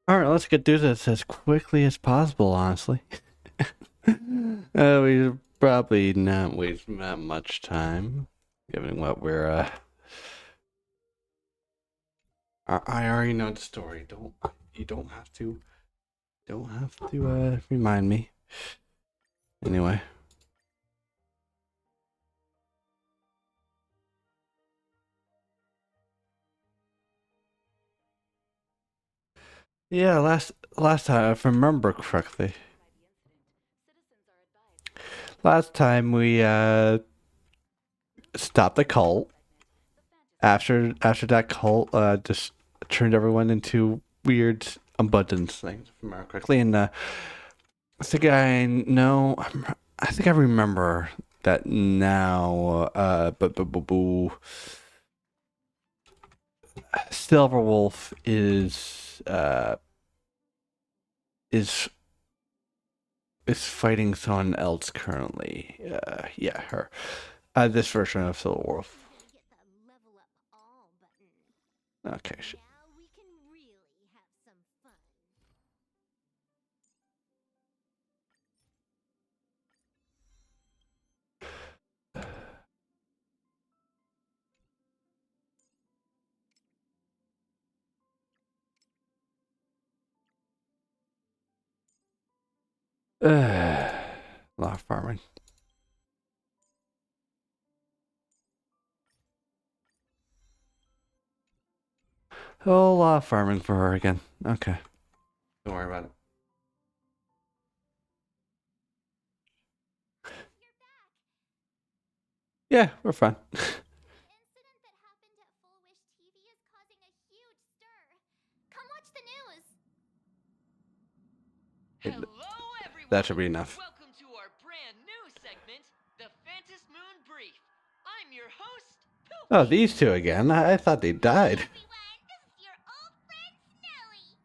All right, let's get through this as quickly as possible, honestly. We probably not waste that much time, given what we're. I already know the story. You don't have to remind me. Anyway. Yeah, last time, if I remember correctly, last time we stopped the cult. After that cult just turned everyone into weird abundance things, if I remember correctly, and I think I know. I think I remember that now. Silverwolf is is fighting someone else currently. Yeah, her. This version of Silverwolf. Okay. Lot of farming. A lot of farming for her again. Okay. Don't worry about it. Yeah, we're fine. Hello, everyone. That should be enough. Welcome to our brand new segment, the Phantom Moon Brief. I'm your host, Poopy. Oh, these two again. I thought they died. Everyone, this is your old friend Snowy.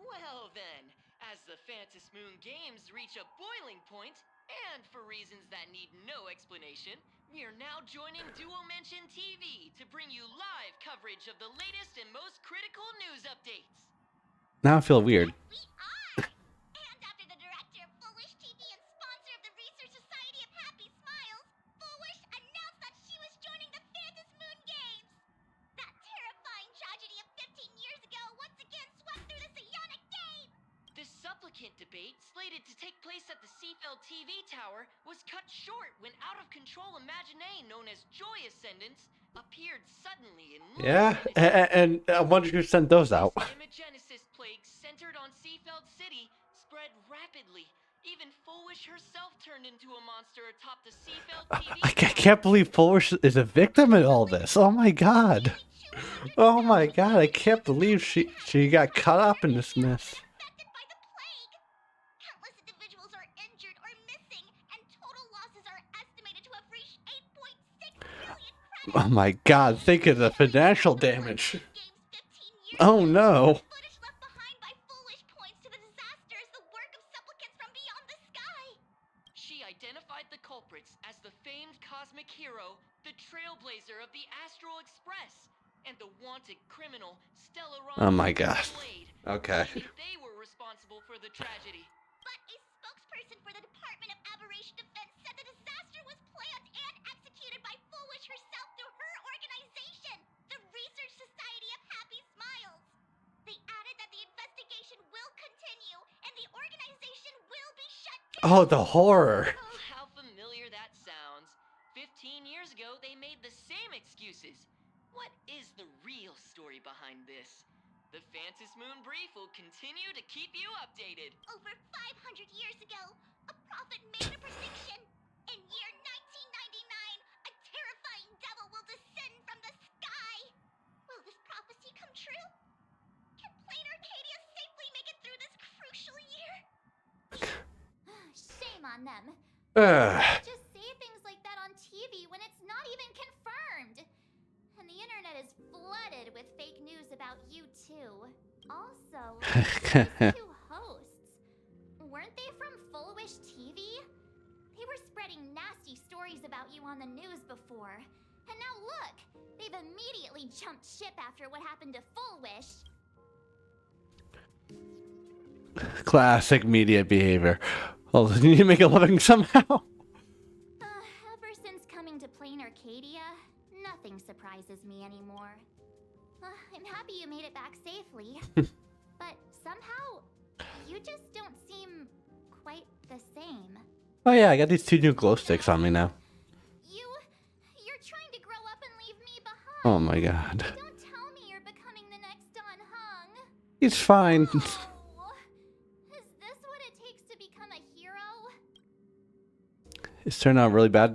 Well then, as the Phantom Moon games reach a boiling point, and for reasons that need no explanation, we are now joining Duo Mention TV to bring you live coverage of the latest and most critical news updates. Now I feel weird. Yes, we are! And after the director of Foolish TV and sponsor of the Research Society of Happy Smiles, Foolish announced that she was joining the Phantom Moon Games! That terrifying tragedy of 15 years ago once again swept through the psionic game! The supplicant debate, slated to take place at the Seafeld TV tower, was cut short when out-of-control imaginee known as Joy Ascendants appeared suddenly in Yeah, London. and I wonder who sent those out. This imagenesis plague centered on Seafeld City spread rapidly. Even Foolish herself turned into a monster atop the Seafeld TV. I can't believe Polish is a victim in all this. Oh my god. Oh my god, I can't believe she got caught up in this mess. Countless individuals are injured or missing, and total losses are estimated to have reached 8.6 billion credits. Oh my god, think of the financial damage. Oh no. Footage left behind by Foolish points to the disaster as the work of supplicants from beyond the sky. She identified the culprits as the famed cosmic hero, the trailblazer of the Astral Express, and the wanted criminal, Stella Ron. Oh my god. Okay. They were responsible for the tragedy. But a spokesperson for the Department of Aberration Defense said the disaster was planned and executed by Foolish herself through her organization, the Research Society of Happy Smiles. They added that the investigation will continue and the organization will be shut down. Oh, the horror. Oh, how familiar that sounds. 15 years ago, they made the same excuses. What is the real story behind this? The Phantom Moon Brief will continue to keep you updated. Over 500 years ago, a prophet made a prediction. In year 1999, a terrifying devil will descend from the sky. Will this prophecy come true? Can Plain Arcadia safely make it through this crucial year? Shame on them. Just say things like that on TV when it's not even confirmed. And the internet is flooded with fake news about you too. Also, these two hosts, weren't they from Foolish TV? They were spreading nasty stories about you on the news before. And now look, they've immediately jumped ship after what happened to Foolish. Classic media behavior. Well, you need to make a living somehow. Ever since coming to Plain Arcadia, nothing surprises me anymore. I'm happy you made it back safely. But somehow, you just don't seem quite the same. Oh yeah, I got these 2 new glow sticks on me now. You're trying to grow up and leave me behind. Oh my god. Don't tell me you're becoming the next Don Hung. He's fine. Oh, is this what it takes to become a hero? It's turned out really bad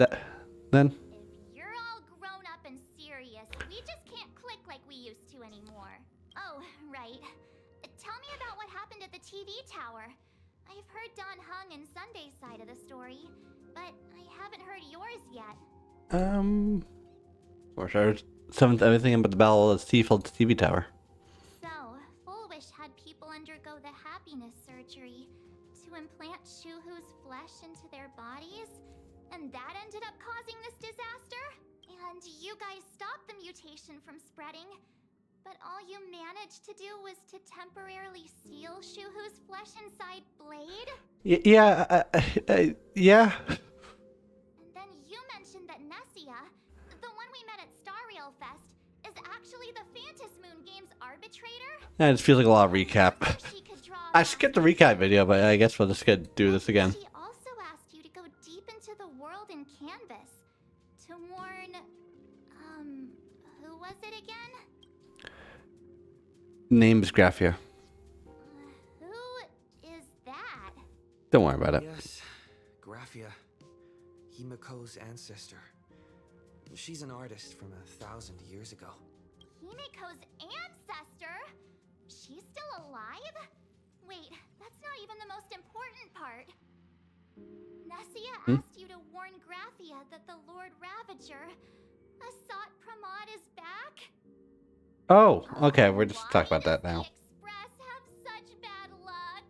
then. If you're all grown up and serious, we just can't click like we used to anymore. Oh, right. Tell me about what happened at the TV tower. I've heard Don Hung and Sunday's side of the story, but I haven't heard yours yet. For sure. 7th everything but the battle of Seafield's TV tower. So, Full Wish had people undergo the happiness surgery to implant Shuhu's flesh into their bodies, and that ended up causing this disaster? And you guys stopped the mutation from spreading, but all you managed to do was to temporarily seal Shuhu's flesh inside Blade? Yeah. Yeah. And then you mentioned that Nessia, the one we met at Star Rail Fest, is actually the Phantom Moon Games arbitrator? Yeah, it just feels like a lot of recap. She could draw I skipped the recap video, but I guess we'll just do this again. She also asked you to go deep into the world in Canvas to warn, who was it again? Name is Graphia. Who is that? Don't worry about it. Yes, Graphia, Himiko's ancestor. She's an artist from 1,000 years ago. Himiko's ancestor? She's still alive? Wait, that's not even the most important part. Nessia asked you to warn Graphia that the Lord Ravager, Asat Pramod, is back? Oh, okay, we're just talking about that now. Why does the Express have such bad luck?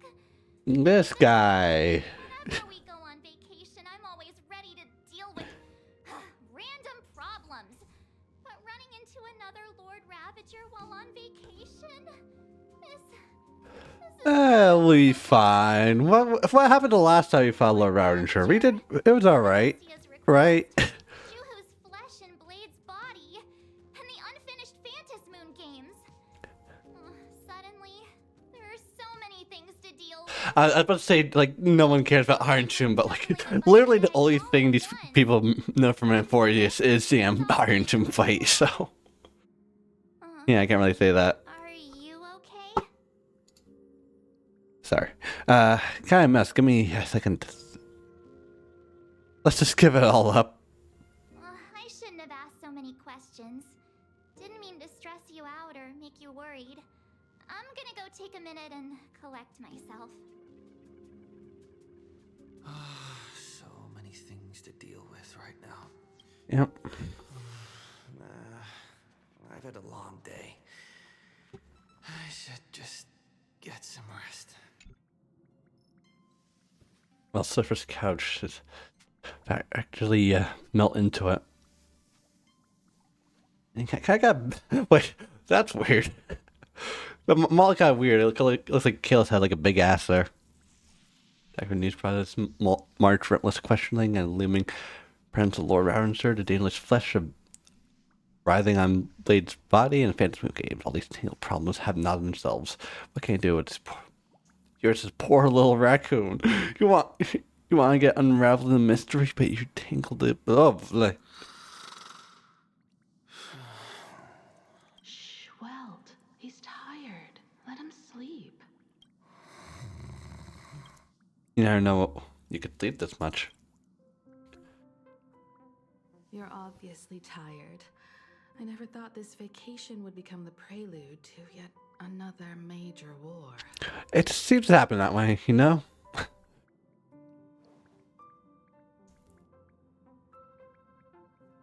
This guy. Whenever we go on vacation, I'm always ready to deal with random problems. But running into another Lord Ravager while on vacation is We'll be fine. What happened the last time we fought Lord Ravager? We did. It was alright. Right? Shuhu's flesh and Blade's body, and the unfinished Phantom Moon games. Suddenly, there are so many things to deal with. I was about to say, like, no one cares about Iron Tomb, but, like, literally the only thing these people know from Amphoreus is the Iron Tomb fight, so. Yeah, I can't really say that. Are you okay? Sorry. Kind of mess. Give me a second. Let's just give it all up. I shouldn't have asked so many questions. Didn't mean to stress you out or make you worried. I'm gonna go take a minute and collect myself. So many things to deal with right now. Yep. I've had a long day. I should just get some rest. Well, Surface Couch is actually melt into it. And I got wait, that's weird. But Molly got weird. It looks like Kayla's had like a big ass there. Active news projects, March relentless questioning and looming presence of Lord Ravager, the dangerous flesh of writhing on Blade's body, and Phantom Moon games. All these tangled problems have not themselves. What can you do with this poor, yours is poor little raccoon? You want to get unraveled in the mystery, but you tangled it. Oh, like. Shh, Welt. He's tired. Let him sleep. You never know you could sleep this much. You're obviously tired. I never thought this vacation would become the prelude to yet another major war. It seems to happen that way, you know?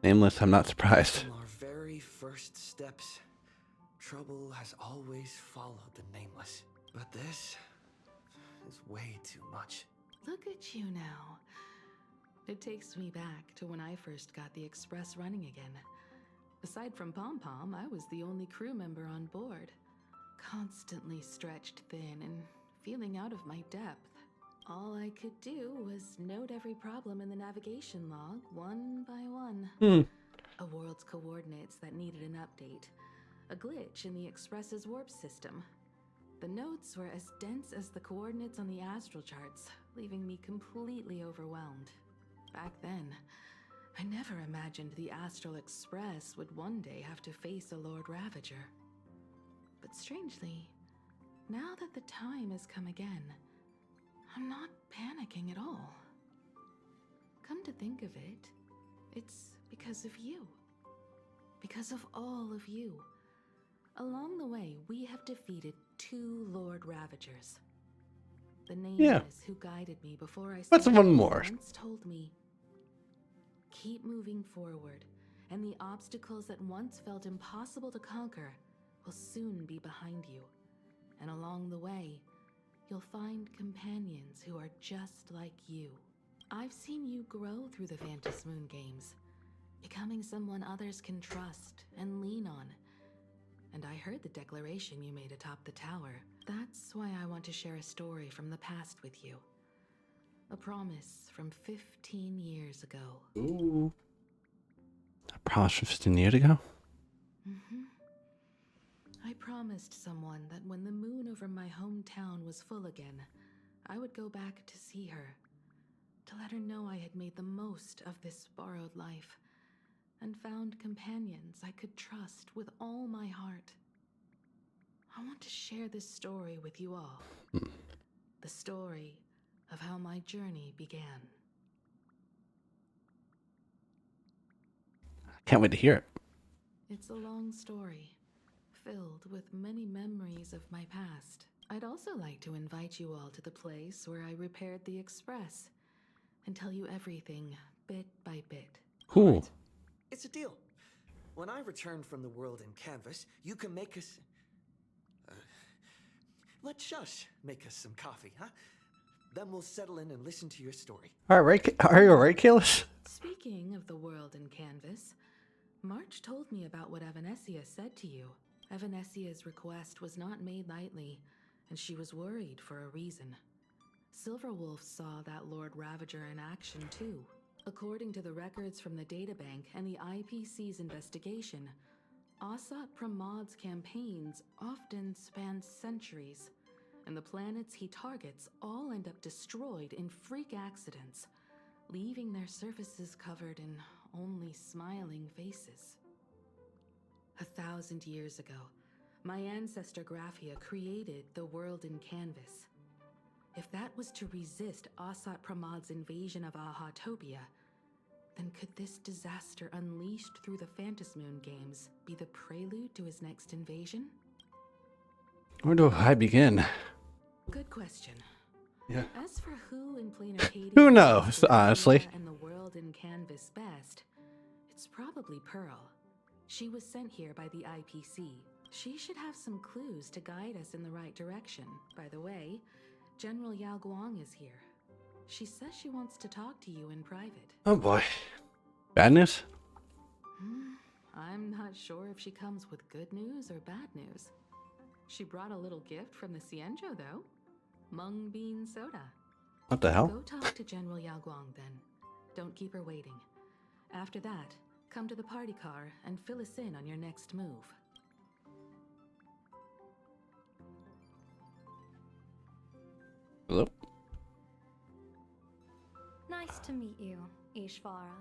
Nameless, I'm not surprised. From our very first steps, trouble has always followed the Nameless. But this is way too much. Look at you now. It takes me back to when I first got the Express running again. Aside from Pom Pom, I was the only crew member on board. Constantly stretched thin and feeling out of my depth. All I could do was note every problem in the navigation log, one by one. A world's coordinates that needed an update. A glitch in the Express's warp system. The notes were as dense as the coordinates on the astral charts, leaving me completely overwhelmed. Back then, I never imagined the Astral Express would one day have to face a Lord Ravager. But strangely, now that the time has come again, I'm not panicking at all. Come to think of it, it's because of you. Because of all of you. Along the way, we have defeated 2 Lord Ravagers. The Nameless who guided me before I What's one more? once told me, keep moving forward, and the obstacles that once felt impossible to conquer will soon be behind you. And along the way, you'll find companions who are just like you. I've seen you grow through the Phantom Moon games, becoming someone others can trust and lean on. And I heard the declaration you made atop the tower. That's why I want to share a story from the past with you. A promise from 15 years ago. Ooh. A promise from 15 years ago? I promised someone that when the moon over my hometown was full again, I would go back to see her, to let her know I had made the most of this borrowed life, and found companions I could trust with all my heart. I want to share this story with you all. The story of how my journey began. Can't wait to hear it. It's a long story, filled with many memories of my past. I'd also like to invite you all to the place where I repaired the Express and tell you everything bit by bit. Cool. Right. It's a deal. When I return from the world in canvas, you can make us... let Shush make us some coffee, huh? Then we'll settle in and listen to your story. Are you alright, Kalis? Speaking of the world in canvas, March told me about what Evanescia said to you. Evanessia's request was not made lightly, and she was worried for a reason. Silverwolf saw that Lord Ravager in action too. According to the records from the databank and the IPC's investigation, Asat Pramod's campaigns often span centuries, and the planets he targets all end up destroyed in freak accidents, leaving their surfaces covered in only smiling faces. 1,000 years ago, my ancestor Graphia created the world in canvas. If that was to resist Asat Pramod's invasion of Ahatopia, then could this disaster unleashed through the Phantom Moon games be the prelude to his next invasion? Where do I begin? Good question. Yeah. As for who in Plain Arcadia Who knows, knows honestly? Graphia and the world in canvas best, it's probably Pearl. She was sent here by the IPC. She should have some clues to guide us in the right direction. By the way, General Yao Guang is here. She says she wants to talk to you in private. Oh boy. Bad news? I'm not sure if she comes with good news or bad news. She brought a little gift from the Cienjo, though. Mung bean soda. What the hell? Go talk to General Yao Guang, then. Don't keep her waiting. After that, come to the party car and fill us in on your next move. Hello? Nice to meet you, Ishvara.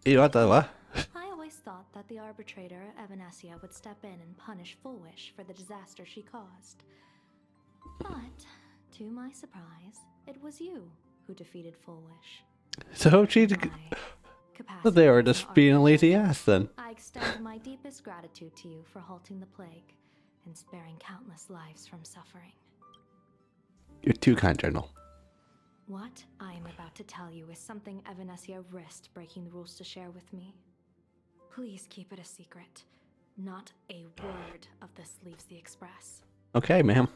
You what the what? I always thought that the arbitrator, Evanescia, would step in and punish Fullwish for the disaster she caused. But, to my surprise, it was you who defeated Fullwish. So she... So they were just being a lazy ass then. I extend my deepest gratitude to you for halting the plague and sparing countless lives from suffering. You're too kind, General. What I am about to tell you is something Evanescia risked breaking the rules to share with me. Please keep it a secret. Not a word of this leaves the Express. Okay, ma'am.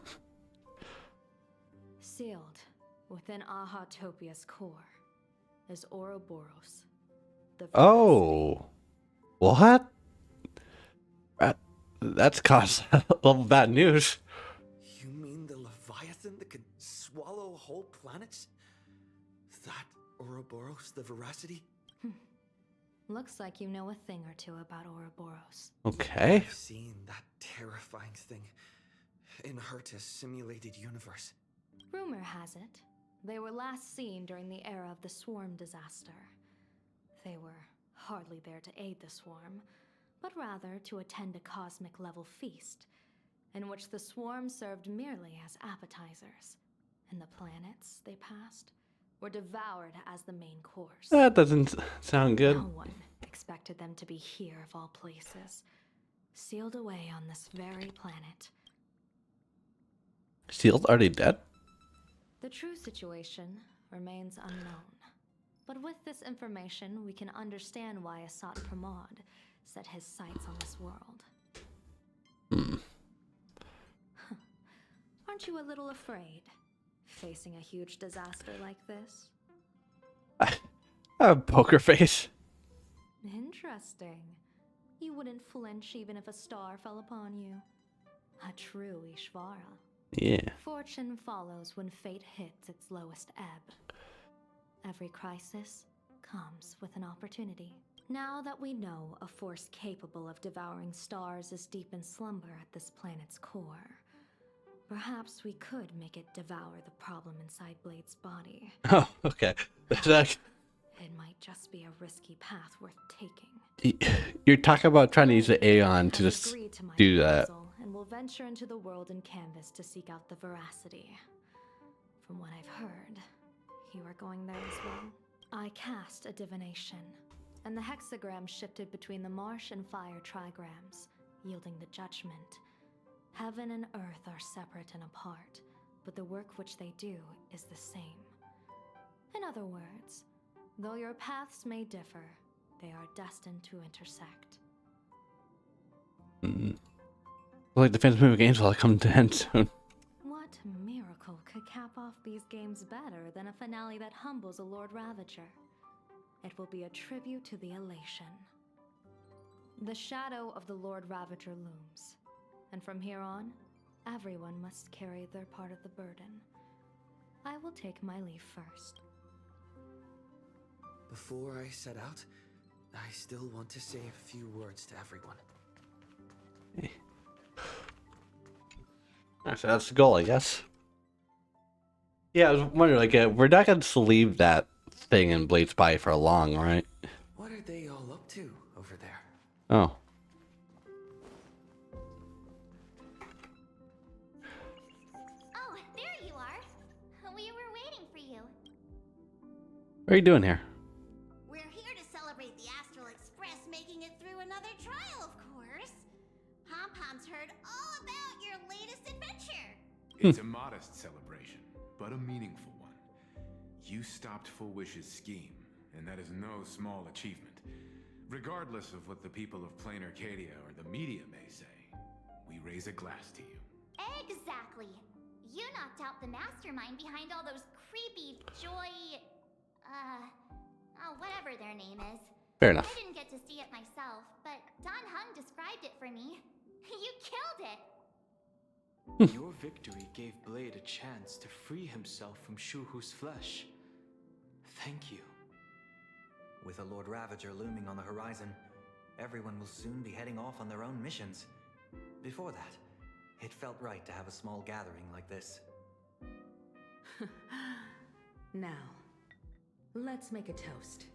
Sealed within Ahatopia's core is Ouroboros. The Oh. What? That's caused a little bad news. You mean the Leviathan that could planets? That Ouroboros, the Veracity? Looks like you know a thing or two about Ouroboros. Okay. I've seen that terrifying thing in Herta's simulated universe. Rumor has it, they were last seen during the era of the Swarm disaster. They were hardly there to aid the Swarm, but rather to attend a cosmic-level feast, in which the Swarm served merely as appetizers, and the planets they passed were devoured as the main course. That doesn't sound good. No one expected them to be here of all places, sealed away on this very planet. Sealed? Are they dead? The true situation remains unknown. But with this information, we can understand why Asat Pramod set his sights on this world. Aren't you a little afraid, facing a huge disaster like this? I have a poker face. Interesting. You wouldn't flinch even if a star fell upon you. A true Ishvara. Yeah. Fortune follows when fate hits its lowest ebb. Every crisis comes with an opportunity. Now that we know a force capable of devouring stars is deep in slumber at this planet's core, perhaps we could make it devour the problem inside Blade's body. Oh, okay. It might just be a risky path worth taking. You're talking about trying to use the Aeon to Has just agreed to my do that. proposal and will venture into the world in canvas to seek out the veracity. From what I've heard, you are going there as well. I cast a divination, and the hexagram shifted between the marsh and fire trigrams, yielding the judgment. Heaven and earth are separate and apart, but the work which they do is the same. In other words, though your paths may differ, they are destined to intersect. Like the Phantom Movie games will come to end soon. What miracle could cap off these games better than a finale that humbles a Lord Ravager? It will be a tribute to the elation. The shadow of the Lord Ravager looms, and from here on, everyone must carry their part of the burden. I will take my leave first. Before I set out, I still want to say a few words to everyone. So that's the goal, I guess. Yeah, I was wondering, like, we're not going to leave that thing in Blade's body for long, right? What are they all up to over there? Oh. Oh, there you are. We were waiting for you. What are you doing here? We're here to celebrate the Astral Express making it through another trial, of course. Pom-Pom's heard all about your latest adventure. It's a modest celebration, but a meaningful one. You stopped Full Wish's scheme, and that is no small achievement. Regardless of what the people of Plain Arcadia or the media may say, we raise a glass to you. Exactly. You knocked out the mastermind behind all those creepy whatever their name is. Fair enough. I didn't get to see it myself, but Don Hung described it for me. You killed it! Your victory gave Blade a chance to free himself from Shuhu's flesh. Thank you. With a Lord Ravager looming on the horizon, everyone will soon be heading off on their own missions. Before that, it felt right to have a small gathering like this. Now, let's make a toast.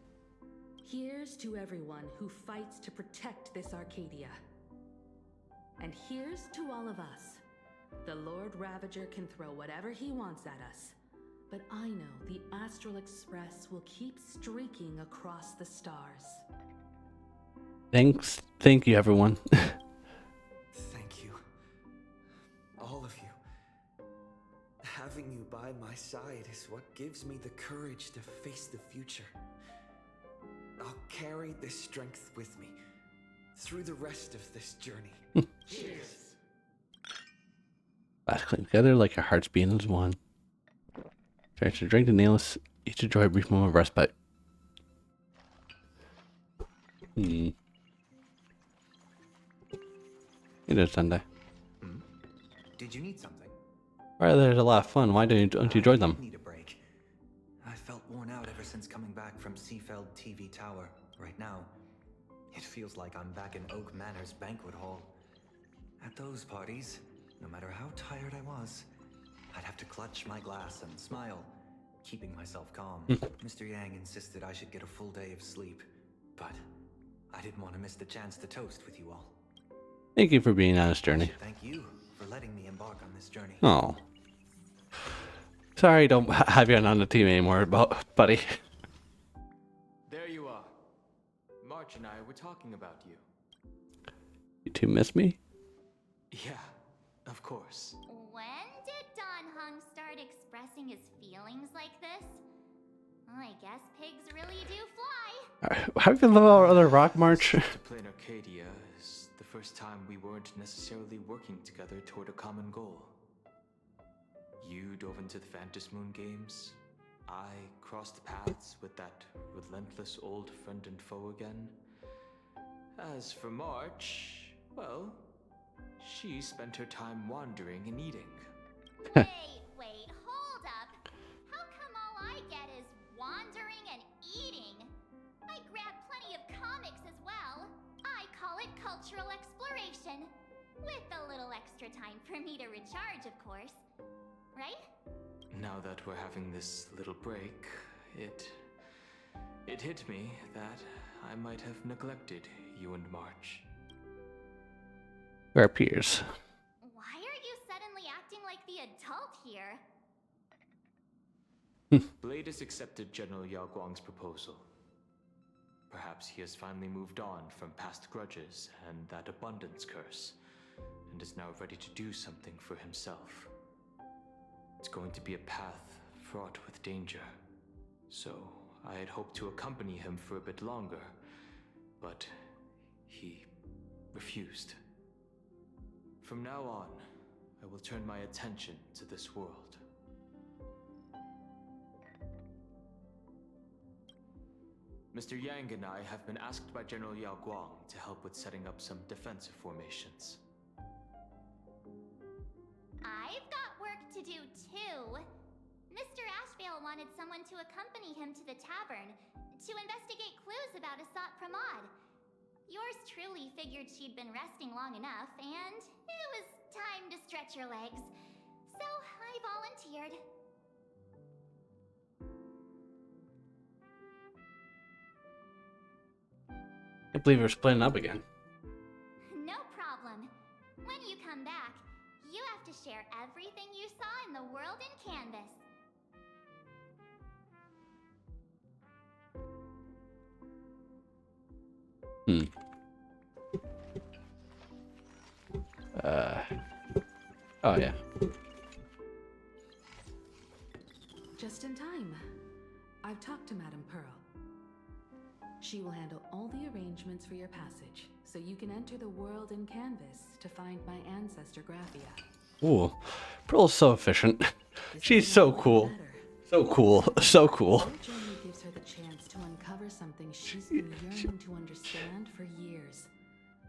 Here's to everyone who fights to protect this Arcadia. And here's to all of us. The Lord Ravager can throw whatever he wants at us. But I know the Astral Express will keep streaking across the stars. Thank you, everyone. Thank you. All of you. Having you by my side is what gives me the courage to face the future. I'll carry this strength with me through the rest of this journey. Cheers! Last cling together like our hearts beating as one. Try to drink the nailless, each enjoy a brief moment of respite. You know, Sunday. Did you need something? Alright, there's a lot of fun. Why don't you join them? Need a break. since coming back from Seafeld TV Tower. Right now, it feels like I'm back in Oak Manor's banquet hall. At those parties, no matter how tired I was, I'd have to clutch my glass and smile, keeping myself calm. Mr. Yang insisted I should get a full day of sleep, but I didn't want to miss the chance to toast with you all. Thank you for being on this journey. Thank you for letting me embark on this journey. Oh. Sorry, don't have you on the team anymore, buddy. There you are. March and I were talking about you. You two miss me? Yeah, of course. When did Don Hung start expressing his feelings like this? I guess pigs really do fly. How do you feel about our other Rock March? To Plain Arcadia is the first time we weren't necessarily working together toward a common goal. You dove into the Phantom Moon games. I crossed paths with that relentless old friend and foe again. As for March, well, she spent her time wandering and eating. Wait, hold up. How come all I get is wandering and eating? I grab plenty of comics as well. I call it cultural exploration. With a little extra time for me to recharge, of course. Right? Now that we're having this little break, it hit me that I might have neglected you and March. We're peers. Why are you suddenly acting like the adult here? Blade has accepted General Yao Guang's proposal. Perhaps he has finally moved on from past grudges and that abundance curse, and is now ready to do something for himself. It's going to be a path fraught with danger, so I had hoped to accompany him for a bit longer, but he refused. From now on, I will turn my attention to this world. Mr. Yang and I have been asked by General Yao Guang to help with setting up some defensive formations. I've got work to do too. Mr. Ashvale wanted someone to accompany him to the tavern to investigate clues about Asat Pramod. Yours truly figured she'd been resting long enough, and it was time to stretch her legs. So I volunteered. I believe we're splitting up again. No problem. When you come back, you have to share everything you saw in the world in Canvas. Oh yeah. Just in time. I've talked to Madame Pearl. She will handle all the arrangements for your passage, so you can enter the world in Canvas to find my ancestor Graphia. Ooh, Pearl's so efficient. She's so cool. So cool. So cool. Your journey gives her the chance to uncover something she's been yearning to understand for years.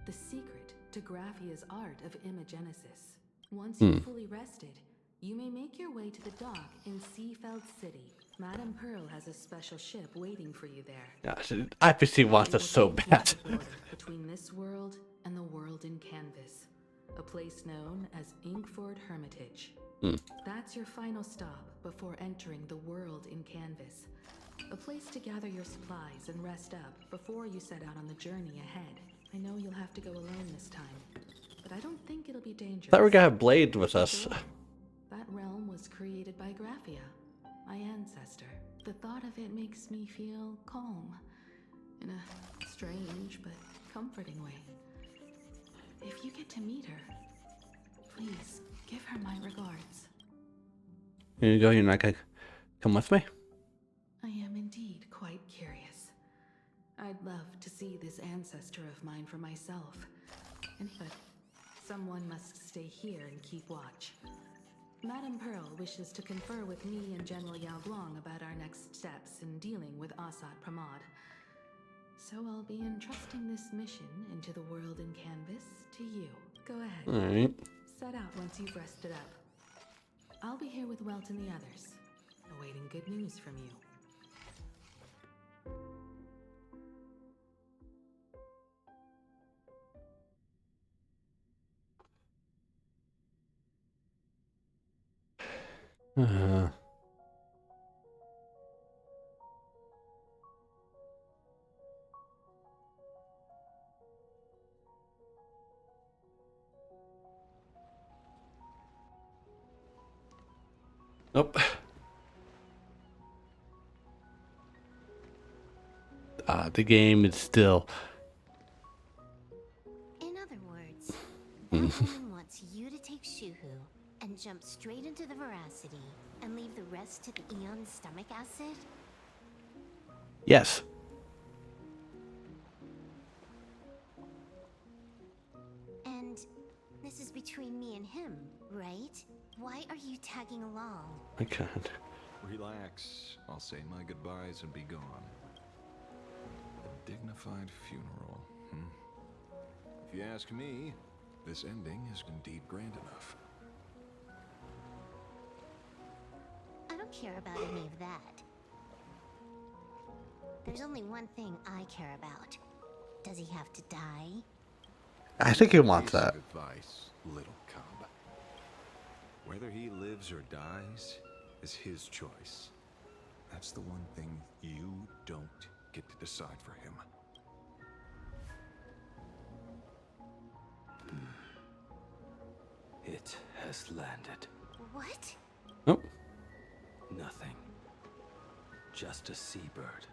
The secret to Graphia's art of imagenesis. Once you're fully rested, you may make your way to the dock in Seafeld City. Madame Pearl has a special ship waiting for you there. Yeah, IPC wants us so bad. Between this world and the world in Canvas, a place known as Inkford Hermitage. That's your final stop before entering the world in Canvas. A place to gather your supplies and rest up before you set out on the journey ahead. I know you'll have to go alone this time, but I don't think it'll be dangerous. I thought we were gonna have Blade with us. That realm was created by Graphia, my ancestor. The thought of it makes me feel calm, in a strange but comforting way. If you get to meet her, please give her my regards. Here you go, you're not gonna come with me? I am indeed quite curious. I'd love to see this ancestor of mine for myself. But someone must stay here and keep watch. Madame Pearl wishes to confer with me and General Yao Guang about our next steps in dealing with Asat Pramod. So I'll be entrusting this mission into the world in Canvas to you. Go ahead. Alright. Set out once you've rested up. I'll be here with Welt and the others, awaiting good news from you. Uh, nope. The game is still. In other words, that woman wants you to take Shuhu and jump straight into the veracity and leave the rest to the Eon's stomach acid? Yes. And this is between me and him, right? Why are you tagging along? I can't. Relax. I'll say my goodbyes and be gone. A dignified funeral, If you ask me, this ending is indeed grand enough. I don't care about any of that. There's only one thing I care about. Does he have to die? I think he wants Piece of that. advice, little cub. Whether he lives or dies is his choice. That's the one thing you don't get to decide for him. It has landed. What? Nope. Nothing. Just a seabird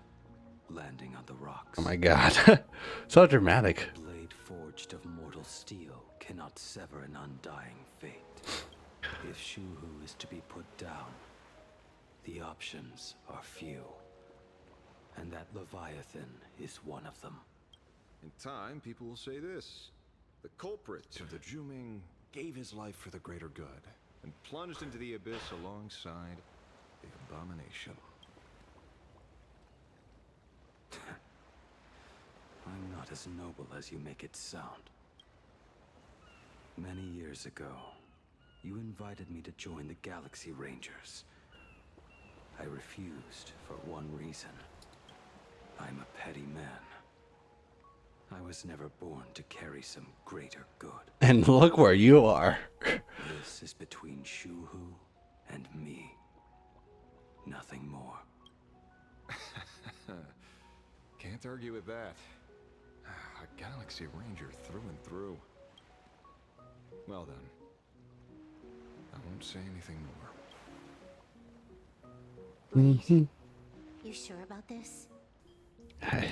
landing on the rocks. Oh my god. So dramatic. A blade forged of mortal steel cannot sever an undying fate. If Shuhu is to be put down, the options are few. And that Leviathan is one of them. In time, people will say this. The culprit of the Juming gave his life for the greater good and plunged into the abyss alongside the abomination. I'm not as noble as you make it sound. Many years ago, you invited me to join the Galaxy Rangers. I refused for one reason. I'm a petty man. I was never born to carry some greater good. And look where you are. This is between Shuhu and me. Nothing more. Can't argue with that. A Galaxy Ranger through and through. Well then. I won't say anything more. Wait. You sure about this? Hey.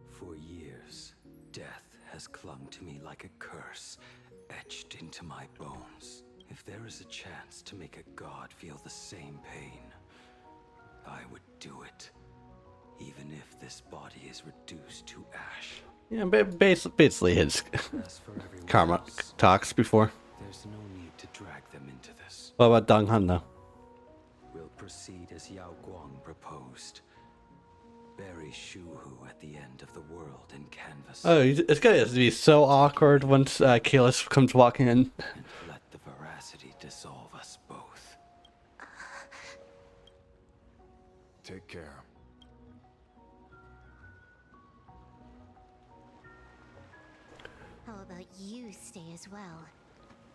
For years, death has clung to me like a curse, etched into my bones. If there is a chance to make a god feel the same pain, I would do it. Even if this body is reduced to ash. Yeah, basically his As for everyone karma else, talks before. there's no need to drag them into this. What about Dong Han though? We'll proceed as Yao Guang proposed. Bury Shuhu at the end of the world in canvas. Oh, it's gonna be so awkward once Kalis comes walking in. And let the veracity dissolve us both. Take care. How about you stay as well?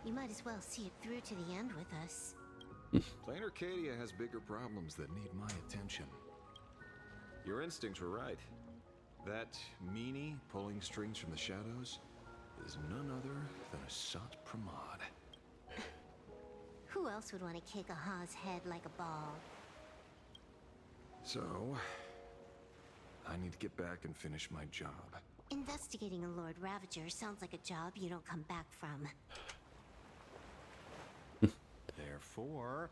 You might as well see it through to the end with us. Plain Arcadia has bigger problems that need my attention. Your instincts were right. That meanie pulling strings from the shadows is none other than a Sat Pramod. Who else would want to kick a Ha's head like a ball? So, I need to get back and finish my job. Investigating a Lord Ravager sounds like a job you don't come back from. Therefore,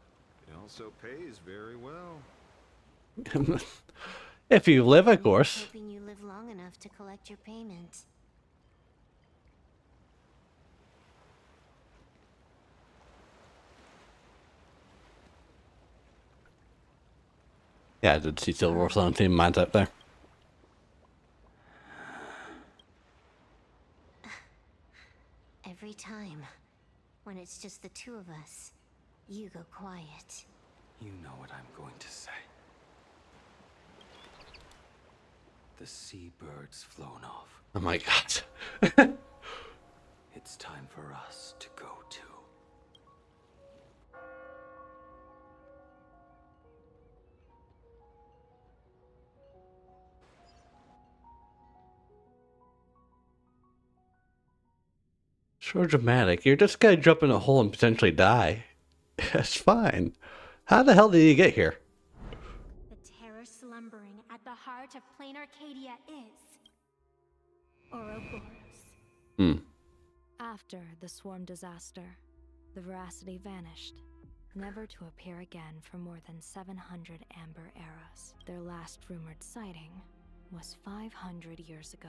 it also pays very well. If you live, of I'm course. hoping you live long enough to collect your payment. Yeah, I did see Silver on team mines up there. Every time, when it's just the two of us, you go quiet. You know what I'm going to say. The seabirds flown off. Oh my god. It's time for us to go too. So dramatic. You're just gonna jump in a hole and potentially die. That's fine. How the hell did you get here? The terror slumbering at the heart of Plain Arcadia is Ouroboros. Hmm. After the swarm disaster, the Veracity vanished, never to appear again for more than 700 Amber eras. Their last rumored sighting was 500 years ago.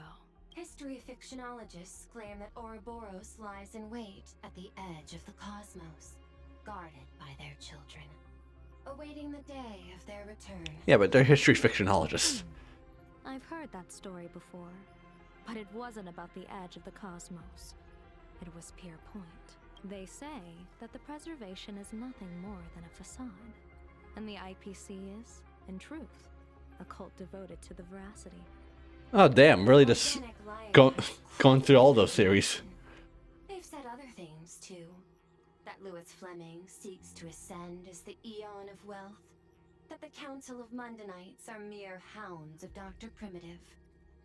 History fictionologists claim that Ouroboros lies in wait at the edge of the cosmos, guarded by their children, awaiting the day of their return. Yeah, but they're history fictionologists. I've heard that story before, but it wasn't about the edge of the cosmos. It was Pier Point. They say that the preservation is nothing more than a facade, and the IPC is, in truth, a cult devoted to the Veracity. Oh damn! Really, just going through all those series. They've said other things too. That Louis Fleming seeks to ascend as the Eon of Wealth. That the Council of Mundanites are mere hounds of Dr. Primitive.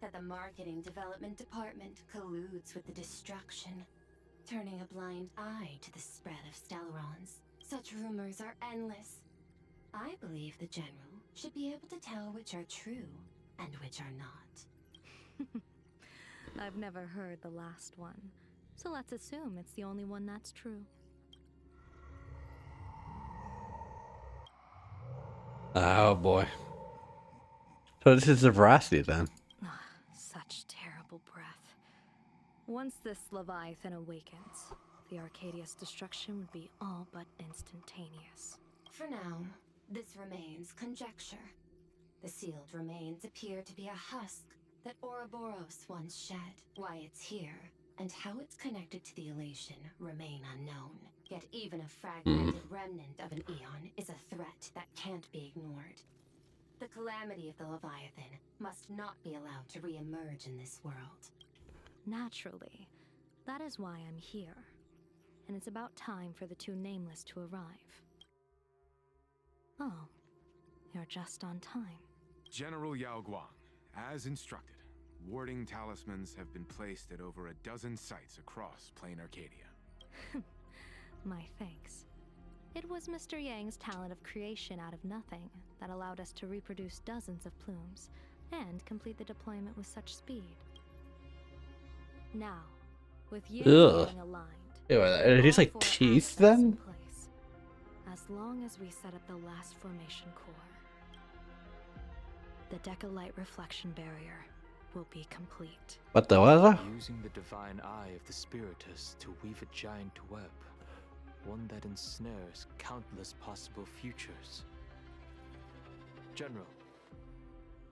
That the Marketing Development Department colludes with the destruction, turning a blind eye to the spread of Stellarons. Such rumors are endless. I believe the General should be able to tell which are true and which are not. I've never heard the last one, so let's assume it's the only one that's true. Oh boy. So this is the Veracity then. Such terrible breath. Once this Leviathan awakens, the Arcadia's destruction would be all but instantaneous. For now, this remains conjecture. The sealed remains appear to be a husk that Ouroboros once shed. Why it's here, and how it's connected to the elation, remain unknown. Yet even a fragmented remnant of an Eon is a threat that can't be ignored. The calamity of the Leviathan must not be allowed to re-emerge in this world. Naturally. That is why I'm here. And it's about time for the two Nameless to arrive. Oh, you're just on time. General Yao Guang, as instructed, warding talismans have been placed at over a dozen sites across Plain Arcadia. My thanks. It was Mr. Yang's talent of creation out of nothing that allowed us to reproduce dozens of plumes and complete the deployment with such speed. Now, with you being aligned, Ew, are these like teeth then? as long as we set up the last formation core, the Decalight reflection barrier will be complete. What the what? Using the divine eye of the Spiritus to weave a giant web, one that ensnares countless possible futures. General,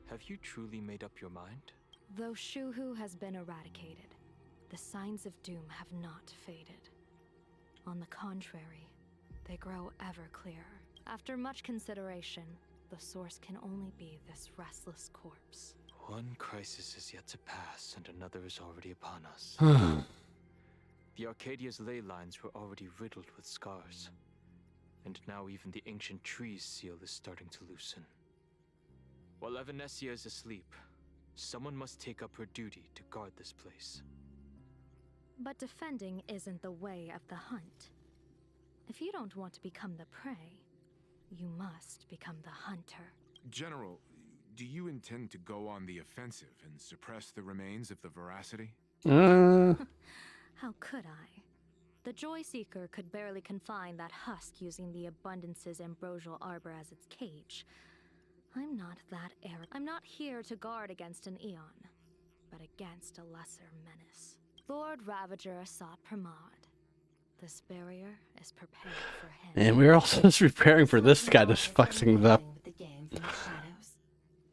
have you truly made up your mind? Though Shuhu has been eradicated, the signs of doom have not faded. On the contrary, they grow ever clearer. After much consideration, the source can only be this restless corpse. One crisis is yet to pass, and another is already upon us. The Arcadia's ley lines were already riddled with scars, and now even the ancient trees seal is starting to loosen. While Evanesia is asleep, someone must take up her duty to guard this place. But defending isn't the way of the hunt. If you don't want to become the prey, you must become the hunter. General, do you intend to go on the offensive and suppress the remains of the Veracity? How could I? The Joy Seeker could barely confine that husk using the Abundance's ambrosial arbor as its cage. I'm not that arrogant. I'm not here to guard against an Eon, but against a lesser menace. Lord Ravager sought Pramod. This barrier is prepared for him. And we're also just preparing for this guy to fuck things up. The game from the shadows.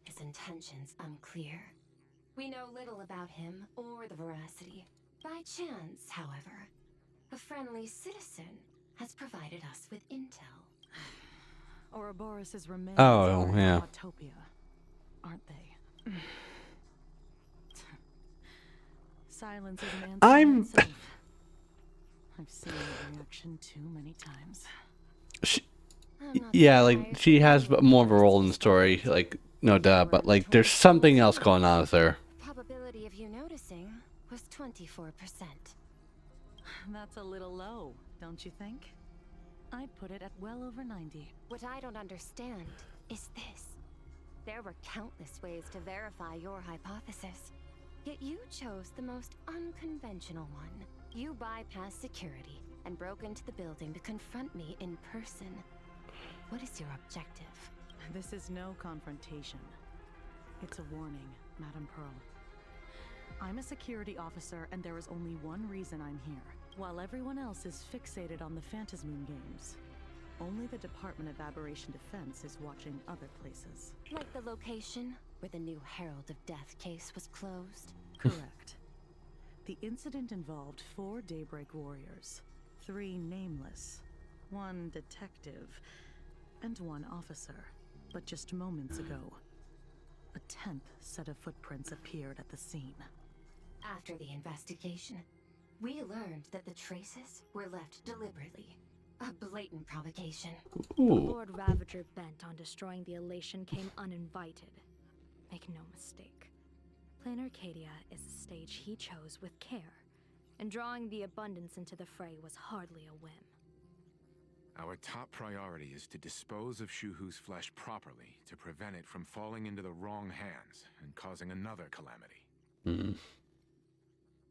His intentions unclear. We know little about him or the Veracity. By chance, however, a friendly citizen has provided us with intel. Ouroboros' remains Oh, are yeah. Autopia, aren't they? Silence is an answer I'm. in itself. I've seen the reaction too many times. Yeah, like she has more of a role in the story, like no doubt, but like there's something else going on with her. Probability of you noticing was 24%. That's a little low, don't you think? I'd put it at well over 90. What I don't understand is this. There were countless ways to verify your hypothesis. Yet you chose the most unconventional one. You bypassed security and broke into the building to confront me in person. What is your objective? This is no confrontation. It's a warning, Madame Pearl. I'm a security officer, and there is only one reason I'm here. While everyone else is fixated on the Phantasmoon games, only the Department of Aberration Defense is watching other places. Like the location where the new Herald of Death case was closed? Correct. The incident involved 4 Daybreak warriors, 3 nameless, 1 detective, and 1 officer. But just moments ago, a 10th set of footprints appeared at the scene. After the investigation, we learned that the traces were left deliberately. A blatant provocation. The Lord Ravager bent on destroying the Elation came uninvited. Make no mistake. Plain Arcadia is a stage he chose with care, and drawing the Abundance into the fray was hardly a whim. Our top priority is to dispose of Shuhu's flesh properly to prevent it from falling into the wrong hands and causing another calamity.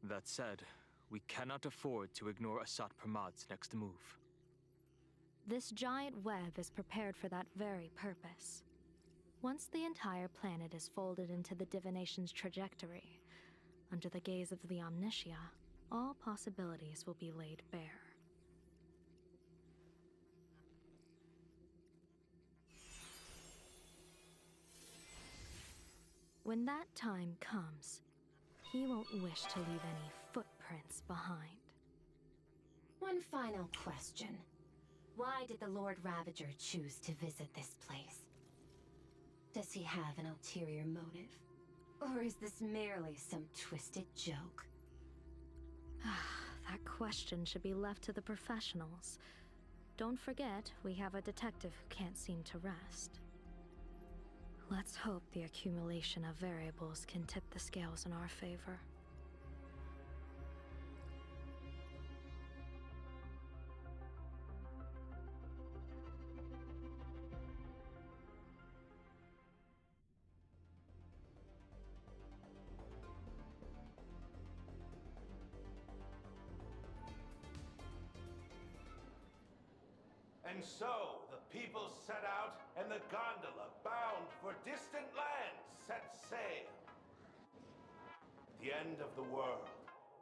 That said, we cannot afford to ignore Asat Pramad's next move. This giant web is prepared for that very purpose. Once the entire planet is folded into the divination's trajectory, under the gaze of the Omnitia, all possibilities will be laid bare. When that time comes, he won't wish to leave any footprints behind. One final question. Why did the Lord Ravager choose to visit this place? Does he have an ulterior motive? Or is this merely some twisted joke? That question should be left to the professionals. Don't forget, we have a detective who can't seem to rest. Let's hope the accumulation of variables can tip the scales in our favor. And so, the people set out, and the gondola, bound for distant lands, set sail. The end of the world,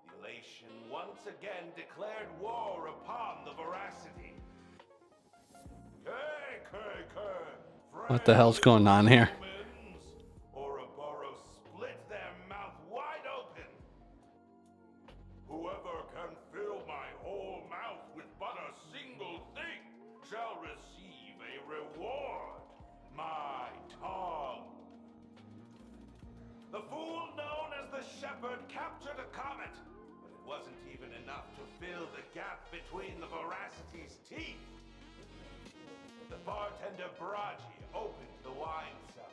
the Elation once again declared war upon the Veracity. What the hell's going on here? Ouroboros split their mouth wide open. Whoever can fill my whole mouth with but a single thing shall receive a reward, my tongue. The fool known as the Shepherd captured a comet, but it wasn't even enough to fill the gap between the Veracity's teeth. The bartender Braji opened the wine cellar.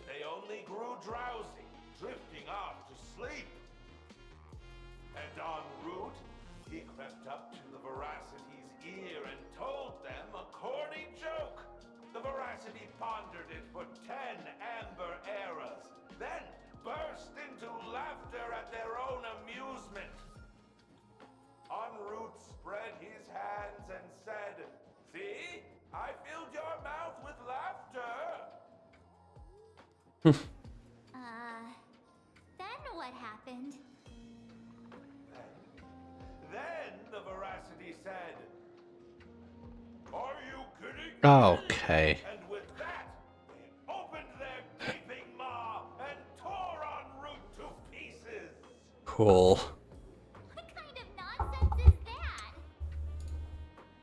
They only grew drowsy, drifting off to sleep. And en route, he crept up to the Veracity's ear and told them a corny joke. The Veracity pondered it for 10 amber eras, then burst into laughter at their own amusement. En route spread his hands and said, "See? I filled your mouth with laughter." Then what happened? Then the Veracity said, "Are you kidding me?" Okay. And with that, they opened their gaping maw and tore en route to pieces. Cool. What kind of nonsense is that?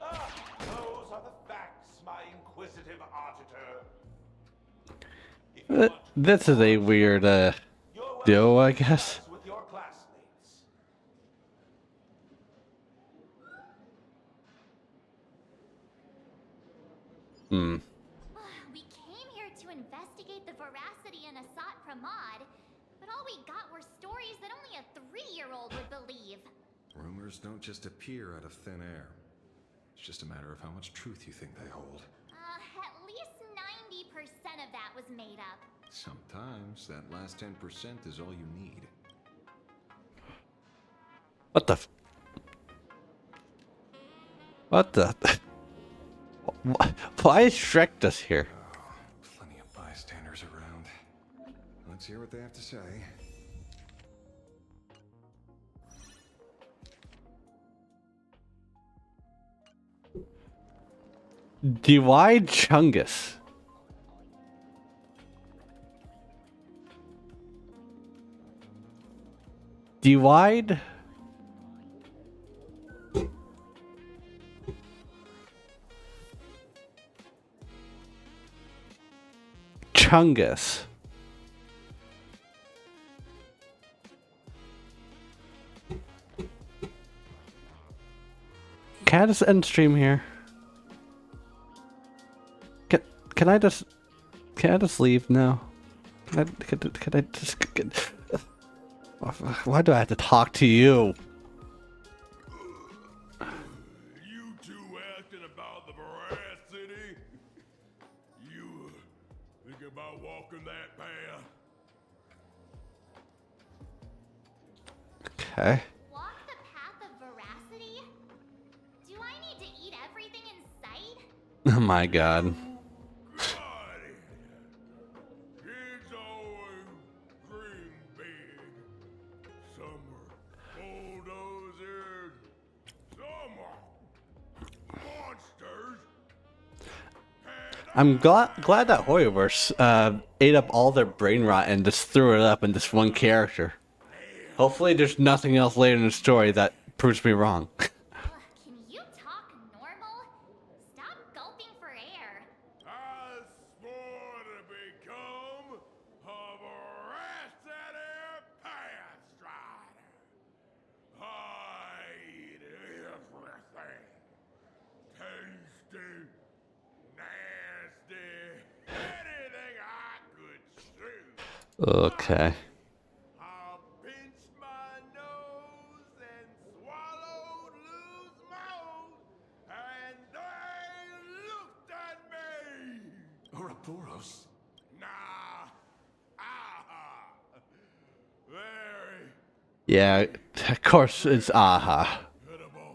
Those are the facts, my inquisitive auditor. This is a weird duo, I guess. With your classmates, Hmm. We came here to investigate the veracity in Asat Pramod, but all we got were stories that only a 3-year-old would believe. Rumors don't just appear out of thin air. It's just a matter of how much truth you think they hold. At least 90% of that was made up. Sometimes that last 10% is all you need. What the? What the? Why is Shrek just here? Plenty of bystanders around. Let's hear what they have to say. D.Y. Chungus. D.Y. Chungus. Can I just end stream here? Can I just leave now? Can I just why do I have to talk to you? You two asking about the veracity? You think about walking that path? Okay. Walk the path of veracity? Do I need to eat everything in sight? Oh my god. Kids always dream big. Some are bulldozers, some are monsters. I'm glad that Hoyoverse ate up all their brain rot and just threw it up in this one character. Hopefully there's nothing else later in the story that proves me wrong. Can you talk normal? Stop gulping for air. I swore to become a veracity path strider. I eat everything. Tasty, nasty, anything I could chew. Okay. I pinched my nose and swallowed loose mouth, and they looked at me. Ouroboros? Nah. Ah. Very Yeah, of course it's aha. pitiful.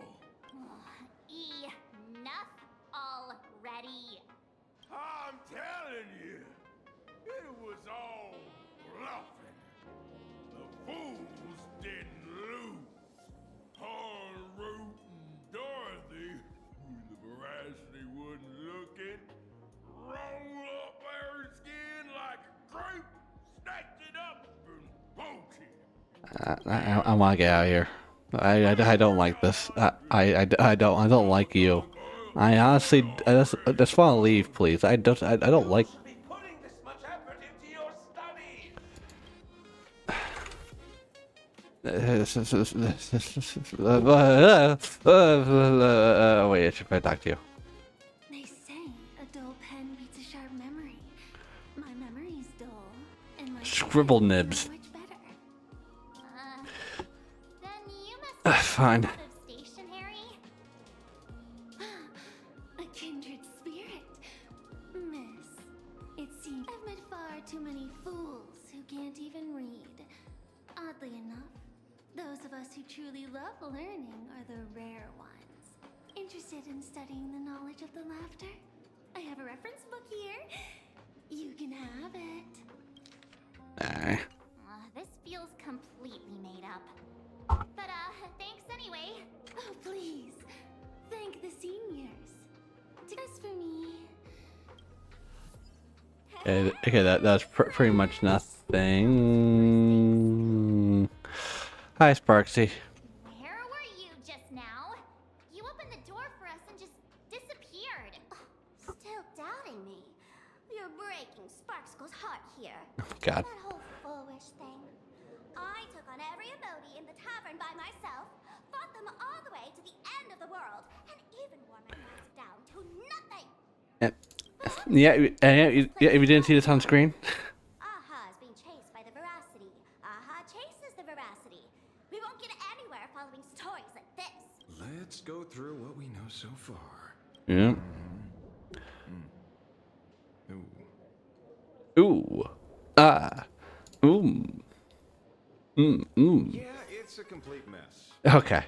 Enough already. I'm telling you, it was all bluffing. The fools didn't lose. Root and Dorothy, who the veracity wasn't looking, roll up their skin like a grape, snatch it up and poke it. I want to get out of here. I don't like this. I don't like you. I honestly I just want to leave, please. I don't like. Putting this much effort into your studies. Wait, I should probably talk to you. They say a dull pen beats a sharp memory. My memory's dull, and my Scribble nibs. much better. Then you must Fine. out of stationery. A kindred spirit. Miss, it seems I've met far too many fools who can't even read. Oddly enough, those of us who truly love learning are the rare ones. Interested in studying the knowledge of the laughter? I have a reference book here. You can have it. This feels completely made up. But thanks anyway. Oh, please. Thank the seniors. As for me... Okay, that's pretty much nothing. Hi, Sparksy. Where were you just now? You opened the door for us and just disappeared. Still doubting me? You're breaking Sparkskull's heart here. God. That whole foolish thing. I took on every emoji in the tavern by myself, fought them all the way to the end of the world, and even wore my mask down to nothing. Yeah, yeah, we didn't see this on screen. Aha is being chased by the Veracity. Aha chases the Veracity. We won't get anywhere following stories like this. Let's go through what we know so far. Yeah. Ooh. Ooh. Ah. Ooh. Yeah, it's a complete mess. Okay.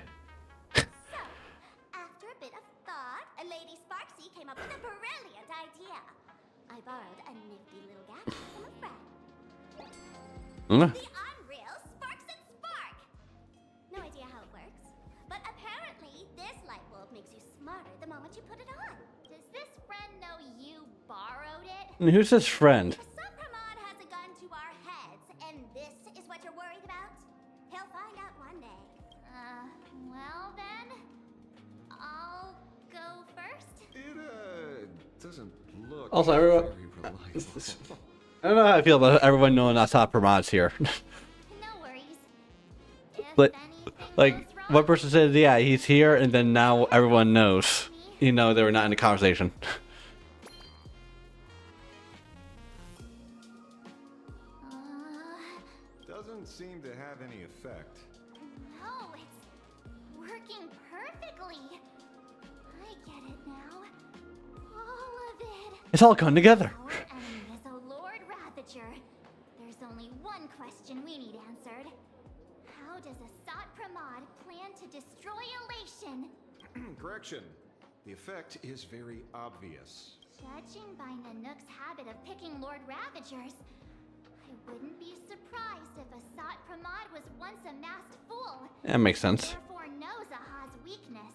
So, after a bit of thought, Lady Sparksy came up with a brilliant idea. I borrowed a nifty little gadget from a friend. The unreal Sparks and Spark! No idea how it works, but apparently this light bulb makes you smarter the moment you put it on. Does this friend know you borrowed it? Who's this friend? Supramod has a gun to our heads, and this is what you're worried about? He'll find out one day. Well then, I'll go first. It, doesn't look Also, everyone. very reliable. I don't know how I feel about everyone knowing that's not Promods here. No worries. If But, anything like, goes wrong, one person said, yeah, he's here, and then now everyone knows. You know, they were not in the conversation. Doesn't seem to have any effect. no, it's working perfectly. I get it now. All of it. It's all coming together. Our enemy is a Lord Ravager. There's only one question we need answered. How does Asat Pramod plan to destroy Elation? Correction. The effect is very obvious. Judging by Nanook's habit of picking Lord Ravagers, I wouldn't be surprised if Asat Pramod was once a masked fool. That makes sense. Therefore knows Aha's weakness.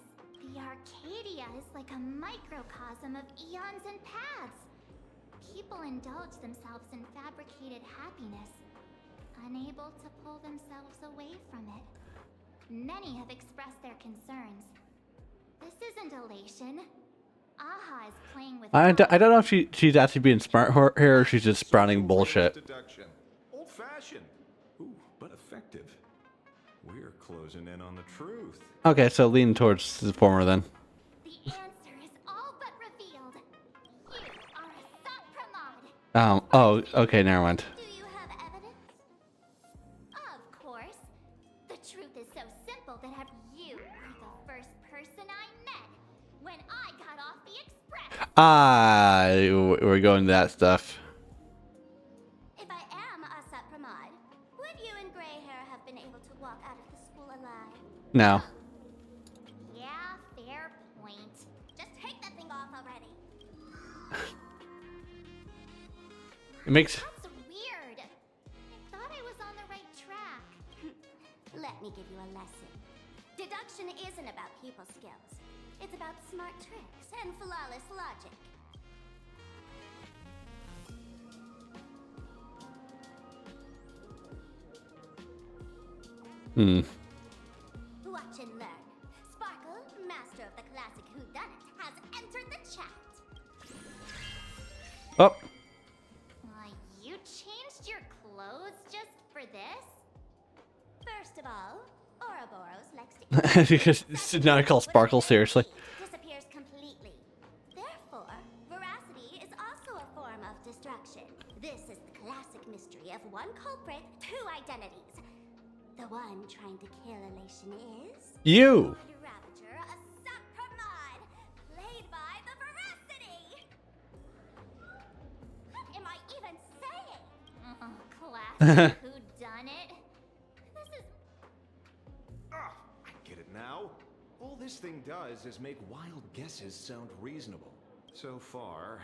The Arcadia is like a microcosm of eons and paths. People indulge themselves in fabricated happiness, unable to pull themselves away from it. Many have expressed their concerns. This isn't elation. Aha is playing with I don't know if she's actually being smart here or she's just sprouting bullshit. Deduction. Old-fashioned. Ooh, but effective. We're closing in on the truth. Okay, so lean towards the former then. The answer is all but revealed. You are Asat Pramod. Oh, okay, never mind. Do you have evidence? Of course. The truth is so simple that you were the first person I met when I got off the express. Ah, we're going to that stuff. If I am Asat Pramod, would you and Grey Hair have been able to walk out of the school alive? No. Yeah, fair point. Just take that thing off already. It makes... That's weird. I thought I was on the right track. Let me give you a lesson. Deduction isn't about people skills. It's about smart tricks and flawless logic. Watch and learn. Sparkle, master of the classic whodunit, has entered the chat. Oh. You changed your clothes just for this? First of all, Ouroboros likes to It's not called Sparkle, seriously. disappears completely. Therefore, veracity is also a form of destruction. This is the classic mystery of one culprit, two identities. The one trying to kill Elation is You. Lord Ravager, Asat Pramod, played by the veracity. What am I even saying? Classic whodunit. This is Ah, I get it now. All this thing does is make wild guesses sound reasonable. So far,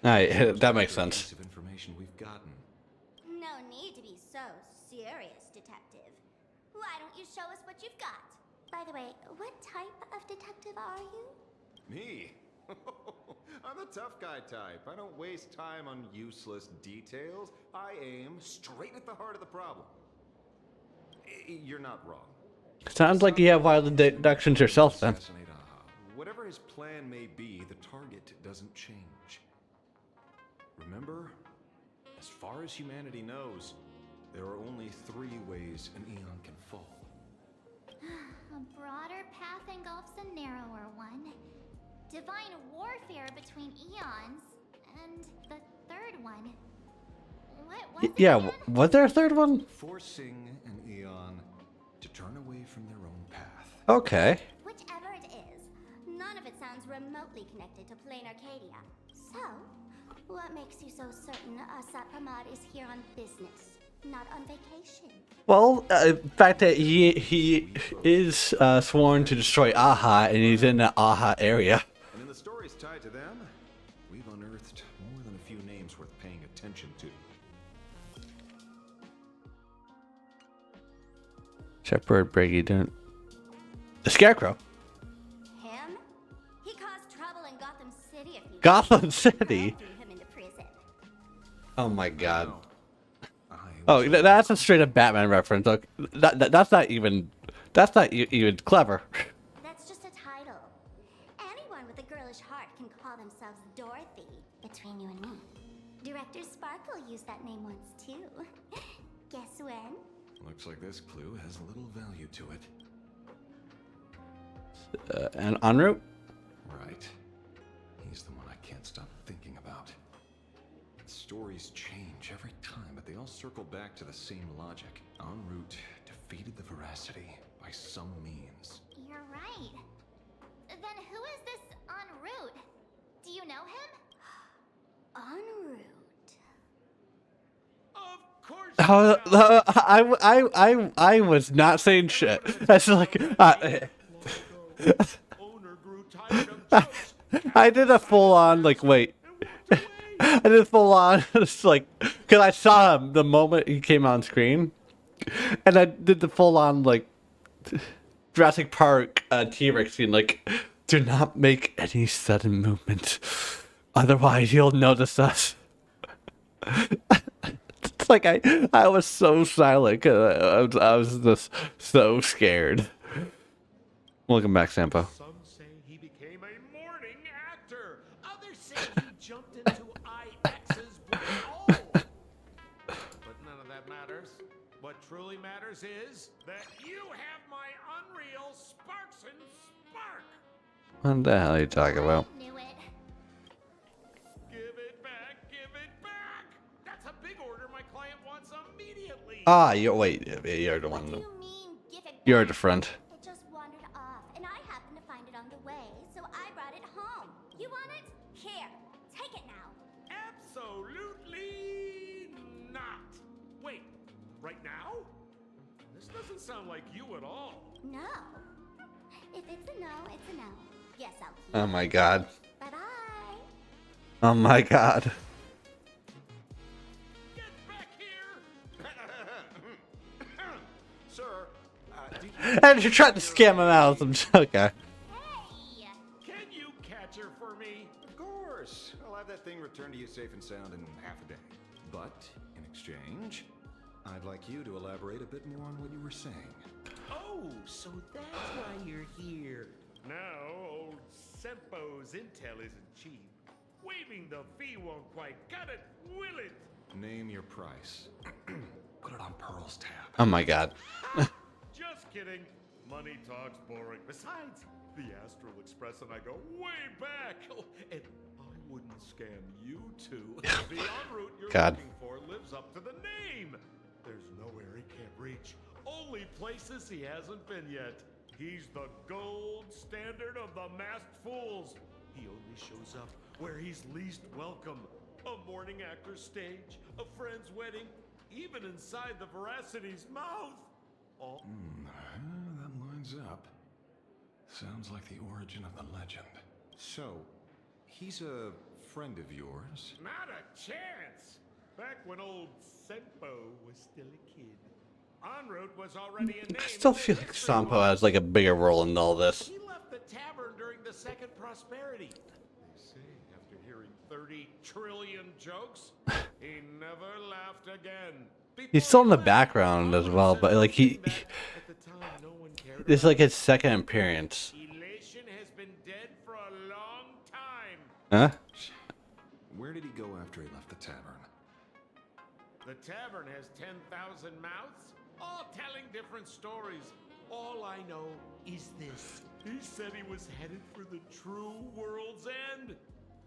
Alright, that makes piece sense. of information we've gotten. no need to be so serious, detective. Why don't you show us what you've got? By the way, what type of detective are you? Me? I'm the tough guy type. I don't waste time on useless details. I aim straight at the heart of the problem. You're not wrong. Sounds like you have wild deductions yourself then. Assassinate Aha. Whatever his plan may be, the target doesn't change. Remember, as far as humanity knows, there are only 3 ways an eon can fall. A broader path engulfs a narrower one. Divine warfare between eons, And the third one. What was it Yeah, again? was there a third one? Forcing an Eon to turn away from their own path. Okay. Whichever it is, none of it sounds remotely connected to Plain Arcadia. So, what makes you so certain Asat Pramad is here on business, not on vacation? Well, the fact that he is sworn to destroy Aha, and he's in the Aha area. And in the stories tied to them, we've unearthed more than a few names worth paying attention to. Shepherd, Brady, don't. The Scarecrow. Him? He caused trouble in Gotham City a few Gotham times. City. I threw him into prison. Oh my God. Oh, that's a straight up Batman reference. Look, that's not even even clever. That's just a title. Anyone with a girlish heart can call themselves Dorothy. Between you and me, Director Sparkle used that name once too. Guess when? Looks like this clue has little value to it. And en route. Right. He's the one I can't stop thinking about. Stories change every time, but they all circle back to the same logic. En route defeated the Veracity by some means. You're right. Then who is this en route? Do you know him? En route. I was not saying shit. That's like I did a full on like wait. I did a full on it's like because I saw him the moment he came on screen, and I did the full on like Jurassic Park T-Rex scene like do not make any sudden movement, otherwise you'll notice us. It's like I was so silent because I was just so scared. Welcome back, Sampo. Some say he became a morning actor. Others say he jumped into IX's black hole. But none of that matters. What truly matters is that you have my unreal Sparkson Spark. What the hell are you talking about? Knew it. Give it back, give it back. That's a big order my client wants immediately. Ah, you're the one. You mean give it You're back? the friend. It just wandered off, and I happened to find it on the way, so I brought it home. You want it? Here, take it now. Absolutely not. Wait, right now? This doesn't sound like you at all. No. If it's a no, it's a no. Yes, I'll keep Oh my God. Bye bye. Oh my God. Get back here! Sir, And you're trying to scam him out. Okay. Can you catch her for me? of course. I'll have that thing returned to you safe and sound in half a day. But in exchange, I'd like you to elaborate a bit more on what you were saying. Oh, so that's why you're here. Now, old Sempo's intel isn't cheap. Waiving the fee won't quite cut it, will it? Name your price. Put it on Pearl's tab. Oh my God. Just kidding. Money talks boring. Besides, the Astral Express and I go way back. Oh, and I wouldn't scam you two. The en route you're God. looking for lives up to the name. There's nowhere he can't reach. Only places he hasn't been yet. He's the gold standard of the masked fools. He only shows up where he's least welcome. A morning actor's stage, a friend's wedding, even inside the Veracity's mouth. All That lines up. Sounds like the origin of the legend. So, he's a friend of yours? not a chance. Back when old Sempo was still a kid. En route was already a name. I still feel like Sampo has like a bigger role in all this. He left the tavern during the Second Prosperity. They say after hearing 30 trillion jokes, he never laughed again. He's still in the background as well, but like he At the time, no one cared it's like his second appearance. Elation has been dead for a long time. Huh? Where did he go after he left the tavern? The tavern has 10,000 mouths, all telling different stories. All I know is this. He said he was headed for the true world's end.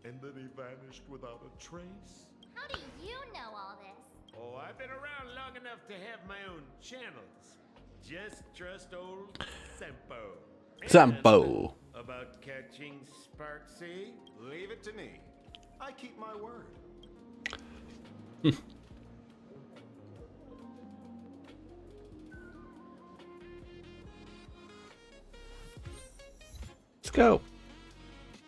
and then he vanished without a trace. How do you know all this? Oh, I've been around long enough to have my own channels. Just trust old Sempo. Sampo. About catching Sparksy? Leave it to me. I keep my word. Let's go.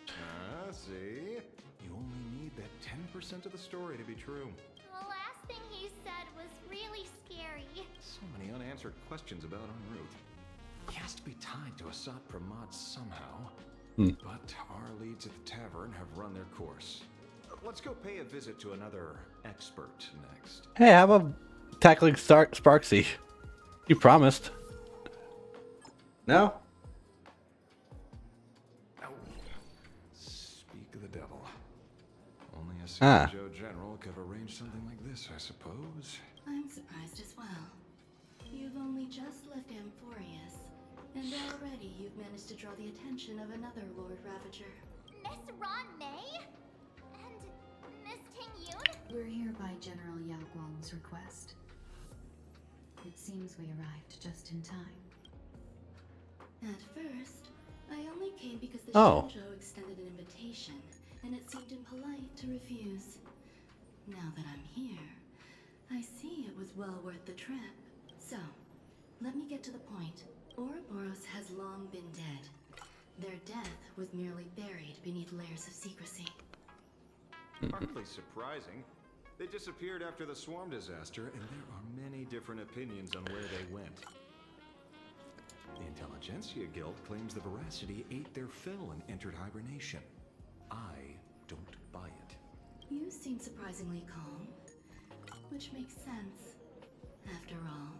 Ah, see? You only need that 10% of the story to be true. The last thing he said was really scary. So many unanswered questions about en route. He has to be tied to Asat Pramod somehow. But our leads at the tavern have run their course. Let's go pay a visit to another expert next. Hey, how about tackling Sparksy? You promised. No? Speak of the devil. Only a Super Joe General could have arranged something like this, I suppose. I'm surprised as well. You've only just left Amphorius, and already you've managed to draw the attention of another Lord Ravager. Miss Ron May? And Miss Ting Yun? We're here by General Yao Guang's request. It seems we arrived just in time. At first, I only came because the Shinjo extended an invitation, and it seemed impolite to refuse. Now that I'm here, I see it was well worth the trip. So, let me get to the point. Ouroboros has long been dead. Their death was merely buried beneath layers of secrecy. Hardly surprising. They disappeared after the swarm disaster, and there are many different opinions on where they went. The Intelligentsia Guild claims the Veracity ate their fill and entered hibernation. I don't buy it. You seem surprisingly calm, which makes sense. After all,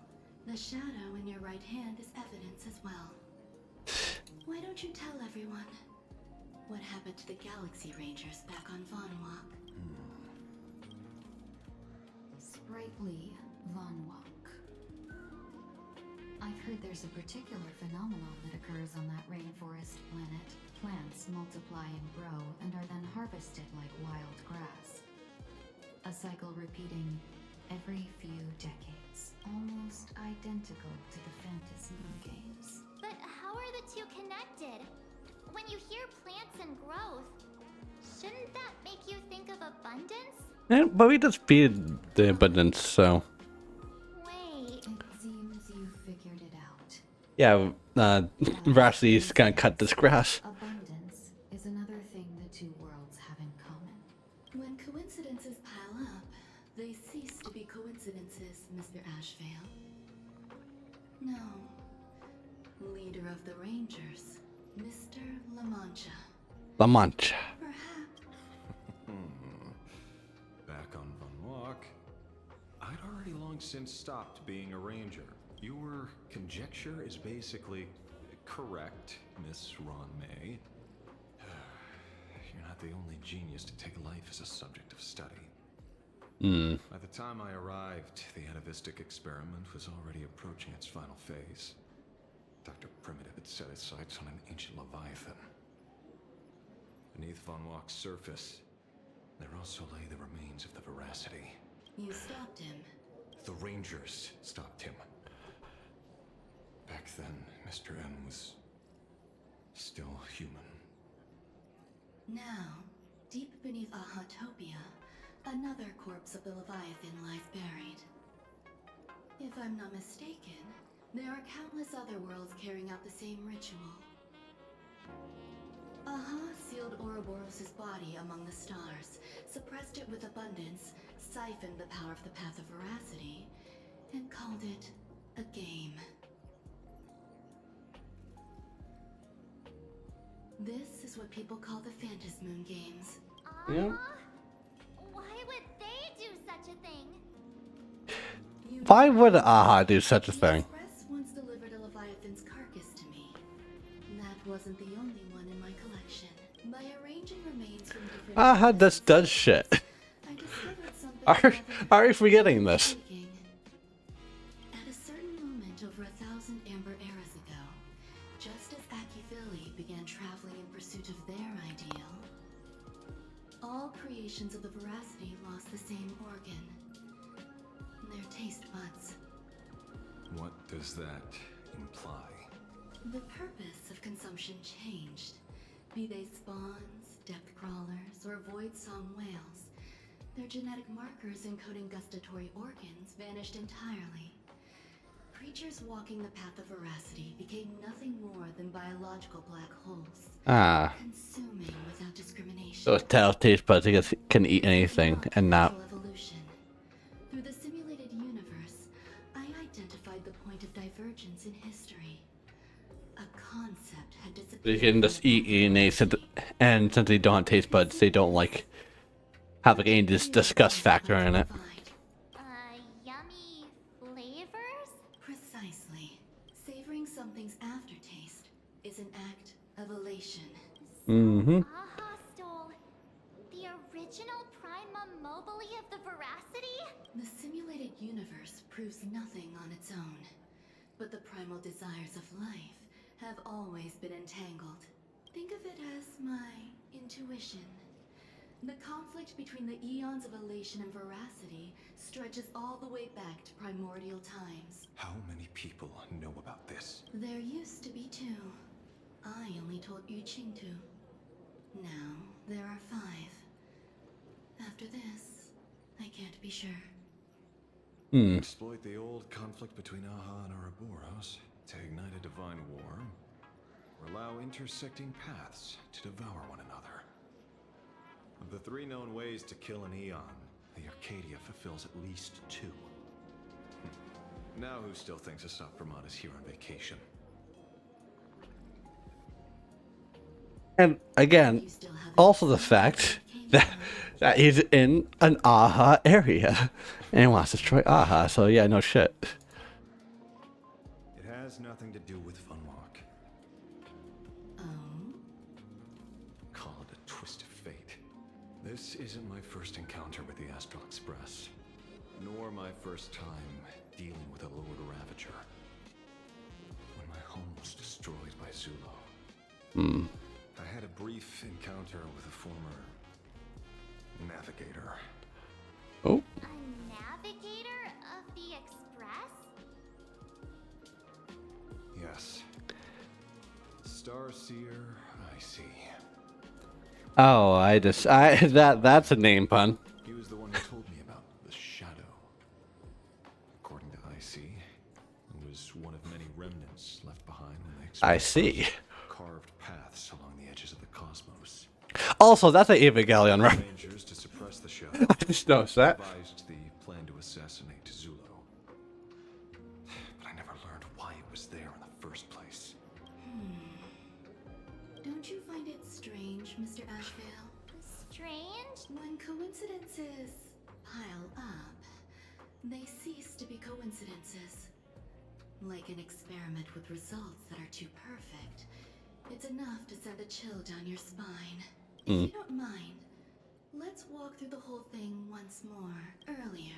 the shadow in your right hand is evidence as well. Why don't you tell everyone what happened to the Galaxy Rangers back on Vonwalk? Sprightly Vonwalk. I've heard there's a particular phenomenon that occurs on that rainforest planet. Plants multiply and grow and are then harvested like wild grass. A cycle repeating every few decades, almost identical to the Phantasm games. But how are the two connected? When you hear plants and growth, shouldn't that make you think of abundance? Yeah, but we just feed the abundance, so. Wait. It seems you figured it out. Yeah, Veracity's gonna cut this grass. Abundance is another thing the two worlds have in common. When coincidences pile up, they cease to be coincidences, Mr. Ashvale. No. Leader of the Rangers, Mr. La Mancha. La Mancha. Back on Vonwalk, I'd already long since stopped being a ranger. Your conjecture is basically correct, Miss Ron May. You're not the only genius to take life as a subject of study. By the time I arrived, the atavistic experiment was already approaching its final phase. Dr. Primitive had set his sights on an ancient leviathan. Beneath Vonwalk's surface, there also lay the remains of the Veracity. You stopped him. The Rangers stopped him. Back then, Mr. N was still human. Now, deep beneath Ahatopia, another corpse of the Leviathan lies buried. If I'm not mistaken, there are countless other worlds carrying out the same ritual. Aha sealed Ouroboros' body among the stars, suppressed it with abundance, siphoned the power of the Path of Veracity, and called it a game. This is what people call the Phantasmoon games. Yeah. Why would they do such a thing? Why would Aha do such a thing? Express once delivered a Leviathan's carcass to me. That wasn't the only one in my collection. By arranging remains from different Aha just does shit. I discovered something Are you forgetting this? At a certain moment over 1,000 Amber eras ago, just as Akifili began traveling in pursuit of their ideal, variations of the veracity lost the same organ. Their taste buds. What does that imply? The purpose of consumption changed. Be they spawns, depth crawlers, or void song whales, their genetic markers encoding gustatory organs vanished entirely. Creatures walking the path of veracity became nothing more than biological black holes. Consuming without discrimination. So taste buds, I guess, can eat anything and not. Evolution. Through the simulated universe, I identified the point of divergence in history. A concept had disappeared. They can just eat and since they don't have taste buds, they don't like have like any disgust factor in it. Yummy flavors? Precisely. Savoring something's aftertaste is an act of elation. Mm-hmm. Aha stole the original Prima Mobile of the Veracity? The simulated universe proves nothing on its own, but the primal desires of life have always been entangled. Think of it as my intuition. The conflict between the eons of elation and veracity stretches all the way back to primordial times. How many people know about this? There used to be 2. I only told Yu Qing 2. Now, there are 5. After this, I can't be sure. Exploit the old conflict between Aha and Ouroboros to ignite a divine war, or allow intersecting paths to devour one another. Of the 3 known ways to kill an Eon, the Arcadia fulfills at least 2. Now who still thinks Asapramod is here on vacation? And again, also the fact that he's in an Aha area and wants to destroy Aha. So yeah, no shit. It has nothing to do with Funwalk. Oh? Call it a twist of fate. This isn't my first encounter with the Astral Express, nor my first time dealing with a Lord Ravager. When my home was destroyed by Zulo, I had a brief encounter with a former navigator. Oh. A navigator of the Express? Yes. Starseer, I see. Oh, that's a name pun. He was the one who told me about the shadow. According to IC, it was one of many remnants left behind when they I see. carved paths along the edges of the cosmos. Also, that's an Evangelion, right? Rangers to suppress the shadow. I just noticed that. Devised the plan to assassinate Zulo. But I never learned why it was there in the first place. Don't you find it strange, Mr. Ashvale? Strange? When coincidences pile up, they cease to be coincidences. Like an experiment with results that are too perfect, it's enough to send a chill down your spine. If you don't mind, let's walk through the whole thing once more. Earlier,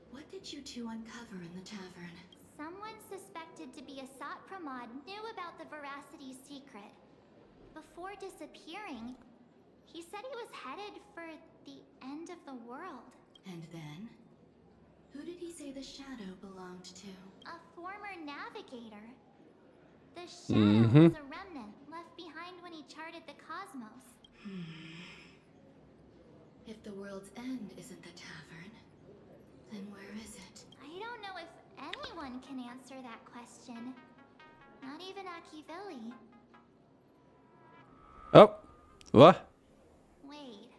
what did you 2 uncover in the tavern? Someone suspected to be a Satpramod knew about the Veracity's secret. Before disappearing, he said he was headed for the end of the world. And then? Who did he say the shadow belonged to? A former navigator. The shadow was a remnant left behind when he charted the cosmos. If the world's end isn't the tavern, then where is it? I don't know if anyone can answer that question. Not even Akivilli. Oh, what? Wait.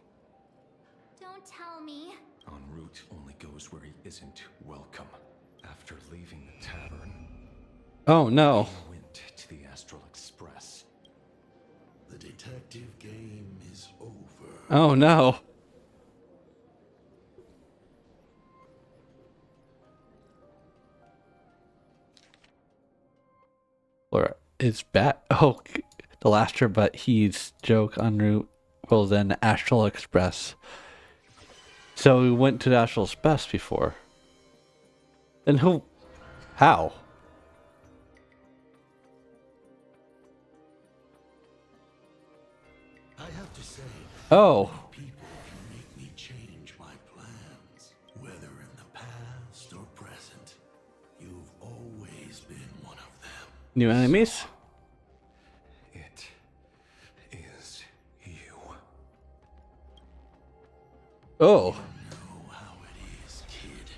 Don't tell me. En route only goes where he isn't welcome. After leaving the tavern, Oh no. he went to the Astral Express. The detective game is over. Oh no. Or is Bat? Oh, the last year, but he's joke en route. Well, then Astral Express. So we went to the Astral Express before. Then who? How? I have to say, Oh. people can make New enemies? It is you. Oh. Know how it is, kid.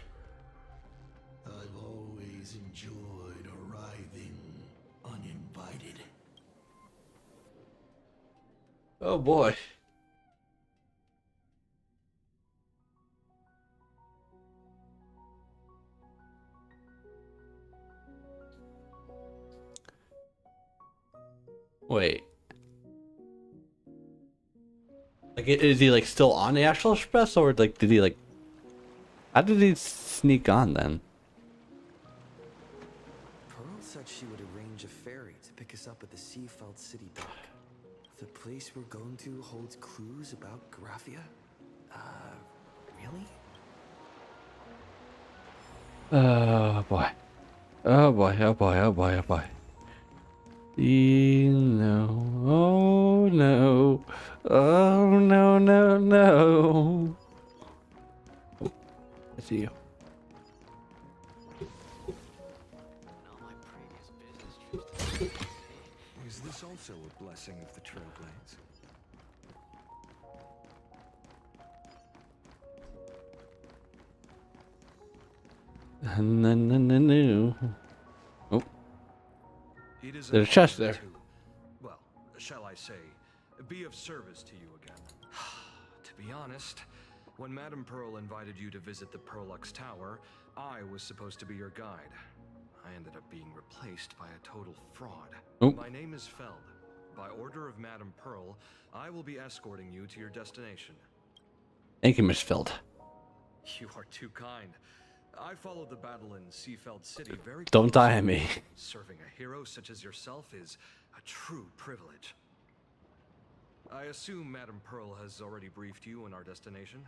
I've always enjoyed arriving uninvited. Oh boy. Wait. Like, is he like still on the Astral Express, or like did he like? How did he sneak on then? Pearl said she would arrange a ferry to pick us up at the Seafeld City dock. The place we're going to holds clues about Graphia? Really? Oh boy. Oh boy. Oh boy. Oh boy. Oh boy. No. Oh no. Oh no. No. No. Oh, I see you. Is this also a blessing of the Trailblades? No. Oh. It is There's a chest there. Well, shall I say, be of service to you again. To be honest, when Madame Pearl invited you to visit the Perlux Tower, I was supposed to be your guide. I ended up being replaced by a total fraud. Oh. My name is Feld. By order of Madame Pearl, I will be escorting you to your destination. Thank you, Miss Feld. You are too kind. I followed the battle in Seafeld City very Don't die closely. on me. Serving a hero such as yourself is a true privilege. I assume Madame Pearl has already briefed you on our destination?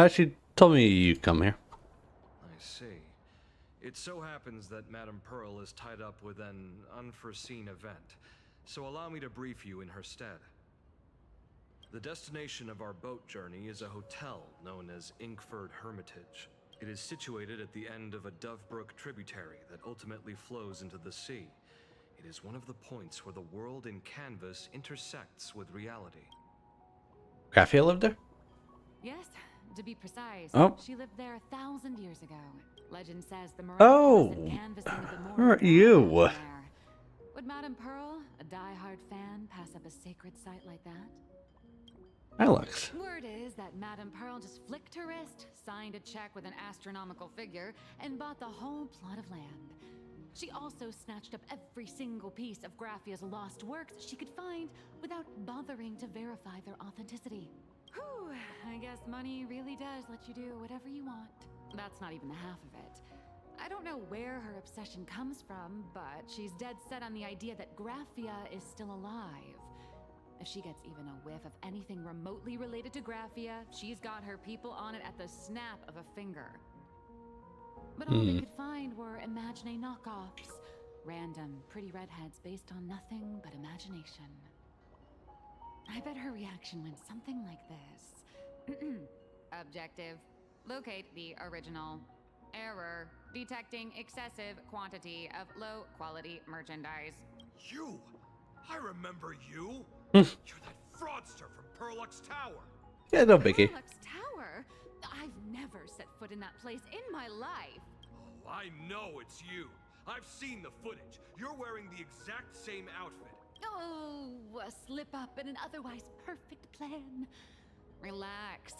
She told me you come here. I see. It so happens that Madame Pearl is tied up with an unforeseen event, so allow me to brief you in her stead. The destination of our boat journey is a hotel known as Inkford Hermitage. It is situated at the end of a Dovebrook tributary that ultimately flows into the sea. It is one of the points where the world in canvas intersects with reality. Graphia lived there? Yes, to be precise. Oh. She lived there 1,000 years ago. Legend says the Oh. canvassing of the Who are mortal you? world there. Would Madame Pearl, a die-hard fan, pass up a sacred site like that? Hi, Lux. Word is that Madame Pearl just flicked her wrist, signed a check with an astronomical figure, and bought the whole plot of land. She also snatched up every single piece of Graphia's lost works she could find without bothering to verify their authenticity. Whew, I guess money really does let you do whatever you want. That's not even the half of it. I don't know where her obsession comes from, but she's dead set on the idea that Graphia is still alive. If she gets even a whiff of anything remotely related to Graphia, she's got her people on it at the snap of a finger. But all they could find were Imagine knockoffs. Random, pretty redheads based on nothing but imagination. I bet her reaction went something like this. Objective. Locate the original. Error. Detecting excessive quantity of low-quality merchandise. You? I remember you. You're that fraudster from Perlux Tower. Yeah, no biggie. Perlux Tower? I've never set foot in that place in my life. Oh, I know it's you. I've seen the footage. You're wearing the exact same outfit. Oh, a slip up in an otherwise perfect plan. Relax.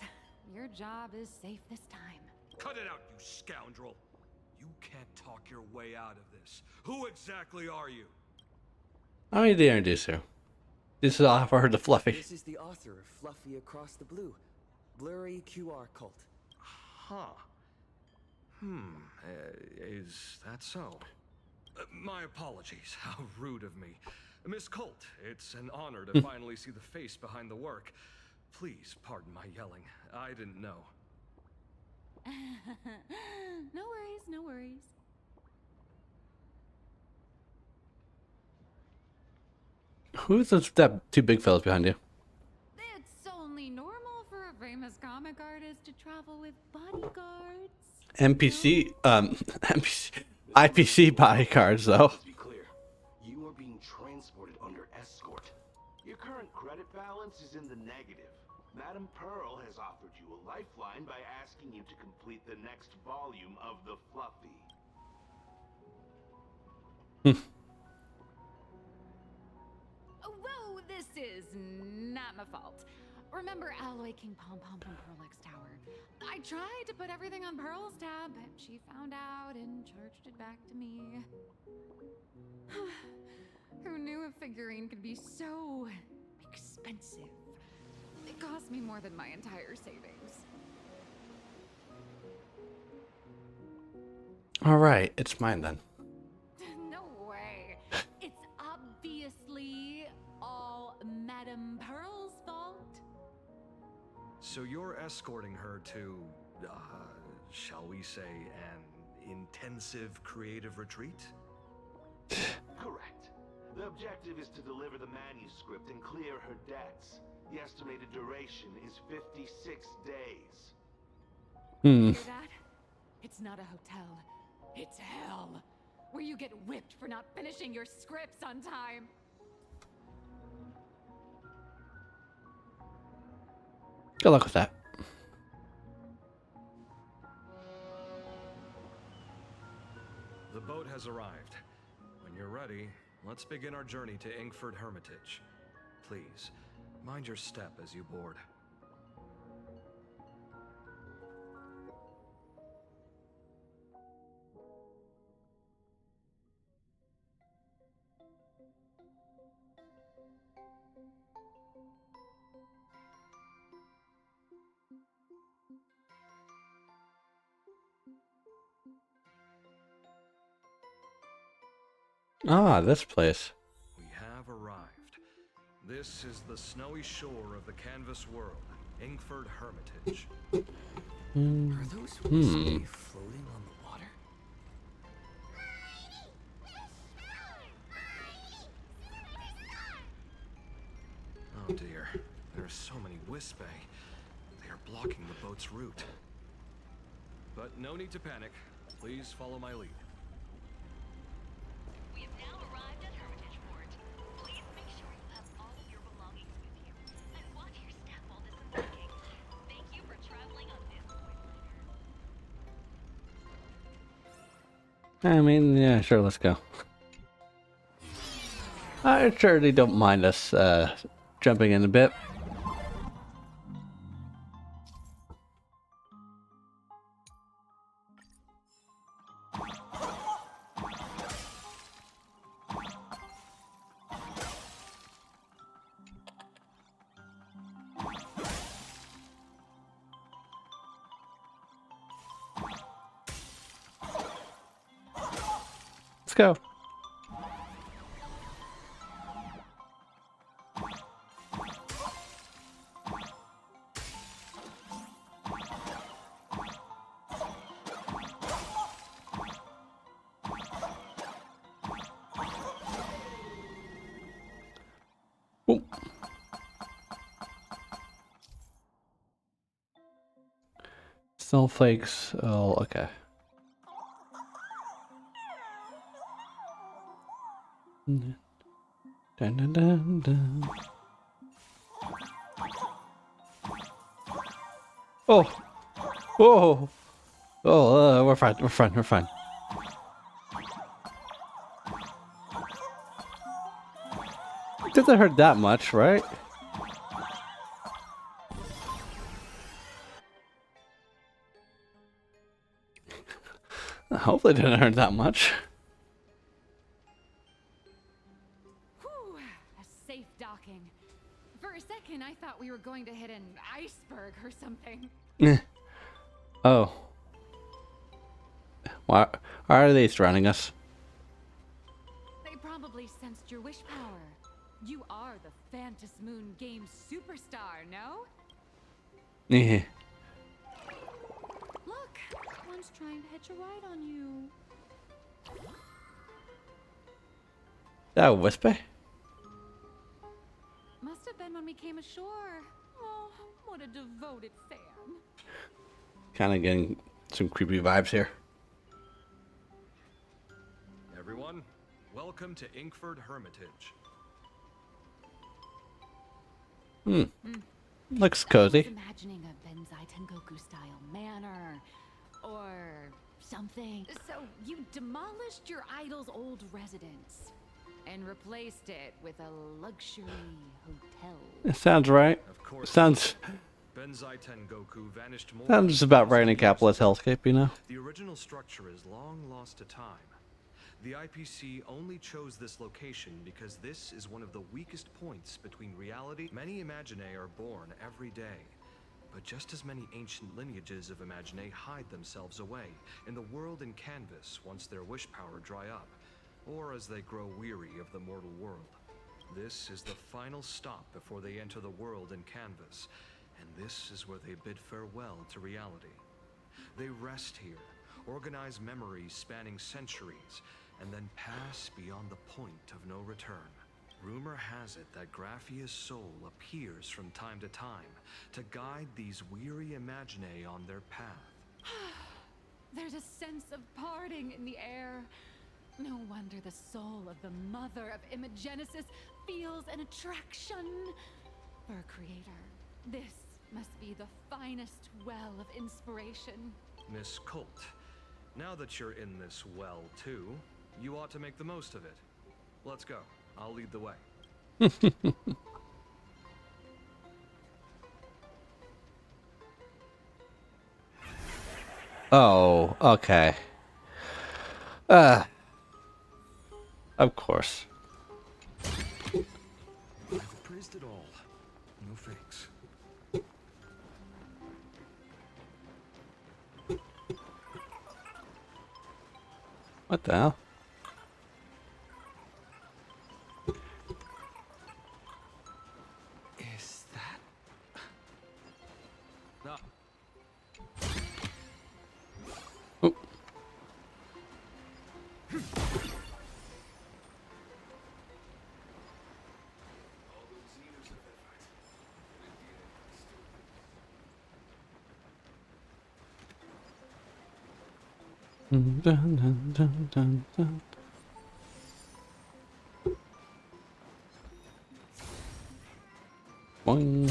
Your job is safe this time. Cut it out, you scoundrel. You can't talk your way out of this. Who exactly are you? I need to introduce her. This is all for her to Fluffy. This is the author of Fluffy Across the Blue. Blurry QR cult. Huh. Is that so? My apologies. How rude of me. Miss Colt, it's an honor to finally see the face behind the work. Please pardon my yelling. I didn't know. No worries, no worries. Who's that two big fellas behind you? It's only normal for a famous comic artist to travel with bodyguards. NPC, NPC, IPC bodyguards though. Let's be clear. You are being transported under escort. Your current credit balance is in the negative. Madame Pearl has offered you a lifeline by asking you to complete the next volume of the Fluffy. Oh, whoa, this is not my fault. Remember Alloy King Pom Pom from Pearl X Tower? I tried to put everything on Pearl's tab, but she found out and charged it back to me. Who knew a figurine could be so expensive? It cost me more than my entire savings. All right, it's mine then. No way. It's obviously all Madame Pearl's fault. So you're escorting her to, shall we say, an intensive creative retreat? Correct. The objective is to deliver the manuscript and clear her debts. The estimated duration is 56 days. Hear that? It's not a hotel. It's hell, where you get whipped for not finishing your scripts on time. Good luck with that. The boat has arrived. When you're ready, let's begin our journey to Inkford Hermitage. Please, mind your step as you board. Ah, this place. We have arrived. This is the snowy shore of the canvas world, Inkford Hermitage. Are those whiskey floating on the water? Oh dear, there are so many Wispae. They are blocking the boat's route. But no need to panic. Please follow my lead. We have now arrived at Hermitage Port. Please make sure you have all of your belongings with you. And watch your step while disembarking. Thank you for traveling on this toy liner. I mean, yeah, sure, let's go. I surely don't mind us jumping in a bit. Let's go. Ooh. Snowflakes. Oh, okay. Dun, dun, dun, dun. Oh, whoa, oh, we're fine, we're fine, we're fine. It doesn't hurt that much, right? Hopefully it didn't hurt that much. Whew, a safe docking. For a second, I thought we were going to hit an iceberg or something. Oh. Why are they surrounding us? They probably sensed your wish power. You are the Phantom Moon game superstar, no? Yeah. Look, one's trying to hitch a ride on you. That a whisper? Must have been when we came ashore. Oh, what a devoted fan. Kind of getting Some creepy vibes here. Everyone, welcome to Inkford Hermitage. Looks cozy. I was imagining a Benzai Tengoku style manor or something. So you demolished your idol's old residence and replaced it with a luxury hotel. It sounds right. Of course. Sounds Benzai Tengoku vanished more sounds just about right in a capitalist hellscape, you know. The original structure is long lost to time. The IPC only chose this location because this is one of the weakest points between reality. Many Imaginae are born every day, but just as many ancient lineages of Imaginae hide themselves away in the world in canvas once their wish power dry up, or as they grow weary of the mortal world. This is the final stop before they enter the world in canvas, and this is where they bid farewell to reality. They rest here, organize memories spanning centuries, and then pass beyond the point of no return. Rumor has it that Graphia's soul appears from time to time to guide these weary Imaginae on their path. There's a sense of parting in the air. No wonder the soul of the mother of Imagenesis feels an attraction for a creator. This must be the finest well of inspiration. Miss Colt, now that you're in this well too, you ought to make the most of it. Let's go. I'll lead the way. Oh, okay. Of course. I've praised it all. No thanks. What the hell? Is that... No. Oh. Dun, dun, dun, dun, dun. Boing.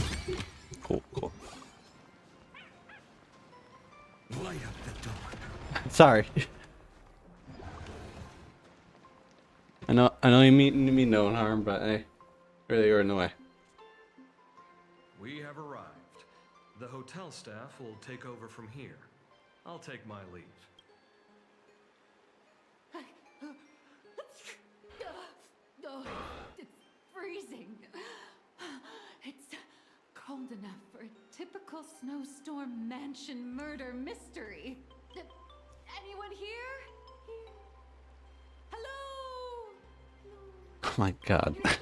Cool, cool. Light up the door. Sorry. I know you mean no harm, but hey, really you're in the way. We have arrived. The hotel staff will take over from here. I'll take my leave. Oh, it's freezing. It's cold enough for a typical snowstorm mansion murder mystery. Anyone here? Hello? Oh my god. Yes.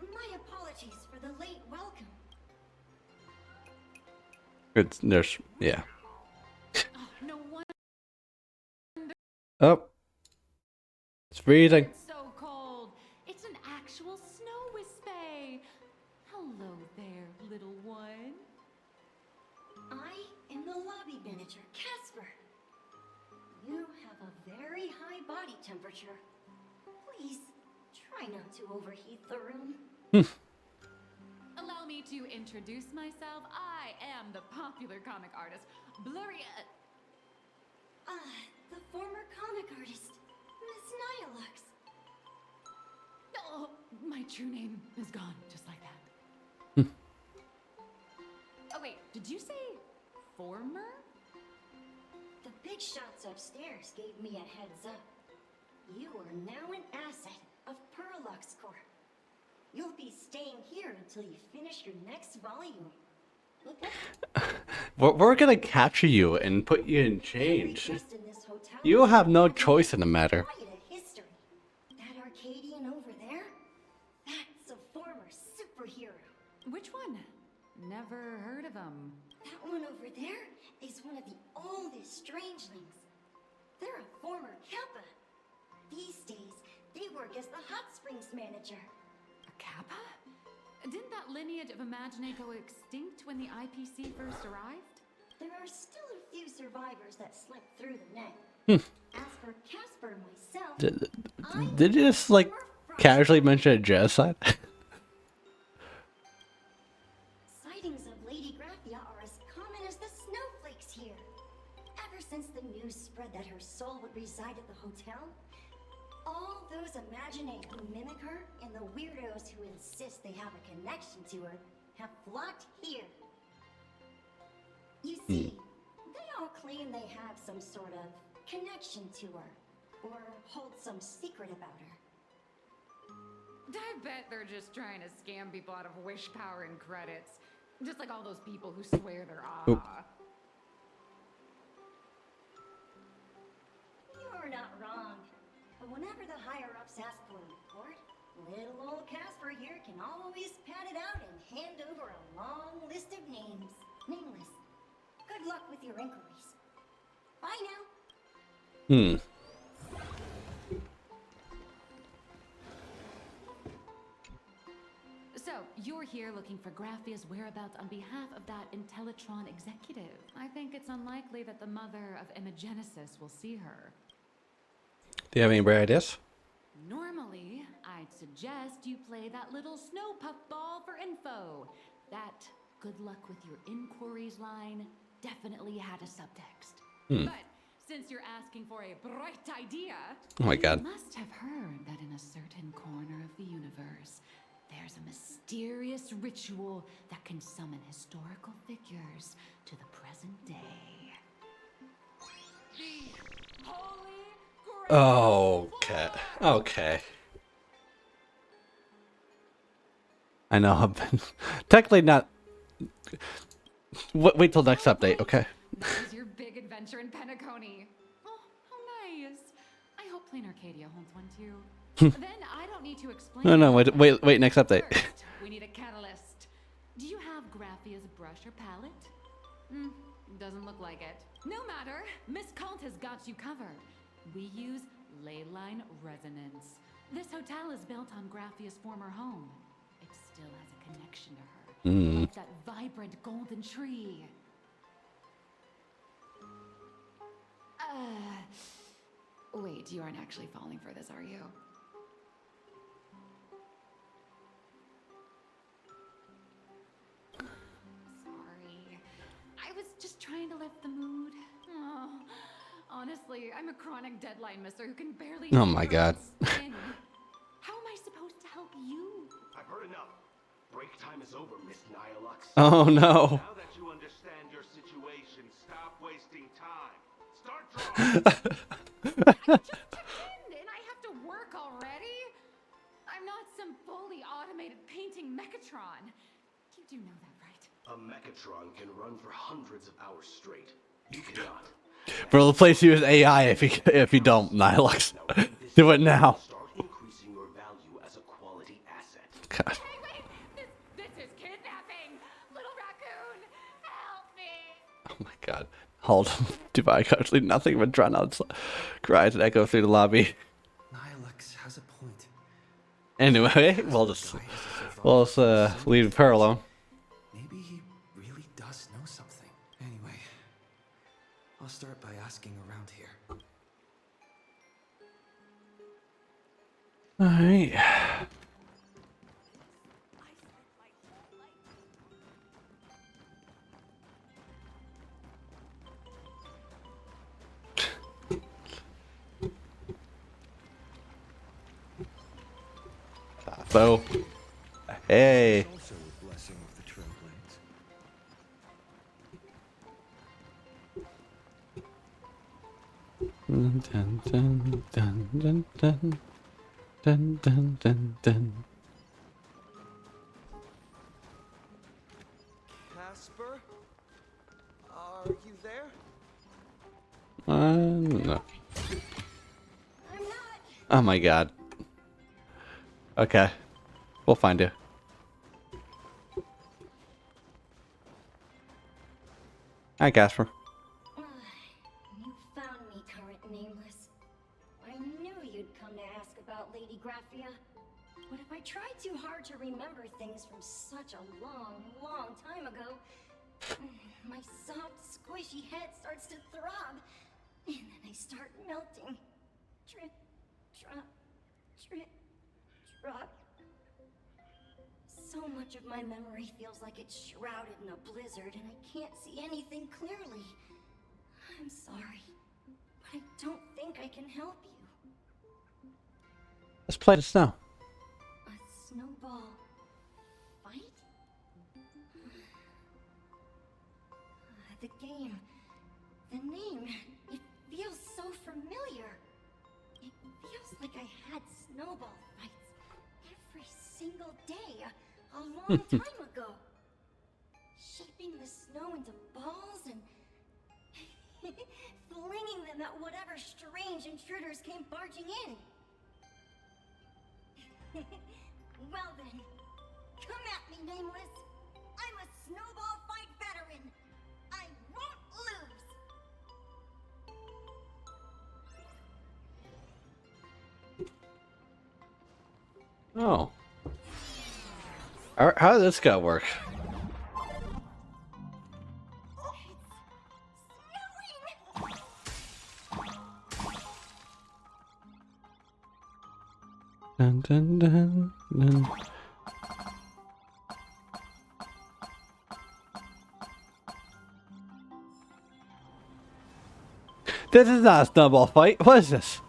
My apologies for the late welcome. There's yeah. Oh, no wonder Oh. It's freezing. it's so cold. It's an actual snow wispy. Hello there, little one. I am the lobby manager, Casper. You have a very high body temperature. Please, try not to overheat the room. Allow me to introduce myself. I am the popular comic artist, Blurry. The former comic artist, Miss Nihilux. Oh, my true name is gone, just like that. Oh wait, did you say former? The big shots upstairs gave me a heads up. You are now an asset of Perlux Corp. You'll be staying here until you finish your next volume. We're gonna capture you and put you in chains. You have no choice in the matter. Quite a history. That Arcadian over there? That's a former superhero. Which one? Never heard of him. That one over there is one of the oldest strangelings. They're a former Kappa. These days, they work as the hot springs manager. A Kappa? Didn't that lineage of Imaginae go extinct when the IPC first arrived? There are still a few survivors that slipped through the net. As for Casper myself, Did you just like casually mention a genocide? sightings of Lady Graphia are as common as the snowflakes here. Ever since the news spread that her soul would reside at the hotel, all those Imaginary who mimic her and the weirdos who insist they have a connection to her have flocked here. You see, they all claim they have some sort of connection to her, or hold some secret about her. I bet they're just trying to scam people out of wish power and credits. Just like all those people who swear they're Oop. You're not wrong. But whenever the higher-ups ask for a report, little old Casper here can always pad it out and hand over a long list of names. Nameless. Good luck with your inquiries. Bye now. So, you're here looking for Graphia's whereabouts on behalf of that Intellitron executive. I think it's unlikely that the mother of Imagenesis will see her. Do you have any bright ideas? Normally, I'd suggest you play that little snow puff ball for info. That good luck with your inquiries line definitely had a subtext. But since you're asking for a bright idea, Oh my God. you must have heard that in a certain corner of the universe, there's a mysterious ritual that can summon historical figures to the present day. The Holy Okay. Okay. I know. I've been technically not. Wait till next update, okay? This is your big adventure in Penacony. Oh, how nice. I hope Plain Arcadia holds one too. Then I don't need to explain. No, wait, next update. First, we need a catalyst. Do you have Graphia's brush or palette? Doesn't look like it. No matter. Miss Kalt has got you covered. We use ley line resonance. This hotel is built on Graphia's former home. It still has a connection to her. Like that vibrant golden tree. Wait, you aren't actually falling for this, are you? Sorry. I was just trying to lift the mood. Oh, honestly, I'm a chronic deadline misser who can barely... Oh my God. How am I supposed to help you? I've heard enough. Break time is over, Miss Nihilux. Oh no. Now that you understand your situation, stop wasting time. Start drawing. And I have to work already? I'm not some fully automated painting Mechatron. You do know that, right? A Mechatron can run for hundreds of hours straight. You cannot. Bro, replace you as AI if you don't, Nihilux. Do it now. Start increasing your value as a quality asset. God. Hey, wait! This is kidnapping! Little raccoon, help me! Oh my God. Hold. Dubai actually nothing but drown out cries and echo through the lobby. Nihilux has a point. Anyway, we'll just leave her alone. Maybe he really does know something. Anyway, I'll start by asking around here. Alright. So, hey. Also a blessing of the Trailblades. Dun dun dun dun dun dun dun dun dun dun. Casper? Are you there? No. Oh my God. Okay, we'll find you. Hi, Casper. You found me, current nameless. I knew you'd come to ask about Lady Graphia. But if I tried too hard to remember things from such a long, long time ago, My soft, squishy head starts to throb, and then I start melting. Drip, drop, drip, drop. So much of my memory feels like it's shrouded in a blizzard, and I can't see anything clearly. I'm sorry, but I don't think I can help you. Let's play the snow. A snowball fight? The game. The name. It feels so familiar. It feels like I had snowball fights every single day a long time ago. Shaping the snow into balls and flinging them at whatever strange intruders came barging in. Well then, come at me, Nameless. I'm a snowball fight veteran. I won't lose. Oh. How did this guy work? Dun, dun, dun, dun. This is not a snowball fight. What is this?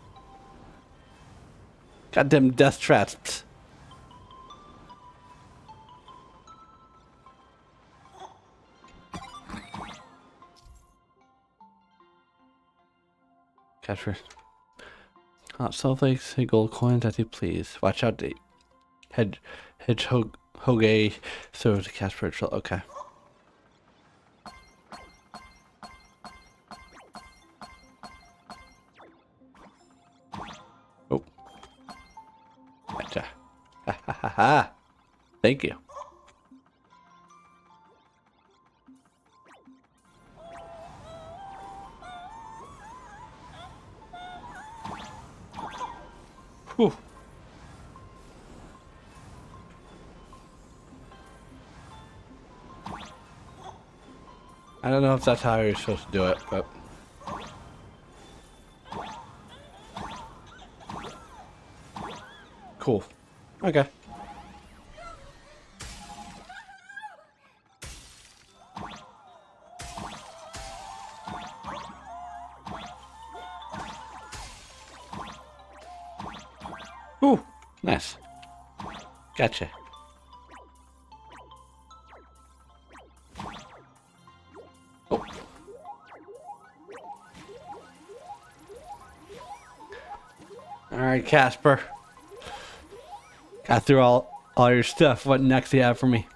Goddamn death traps. Catch first. Hot snowflakes, hey, gold coins as you please. Watch out, the hedgehog so to catch for a okay. Oh. Gotcha. Ha ha ha ha. Thank you. Whew. I don't know if that's how you're supposed to do it, but cool. Okay. Ooh, nice. Gotcha. Oh. All right, Casper. Got through all your stuff. What next do you have for me?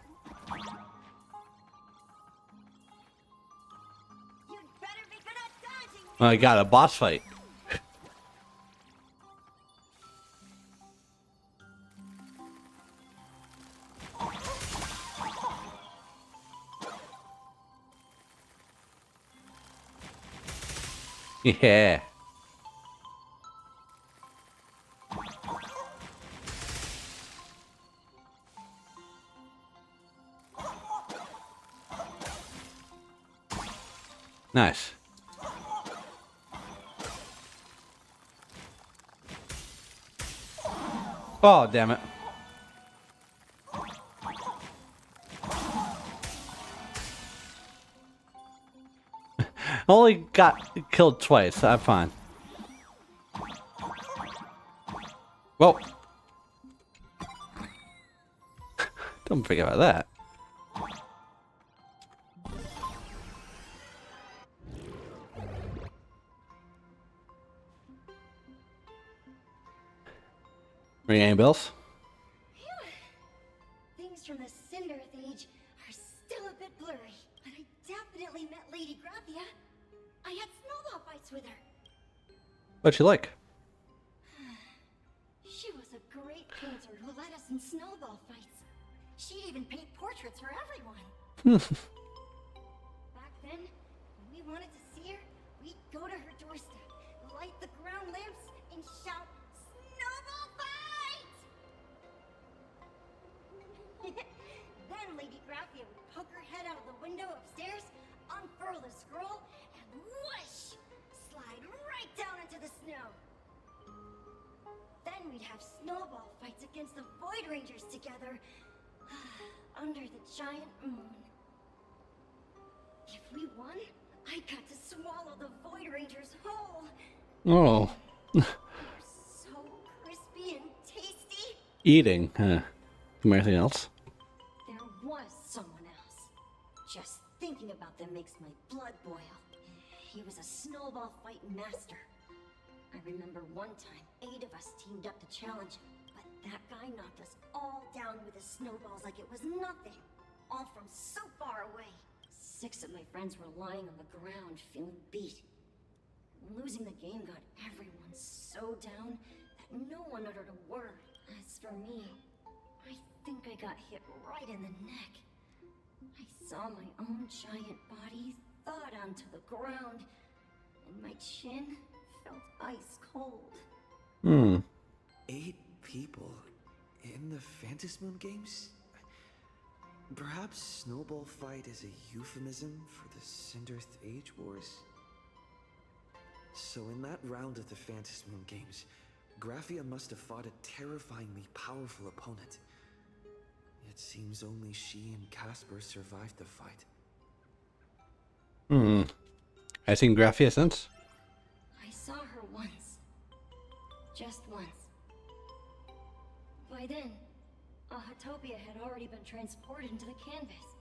Well, I got a boss fight. Yeah. Nice. Oh, damn it. Only got killed twice. I'm fine. Well, don't forget about that. Ring any bells? Things from the Cinderth Age are still a bit blurry, but I definitely met Lady Graphia. I had snowball fights with her. What'd you like? She was a great painter who led us in snowball fights. She'd even paint portraits for everyone. Back then, when we wanted to see her, we'd go to her doorstep, light the ground lamps, and shout, "Snowball fight!" Then Lady Graphia would poke her head out of the window upstairs, unfurl the scroll, and whoosh! Slide right down into the snow. Then we'd have snowball fights against the Void Rangers together under the giant moon. If we won, I got to swallow the Void Rangers whole. Oh. They're so crispy and tasty. Eating, huh? Anything else? There was someone else. Just thinking about them makes my blood boil. He was a snowball fight master. I remember one time, 8 of us teamed up to challenge him, but that guy knocked us all down with his snowballs like it was nothing. All from so far away. 6 of my friends were lying on the ground, feeling beat. Losing the game got everyone so down that no one uttered a word. As for me, I think I got hit right in the neck. I saw my own giant body thud onto the ground, and my chin felt ice cold. 8 people in the Phantasmoon games? Perhaps Snowball Fight is a euphemism for the Cinderth Age Wars? So in that round of the Phantasmoon games, Graphia must have fought a terrifyingly powerful opponent. It seems only she and Casper survived the fight. I've seen Graphia since. I saw her once. Just once. By then, Ahatopia had already been transported into the canvas.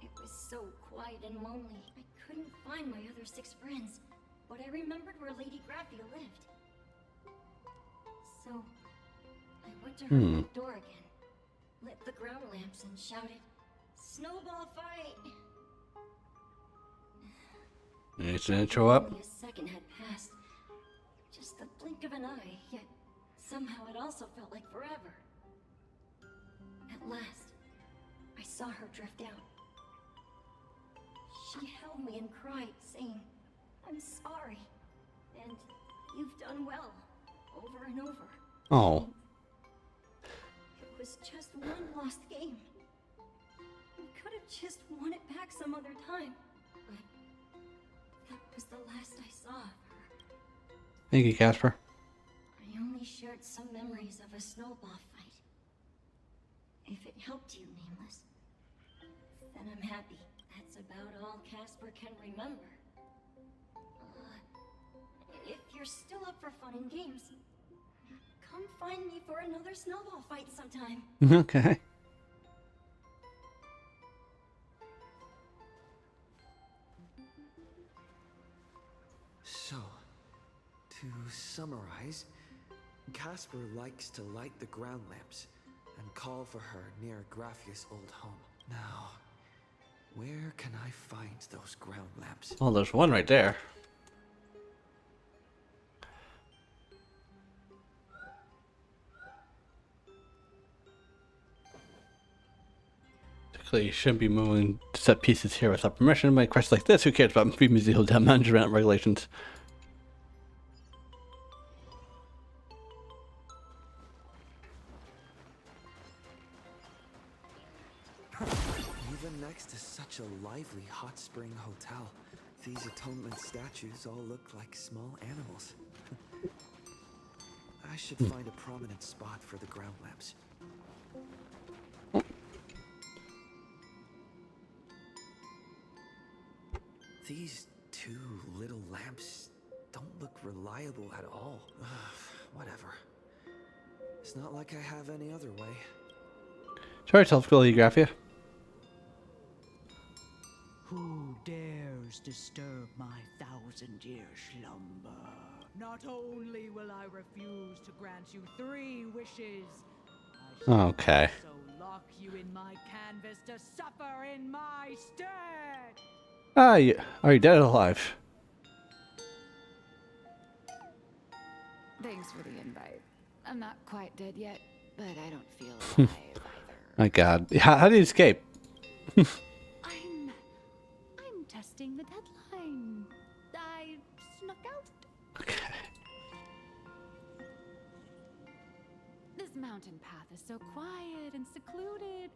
It was so quiet and lonely. I couldn't find my other 6 friends, but I remembered where Lady Graphia lived. So, I went to her front door again, lit the ground lamps, and shouted, "Snowball fight!" She didn't show up. Only a second had passed. Just the blink of an eye, yet somehow it also felt like forever. At last, I saw her drift out. She held me and cried, saying, "I'm sorry, and you've done well," over and over. Oh. It was just one lost game. We could have just won it back some other time, but that was the last I saw of her. Thank you, Casper. I only shared some memories of a snowball fight. If it helped you, Nameless, then I'm happy. That's about all Casper can remember. If you're still up for fun and games, come find me for another snowball fight sometime. Okay. So, to summarize, Casper likes to light the ground lamps and call for her near Graphia's old home. Now, where can I find those ground lamps? Oh, there's one right there. Technically, you shouldn't be moving set pieces here without permission. But questions like this, who cares about museum management regulations? Even next to such a lively hot spring hotel, these atonement statues all look like small animals. I should find a prominent spot for the ground lamps. These 2 little lamps don't look reliable at all. Whatever. It's not like I have any other way. Sorry, Graphia. Who dares disturb my 1,000-year slumber? Not only will I refuse to grant you 3 wishes, I shall Okay. also lock you in my canvas to suffer in my stead. Are you dead or alive? Thanks for the invite. I'm not quite dead yet, but I don't feel alive either. My God, how did you escape? I'm testing the deadline. I snuck out. Okay. This mountain path is so quiet and secluded.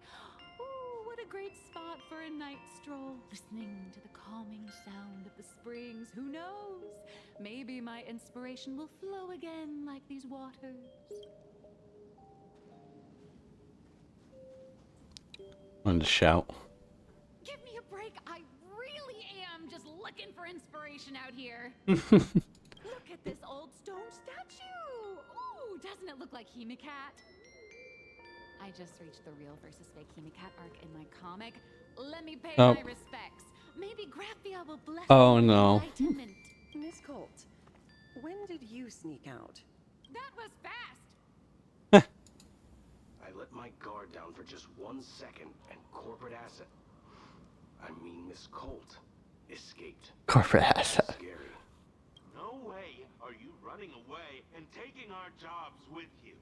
Ooh, what a great spot for a night stroll, listening to the calming sound of the springs. Who knows? Maybe my inspiration will flow again like these waters. Wanted to shout. Give me a break. I really am just looking for inspiration out here. Look at this old stone statue. Ooh, doesn't it look like Hemicat? I just reached the real versus fake Hemicat arc in my comic. Let me pay my respects. Maybe Graphia will bless me with enlightenment. Miss Colt, when did you sneak out? That was fast. I let my guard down for just 1 second, and corporate asset, I mean Miss Colt, escaped. Corporate asset. Scary. No way are you running away and taking our jobs with you.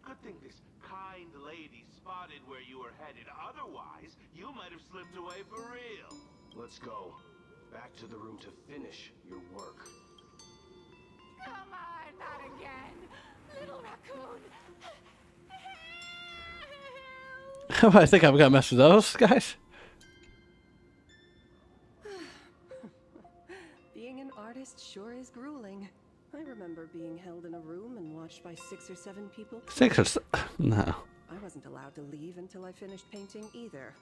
Good thing this kind lady spotted where you were headed. Otherwise, you might have slipped away for real. Let's go. Back to the room to finish your work. Come on, not again. Little raccoon. I think I'm gonna mess with those guys. Being an artist sure is grueling. I remember being held in a room and watched by 6 or 7 people. 6 or no. I wasn't allowed to leave until I finished painting either.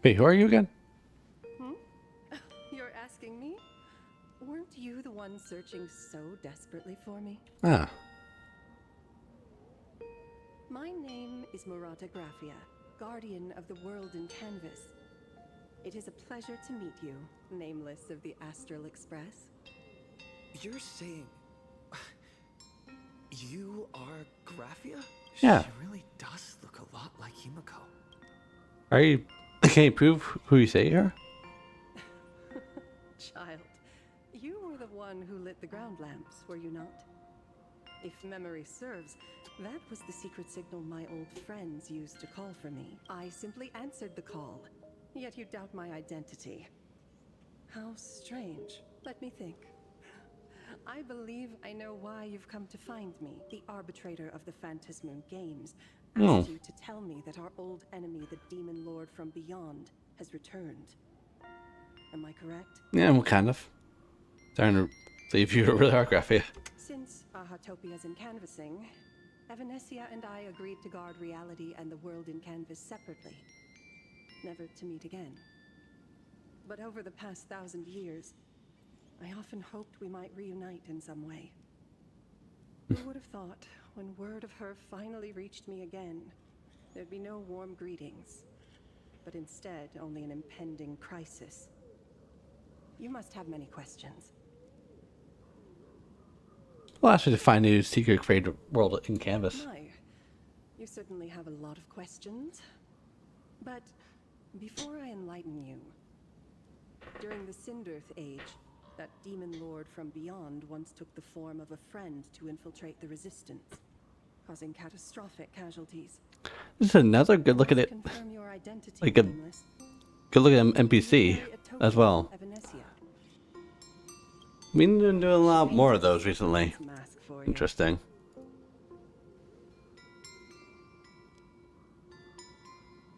Wait, who are you again? You're asking me? Weren't you the one searching so desperately for me? Ah. My name is Murata Graphia, guardian of the world in canvas. It is a pleasure to meet you, nameless of the Astral Express. You're saying... you are Graphia? Yeah. She really does look a lot like Himiko. Are you... Can you prove who you say you are? Child, you were the one who lit the ground lamps, were you not? If memory serves, that was the secret signal my old friends used to call for me. I simply answered the call, yet you doubt my identity. How strange. Let me think. I believe I know why you've come to find me. The arbitrator of the Phantasmoon Games asked you to tell me that our old enemy, the Demon Lord from Beyond, has returned. Am I correct? Yeah, well, kind of. Starting to believe you really are Graphia. Since Ahatopia's in canvassing, Evanescia and I agreed to guard reality and the world in canvas separately, never to meet again. But over the past 1,000 years, I often hoped we might reunite in some way. Who would have thought, when word of her finally reached me again, there'd be no warm greetings, but instead only an impending crisis. You must have many questions. Well, actually, to find a secret created world in canvas. My, you certainly have a lot of questions. But before I enlighten you, during the Cinderth Age, that demon lord from beyond once took the form of a friend to infiltrate the resistance, causing catastrophic casualties. This is another good look at it. Confirm your identity, Like a Nameless. good look at NPC as well. Evanescia. We've been doing a lot more of those recently. Interesting.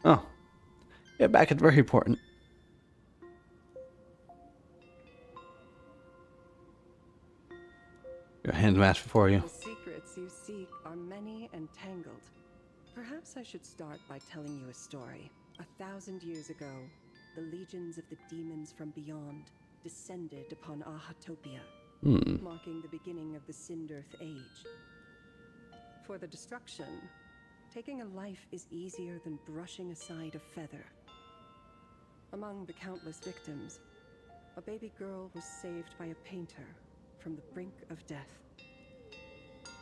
Oh. Yeah, back is very important. Your hand mask before you. The secrets you seek are many and tangled. Perhaps I should start by telling you a story. 1,000 years ago, the legions of the demons from beyond descended upon Ahatopia, marking the beginning of the Cinderth Age. For the destruction, taking a life is easier than brushing aside a feather. Among the countless victims, a baby girl was saved by a painter from the brink of death.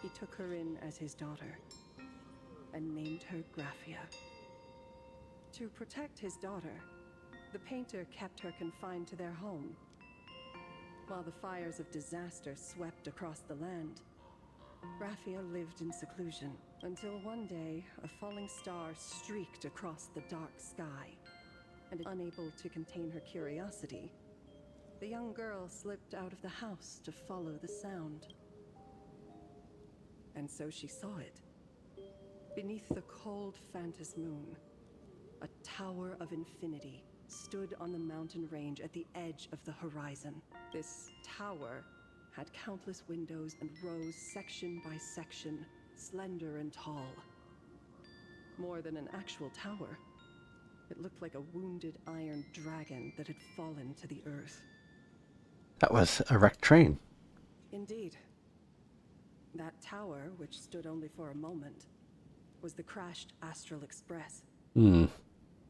He took her in as his daughter and named her Graphia. To protect his daughter, the painter kept her confined to their home. While the fires of disaster swept across the land, Graphia lived in seclusion until one day a falling star streaked across the dark sky, and unable to contain her curiosity, the young girl slipped out of the house to follow the sound. and so she saw it. Beneath the cold Phantas moon, a tower of infinity stood on the mountain range at the edge of the horizon. This tower had countless windows and rose section by section, slender and tall. More than an actual tower, it looked like a wounded iron dragon that had fallen to the earth. That was a wrecked train. Indeed. That tower, which stood only for a moment, was the crashed Astral Express. Hmm.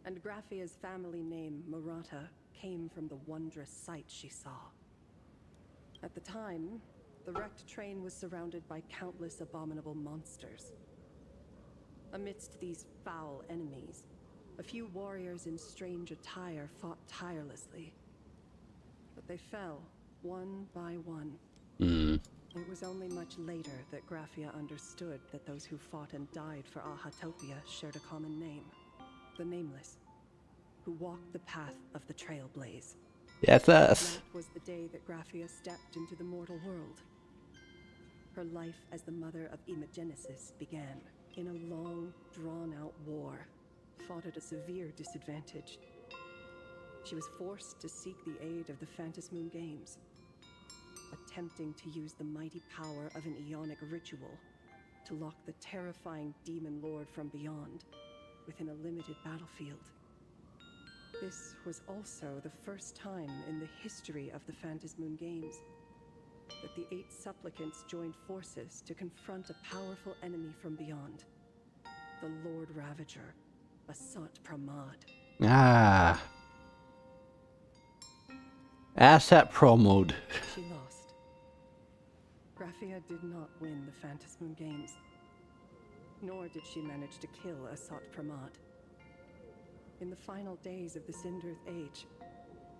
And Graphia's family name, Murata, came from the wondrous sight she saw. At the time, the wrecked train was surrounded by countless abominable monsters. Amidst these foul enemies, a few warriors in strange attire fought tirelessly. But they fell, one by one. Hmm. It was only much later that Graphia understood that those who fought and died for Ahatopia shared a common name. The Nameless, who walked the path of the Trailblaze. Yes, us. That was the day that Graphia stepped into the mortal world. Her life as the mother of Imogenesis began in a long, drawn-out war, fought at a severe disadvantage. She was forced to seek the aid of the Phantas Moon Games, attempting to use the mighty power of an Ionic ritual to lock the terrifying demon lord from beyond within a limited battlefield. This was also the first time in the history of the Phantas Moon Games that the 8 supplicants joined forces to confront a powerful enemy from beyond, the Lord Ravager, Asat Pramad. Ah. Asset Pro mode. She lost. Graphia did not win the Phantas Moon Games, nor did she manage to kill Asat Pramad. In the final days of the Sindirth Age,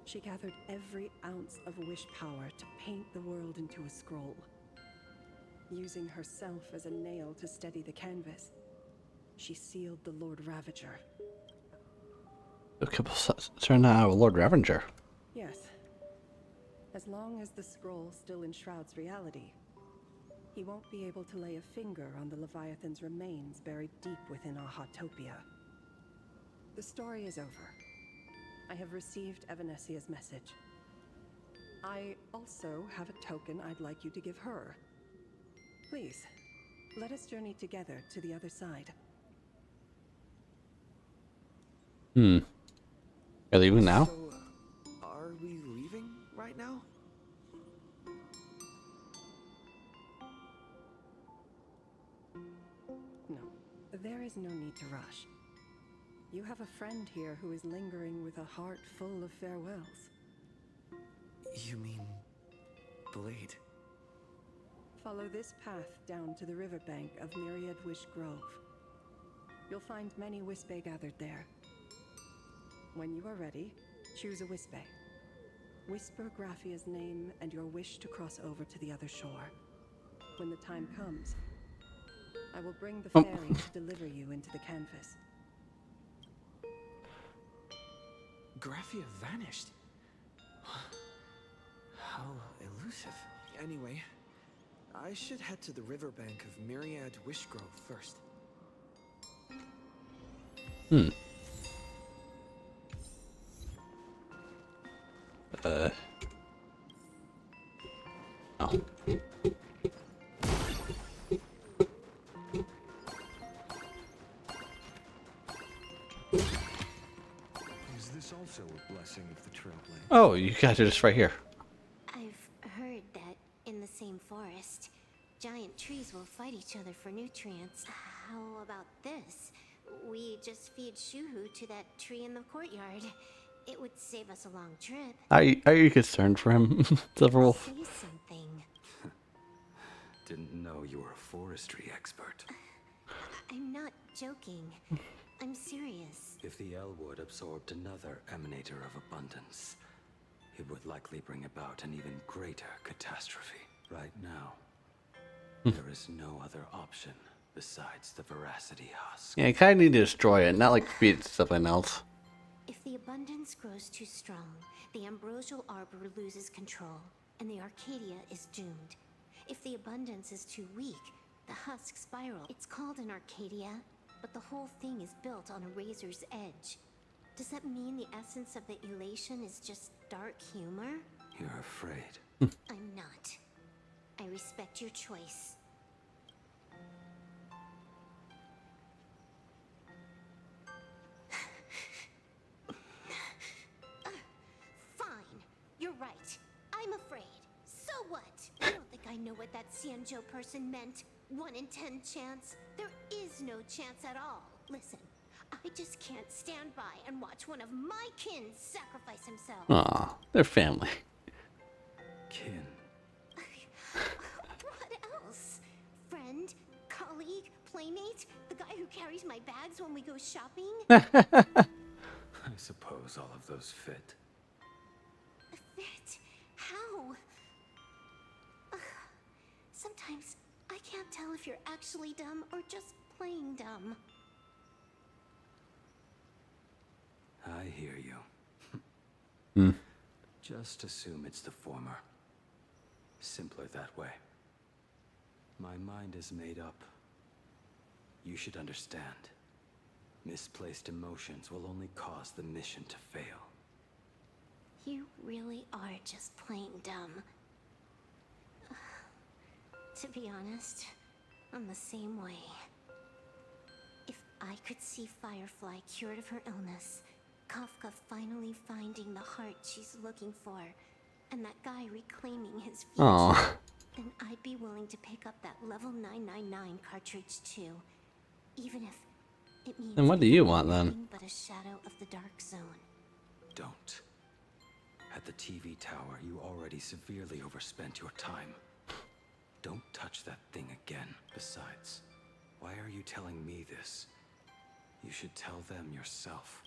she gathered every ounce of wish power to paint the world into a scroll. Using herself as a nail to steady the canvas, she sealed the Lord Ravager. Turn out Lord Ravager. Yes. As long as the scroll still enshrouds reality, he won't be able to lay a finger on the Leviathan's remains buried deep within Ahatopia. The story is over. I have received Evanesia's message. I also have a token I'd like you to give her. Please, let us journey together to the other side. Hmm. Are they leaving now? So, are we leaving right now? No, there is no need to rush. You have a friend here who is lingering with a heart full of farewells. You mean Blade? Follow this path down to the riverbank of Myriad Wish Grove. You'll find many Wispe gathered there. When you are ready, choose a Wispe. Whisper Graphia's name and your wish to cross over to the other shore. When the time comes, I will bring the ferry to deliver you into the canvas. Graphia vanished. How elusive. Anyway, I should head to the riverbank of Myriad Wish Grove first. Hmm. Oh. Is this also a blessing of the Trailblaze? Oh, you guys are just right here. I've heard that in the same forest, giant trees will fight each other for nutrients. How about this? We just feed Shuhu to that tree in the courtyard. It would save us a long trip. Are you concerned for him, Silverwolf? Say something. Didn't know you were a forestry expert. I'm not joking. I'm serious. If the Elwood absorbed another emanator of abundance, it would likely bring about an even greater catastrophe. Right now, there is no other option besides the Veracity Husk. Yeah, you kind of need to destroy it, not like feed something else. If the abundance grows too strong, the ambrosial arbor loses control, and the Arcadia is doomed. If the abundance is too weak, the husk spiral. It's called an Arcadia, but the whole thing is built on a razor's edge. Does that mean the essence of the elation is just dark humor? You're afraid. I'm not. I respect your choice. Fine. You're right. I'm afraid. So what? You don't think I know what that Xianzhou person meant? 1 in 10 chance? There is no chance at all. Listen, I just can't stand by and watch one of my kin sacrifice himself. Aw, they're family. Kin. What else? Friend? Colleague? Playmate? The guy who carries my bags when we go shopping? I suppose all of those fit. Fit? How? Sometimes I can't tell if you're actually dumb or just plain dumb. I hear you. Just assume it's the former. Simpler that way. My mind is made up. You should understand. Misplaced emotions will only cause the mission to fail. You really are just plain dumb. To be honest, I'm the same way. If I could see Firefly cured of her illness, Kafka finally finding the heart she's looking for, and that guy reclaiming his future, Aw. then I'd be willing to pick up that level 999 cartridge too, even if it means And what do you want nothing then? but a shadow of the dark zone. Don't. At the TV tower, you already severely overspent your time. Don't touch that thing again. Besides, why are you telling me this? You should tell them yourself.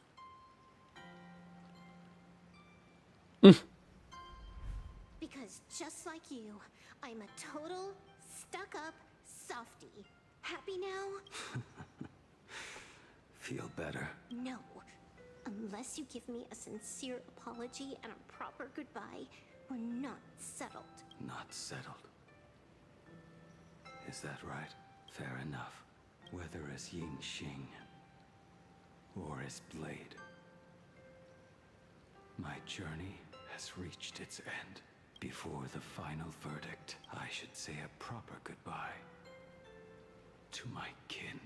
Because just like you, I'm a total, stuck-up softie. Happy now? Feel better. No. Unless you give me a sincere apology and a proper goodbye, we're not settled. Not settled. Is that right? Fair enough. Whether as Ying Xing or as Blade, my journey has reached its end. Before the final verdict, I should say a proper goodbye to my kin.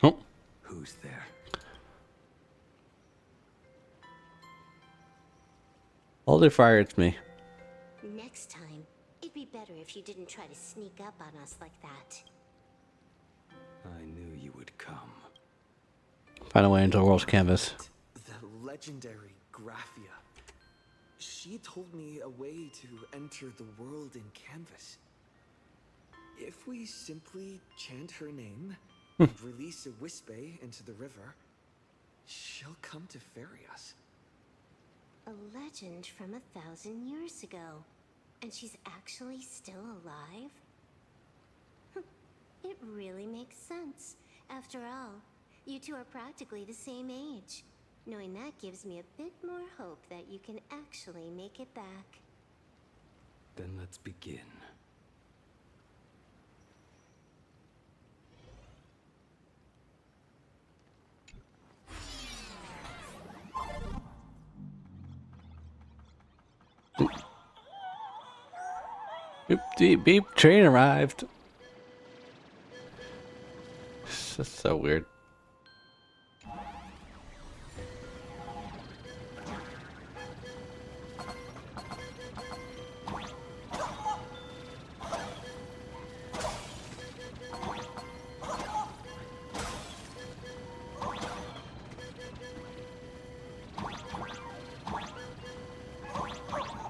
Oh. Who's there? Hold it fire, it's me. Next time, it'd be better if you didn't try to sneak up on us like that. I knew you would come. Find a way into the world's canvas. The legendary Graphia. She told me a way to enter the world in canvas. If we simply chant her name and release a Wispe into the river, she'll come to ferry us. A legend from 1,000 years ago. And she's actually still alive? It really makes sense. After all, you two are practically the same age. Knowing that gives me a bit more hope that you can actually make it back. Then let's begin. Beep, beep, beep, train arrived. That's so weird.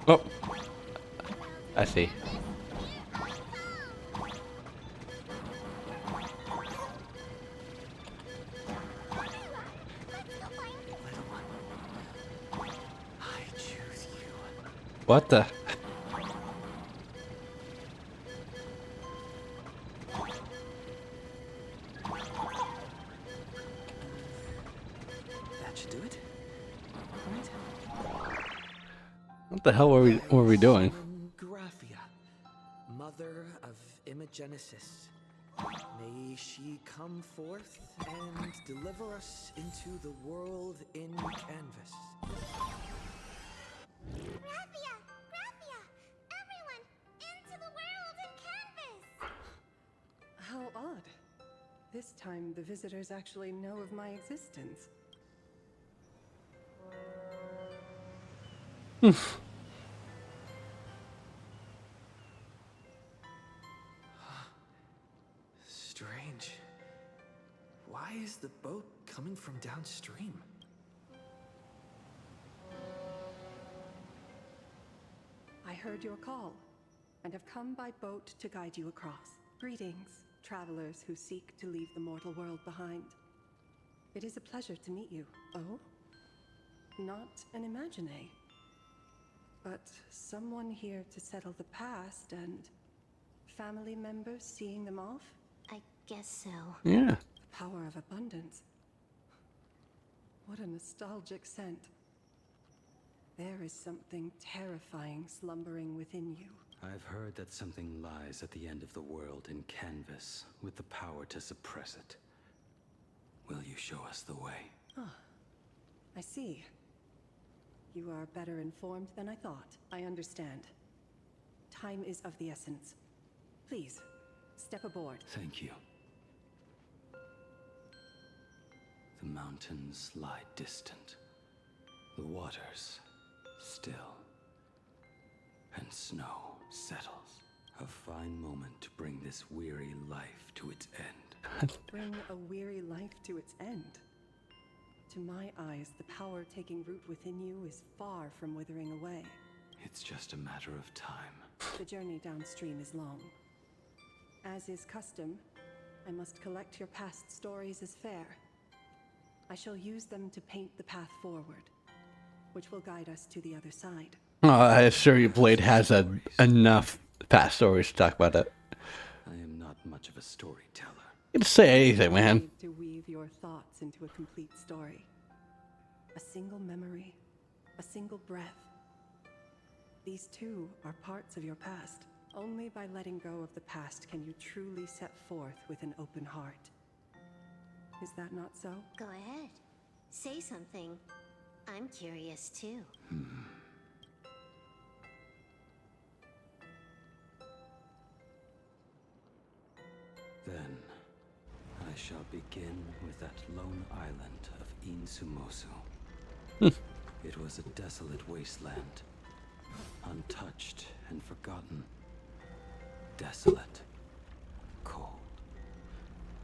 Oh, I see. What the? That should do it. Right? What the hell were we doing? Graphia, mother Genesis. May she come forth and deliver us into the world in canvas. Graphia! Graphia! Everyone, into the world in canvas! How odd. This time, the visitors actually know of my existence. Strange. Why is the boat coming from downstream? I heard your call, and have come by boat to guide you across. Greetings, travelers who seek to leave the mortal world behind. It is a pleasure to meet you. Oh? Not an Imagine, but someone here to settle the past and family members seeing them off? I guess so. Yeah. The power of abundance. What a nostalgic scent. There is something terrifying slumbering within you. I've heard that something lies at the end of the world in canvas, with the power to suppress it. Will you show us the way? Ah, I see. You are better informed than I thought. I understand. Time is of the essence. Please, step aboard. Thank you. The mountains lie distant. The waters still. And snow settles. A fine moment to bring this weary life to its end. Bring a weary life to its end. To my eyes, the power taking root within you is far from withering away. It's just a matter of time. The journey downstream is long. As is custom, I must collect your past stories as fair. I shall use them to paint the path forward, which will guide us to the other side. Oh, I assure you, Blade has enough past stories to talk about it. I am not much of a storyteller. You can say anything, man. To weave your thoughts into a complete story. A single memory, a single breath. These too are parts of your past. Only by letting go of the past can you truly set forth with an open heart. Is that not so? Go ahead. Say something. I'm curious too. Then, I shall begin with that lone island of Insumosu. It was a desolate wasteland, untouched and forgotten. Desolate, cold,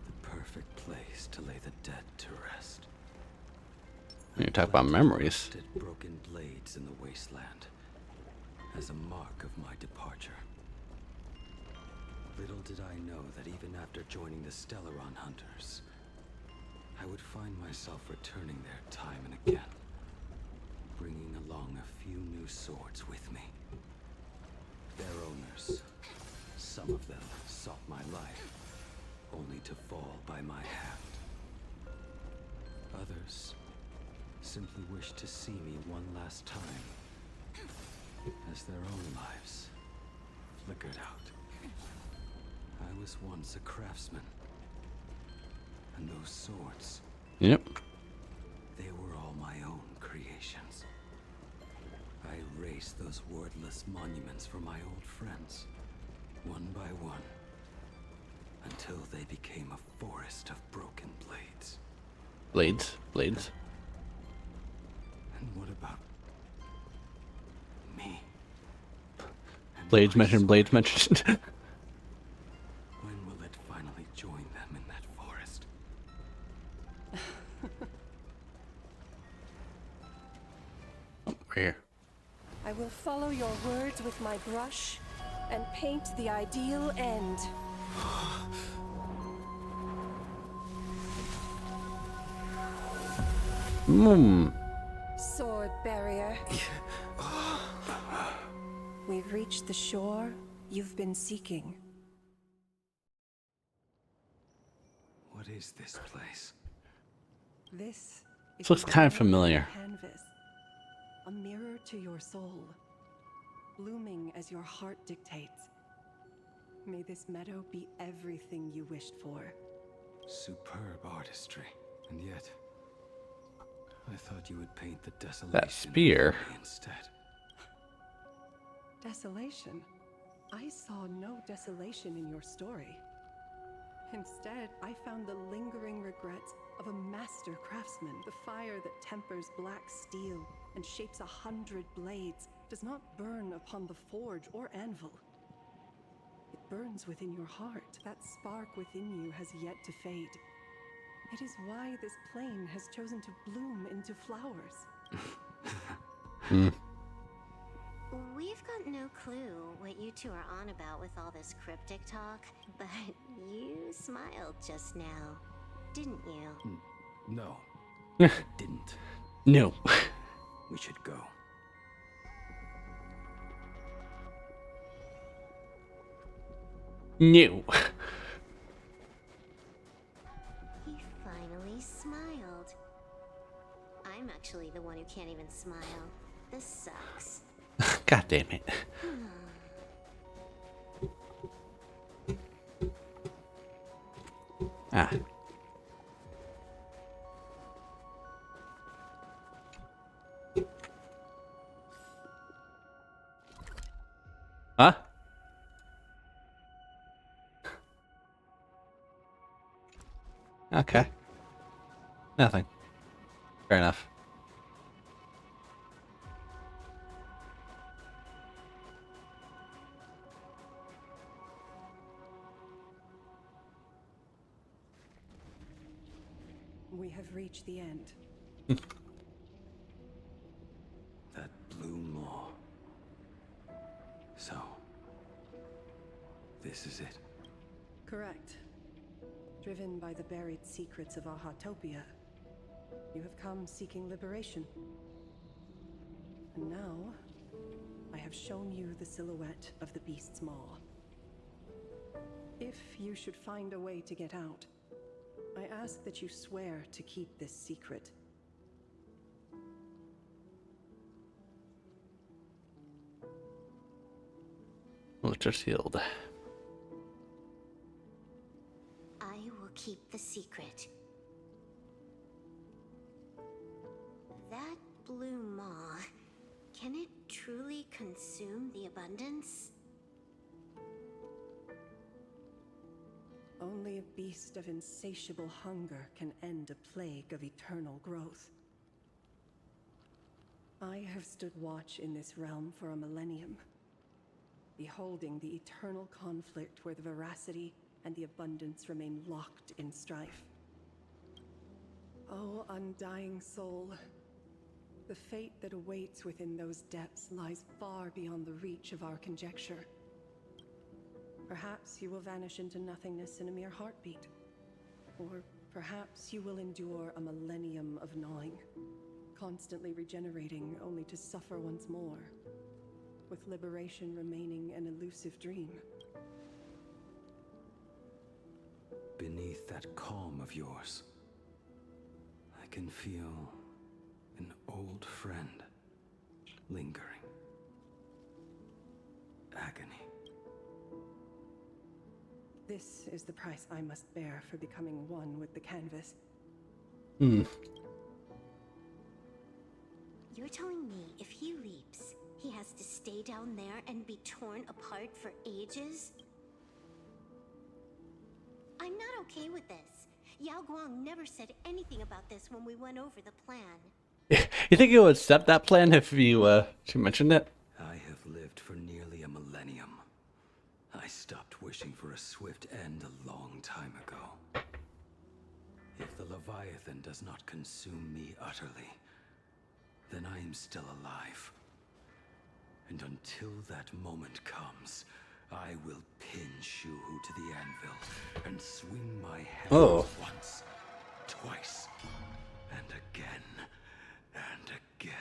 the perfect place to lay the dead to rest. You talk about memories. Broken blades in the wasteland, as a mark of my departure. Little did I know that even after joining the Stellaron Hunters, I would find myself returning there time and again, bringing along a few new swords with me. Their owners, some of them sought my life, only to fall by my hand. Others simply wished to see me one last time, as their own lives flickered out. I was once a craftsman, and those swords, yep, they were all my own creations. I erased those wordless monuments for my old friends, one by one, until they became a forest of broken blades. Blades. And what about me? Blades mentioned. When will it finally join them in that forest? Right here. I will follow your words with my brush and paint the ideal end. Sword barrier. We've reached the shore you've been seeking. What is this place? This This looks kind of familiar. Canvas, a mirror to your soul, blooming as your heart dictates. May this meadow be everything you wished for. Superb artistry. And yet, I thought you would paint the desolation That spear. for me instead. Desolation? I saw no desolation in your story. Instead, I found the lingering regrets of a master craftsman. The fire that tempers black steel and shapes 100 blades does not burn upon the forge or anvil. It burns within your heart. That spark within you has yet to fade. It is why this plane has chosen to bloom into flowers. We've got no clue what you two are on about with all this cryptic talk, but you smiled just now, didn't you? No, I didn't. No. We should go. No. He finally smiled. I'm actually the one who can't even smile. This sucks. God damn it. Ah. Huh? Okay. Nothing. Fair enough. We have reached the end. That blue maw. So, this is it. Correct. Driven by the buried secrets of Ahatopia, you have come seeking liberation. And now, I have shown you the silhouette of the beast's maw. If you should find a way to get out, I ask that you swear to keep this secret. Lips are sealed. I will keep the secret. That blue maw, can it truly consume the abundance? Only a beast of insatiable hunger can end a plague of eternal growth. I have stood watch in this realm for a millennium, beholding the eternal conflict where the veracity and the abundance remain locked in strife. Oh, undying soul, the fate that awaits within those depths lies far beyond the reach of our conjecture. Perhaps you will vanish into nothingness in a mere heartbeat. Or perhaps you will endure a millennium of gnawing, constantly regenerating only to suffer once more, with liberation remaining an elusive dream. Beneath that calm of yours, I can feel an old friend lingering. Agony. This is the price I must bear for becoming one with the canvas. Hmm. You're telling me if he leaps, he has to stay down there and be torn apart for ages? I'm not okay with this. Yao Guang never said anything about this when we went over the plan. You think he'll accept that plan if she mentioned it? I have lived for nearly a millennium. I stopped wishing for a swift end a long time ago. If the Leviathan does not consume me utterly, then I am still alive. And until that moment comes, I will pin Shuhu to the anvil and swing my hammer once, twice, and again, and again.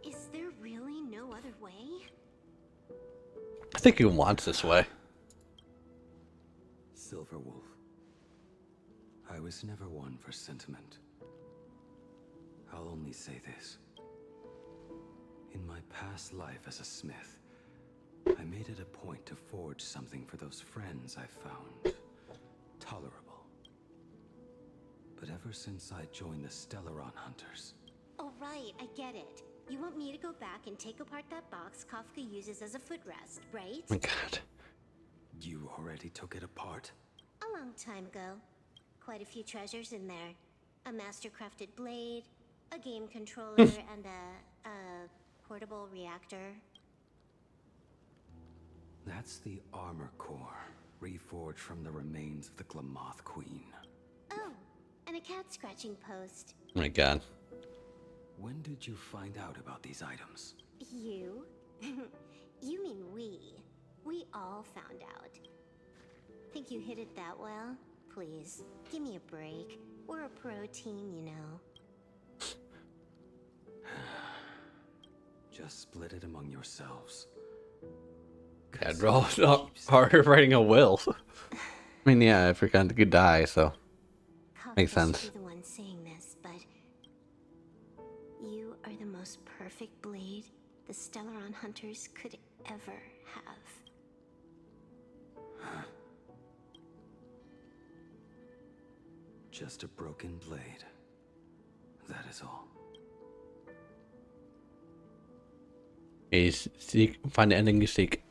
Is there really no other way? I think he wants this way. Silverwolf. I was never one for sentiment. I'll only say this. In my past life as a smith, I made it a point to forge something for those friends I found tolerable. But ever since I joined the Stellaron Hunters... Oh, right, I get it. You want me to go back and take apart that box Kafka uses as a footrest, right? Oh my god. You already took it apart? A long time ago. Quite a few treasures in there. A master-crafted blade, a game controller, and a portable reactor. That's the armor core, reforged from the remains of the Glamoth Queen. Oh, and a cat scratching post. Oh my god. When did you find out about these items? You? You mean we. We all found out. Think you hid it that well? Please, give me a break. We're a pro team, you know. Just split it among yourselves. Yeah, draw not harder writing a will. I mean, yeah, if you're going to die, so makes sense. Be the one saying this, but you are the most perfect blade the Stellaron Hunters could ever have. Just a broken blade. That is all. Find the ending you seek.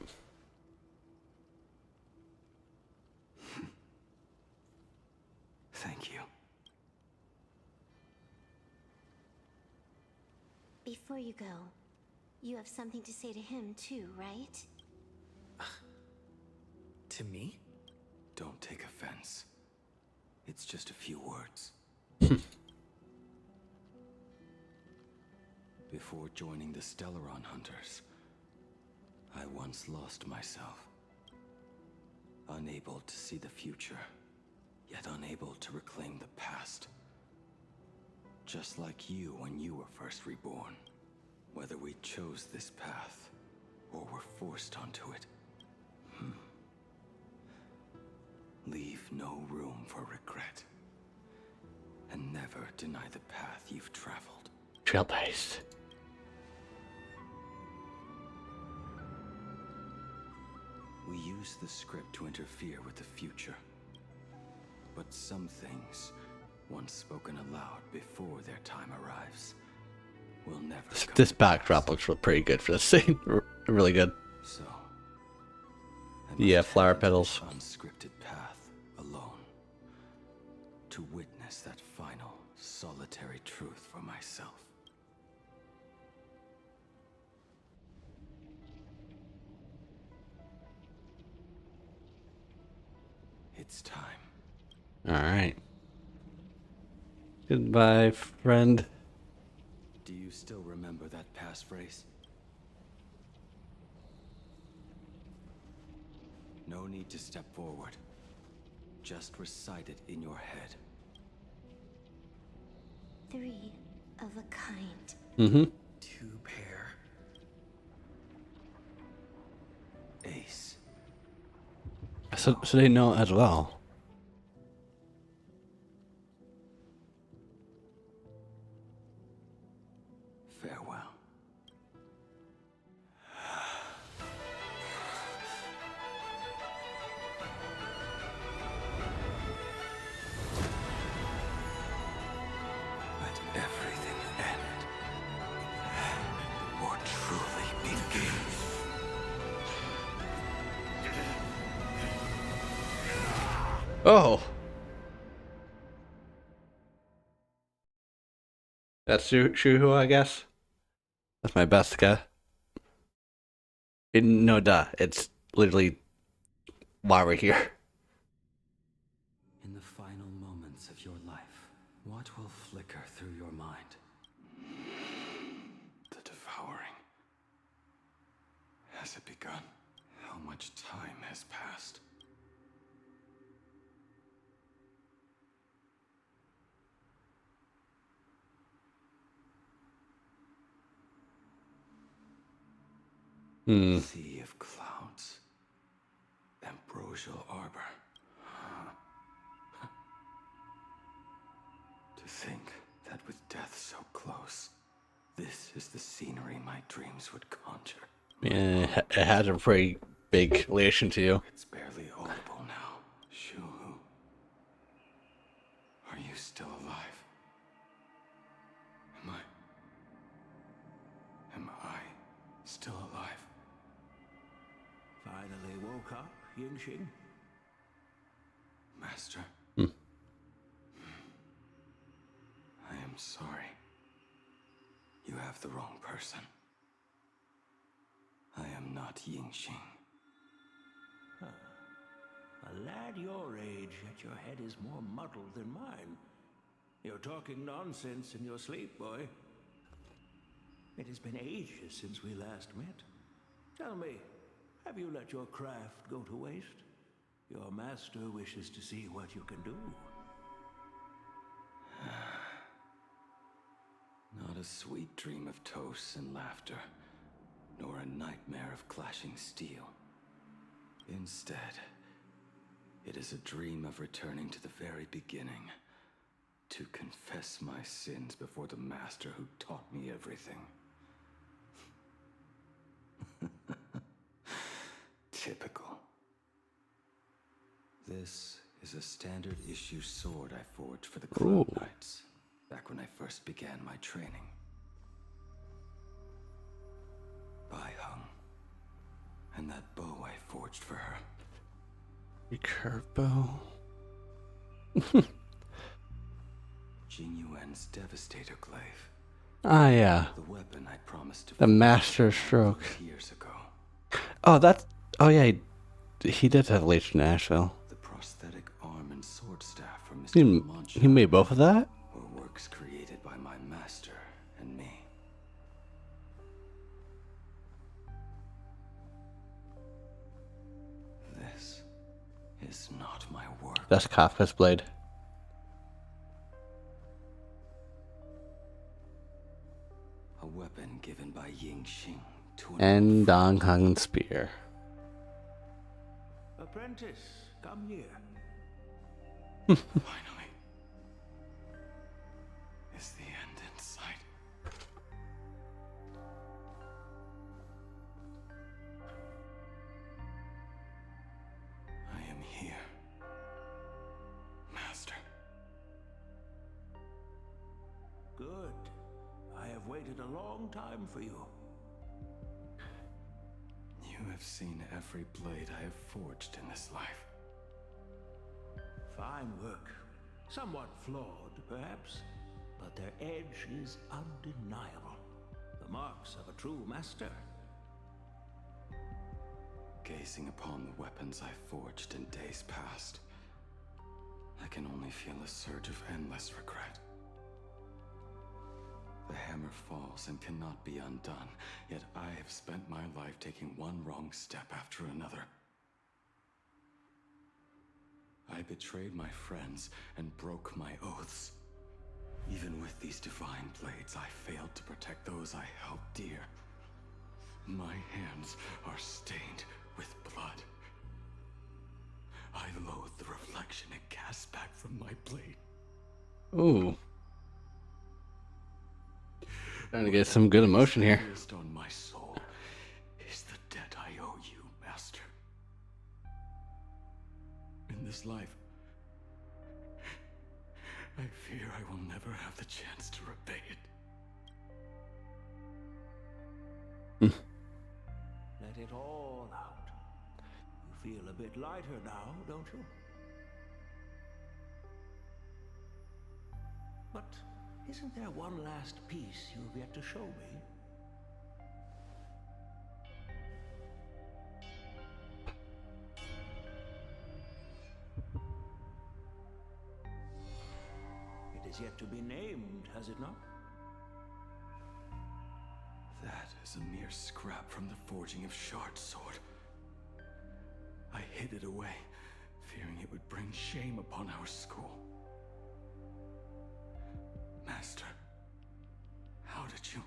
Thank you. Before you go, you have something to say to him too, right? To me? Don't take offense. It's just a few words. Before joining the Stellaron Hunters, I once lost myself. Unable to see the future, yet unable to reclaim the past. Just like you when you were first reborn. Whether we chose this path, or were forced onto it. Leave no room for regret. And never deny the path you've traveled. Trailblaze. We use the script to interfere with the future. But some things, once spoken aloud before their time arrives, will never come. This backdrop looks pretty good for this scene. Really good. So, yeah, flower petals. Unscripted path alone. To witness that final, solitary truth for myself. It's time. Alright. Goodbye, friend. Do you still remember that passphrase? No need to step forward. Just recite it in your head. 3 of a kind. Mm-hmm. 2 pair. Ace. So they know as well. Farewell. Let everything end. Or truly begin. Oh. That's Shuhu, I guess. That's my best guess. No, duh. It's literally why we're here. In the final moments of your life, what will flicker through your mind? The devouring. Has it begun? How much time has passed? Sea of clouds. Ambrosial arbor. To think that with death so close, This is the scenery my dreams would conjure. Yeah, it has a pretty big relation to you. It's barely audible now. Shu, are you still alive? Am I still alive? Finally woke up, Yingxing? Master. I am sorry. You have the wrong person. I am not Yingxing. Huh. A lad your age, yet your head is more muddled than mine. You're talking nonsense in your sleep, boy. It has been ages since we last met. Tell me, have you let your craft go to waste? Your master wishes to see what you can do. Not a sweet dream of toasts and laughter, nor a nightmare of clashing steel. Instead, it is a dream of returning to the very beginning, to confess my sins before the master who taught me everything. Typical. This is a standard issue sword I forged for the Cloud Knights, back when I first began my training. Bai Hung. And that bow I forged for her. Recurve bow. Jing Yuan's Devastator Glaive. Ah, yeah. The weapon I promised to The Master Stroke. Years ago. Oh, that's... Oh, yeah. He did have Leech in Nashville. The prosthetic arm and sword staff from Mr. He made both of that? Were works created by my master and me. This is not my work. That's Kafka's blade. A weapon given by Yingxing to And Dong Hung Spear. Apprentice, come here. Finally. Is the end in sight? I am here. Master. Good. I have waited a long time for you. You have seen every blade I have forged in this life. Fine work. Somewhat flawed, perhaps, but their edge is undeniable. The marks of a true master. Gazing upon the weapons I forged in days past, I can only feel a surge of endless regret. The hammer falls and cannot be undone, yet I have spent my life taking one wrong step after another. I betrayed my friends and broke my oaths. Even with these divine blades, I failed to protect those I held dear. My hands are stained with blood. I loathe the reflection it casts back from my blade. Ooh. Trying to get some good emotion here. On my soul is the debt I owe you, Master. In this life, I fear I will never have the chance to repay it. Let it all out. You feel a bit lighter now, don't you? But isn't there one last piece you've yet to show me? It is yet to be named, has it not? That is a mere scrap from the forging of Shard's sword. I hid it away, fearing it would bring shame upon our school. Master, how did you...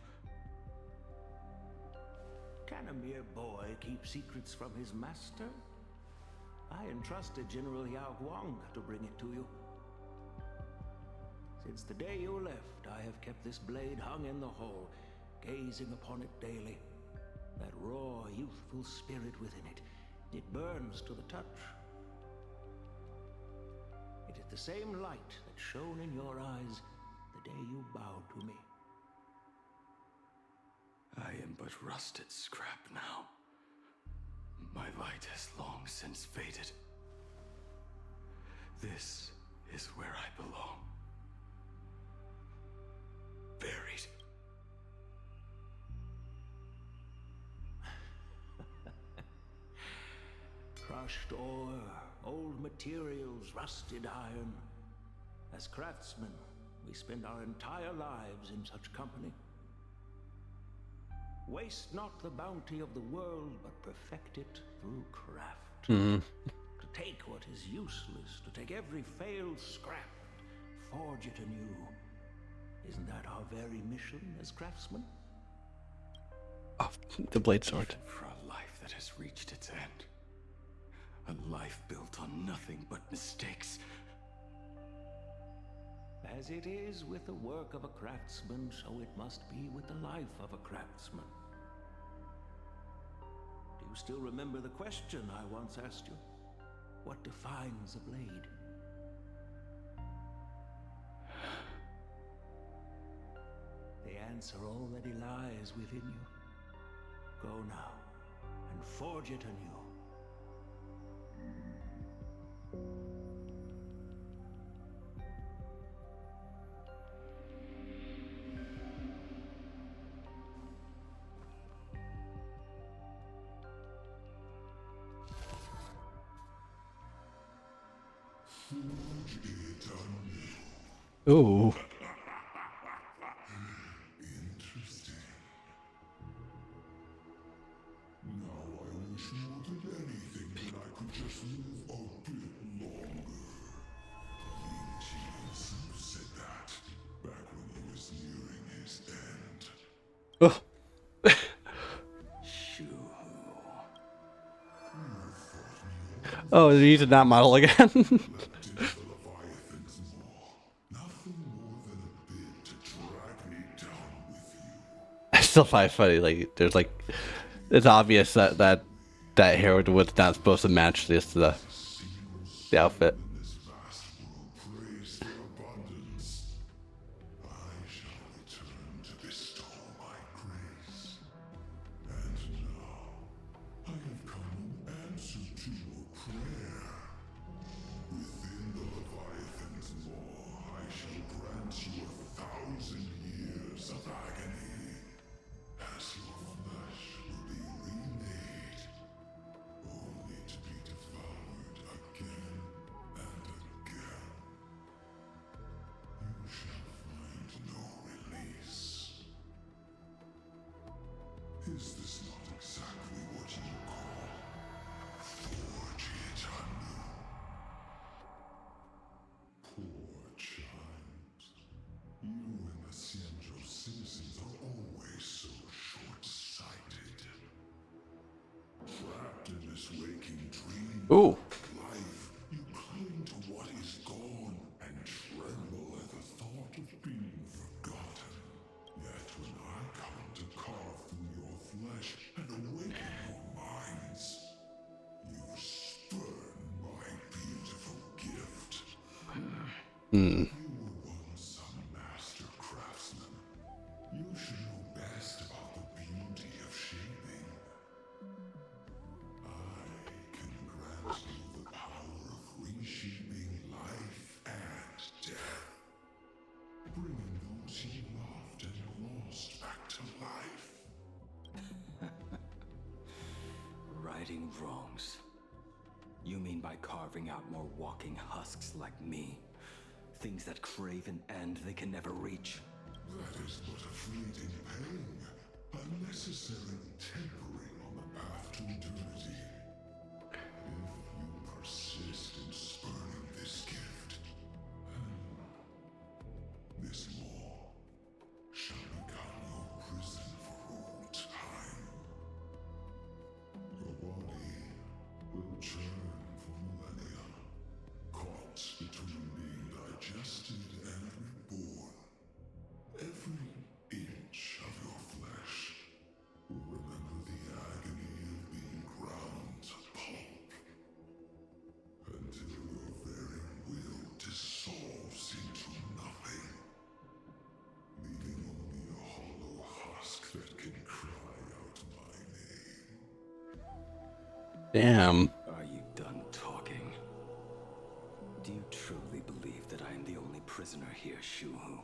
Can a mere boy keep secrets from his master? I entrusted General Yao Guang to bring it to you. Since the day you left, I have kept this blade hung in the hall, gazing upon it daily. That raw, youthful spirit within it, it burns to the touch. It is the same light that shone in your eyes the day you bowed to me. I am but rusted scrap now. My light has long since faded. This is where I belong. Buried. Crushed ore, old materials, rusted iron. As craftsmen, we spend our entire lives in such company. Waste not the bounty of the world, but perfect it through craft. To take what is useless, to take every failed scrap, forge it anew. Isn't that our very mission as craftsmen? Oh, the blade sword. For a life that has reached its end. A life built on nothing but mistakes. As it is with the work of a craftsman, so it must be with the life of a craftsman. Do you still remember the question I once asked you? What defines a blade? The answer already lies within you. Go now, and forge it anew. Ooh. Interesting. Now I wish more than anything that I could just live a bit longer. Ling Qi himself said that back when he was nearing his end. Oh. Oh, they're using that model again. I still find it funny. Like, there's like, it's obvious that hair was not supposed to match the outfit. Is this not exactly what you call forge it anew? Poor child. You and the Xianzhou citizens are always so short-sighted. Trapped in this waking dream Ooh. of life, you cling to what is gone and tremble at the thought of being forgotten. Yet when I come to carve through your flesh and awaken your minds, you spurn my beautiful gift. You were once a master craftsman. You should know best about the beauty of shaping. I can grant you the power of reshaping life and death, bringing those you loved and lost back to life. Righting wrongs. You mean by carving out more walking husks like me? Things that crave an end they can never reach? That is but a fleeting pang, a necessary tempering on the path to eternity. If you persist in spurning this gift, this law shall become your prison for all time. Your body will churn for millennia, caught between being digested and reborn. Every inch of your flesh Damn. Are you done talking? Do you truly believe that I am the only prisoner here, Shuhu?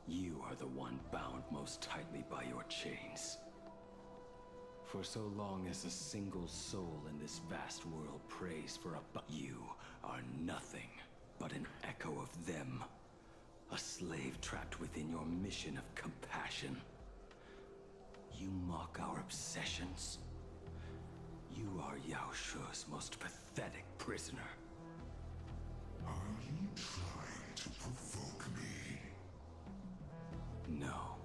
You are the one bound most tightly by your chains. For so long as a single soul in this vast world prays for you are nothing but an echo of them. A slave trapped within your mission of compassion. You mock our obsessions. You are Yao Shu's most pathetic prisoner. Are you trying to provoke me? No.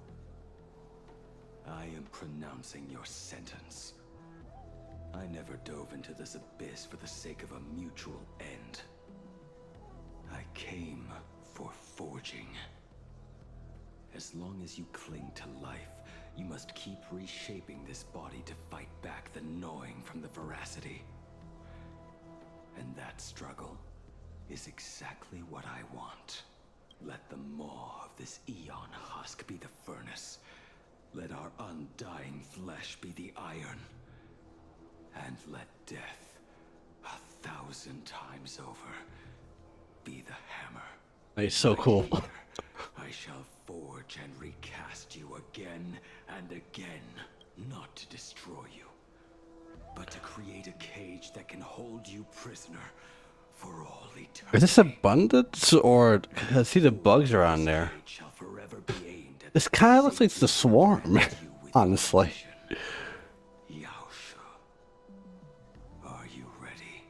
I am pronouncing your sentence. I never dove into this abyss for the sake of a mutual end. I came for forging. As long as you cling to life, you must keep reshaping this body to fight back the gnawing from the veracity. And that struggle is exactly what I want. Let the maw of this Eon husk be the furnace. Let our undying flesh be the iron. And let death, 1,000 times over, be the hammer. He's so cool. I shall forge and recast you again and again, not to destroy you, but to create a cage that can hold you prisoner for all eternity. Is this abundance or I see the bugs around there? This kind of looks like it's the swarm, honestly. Yaosha, are you ready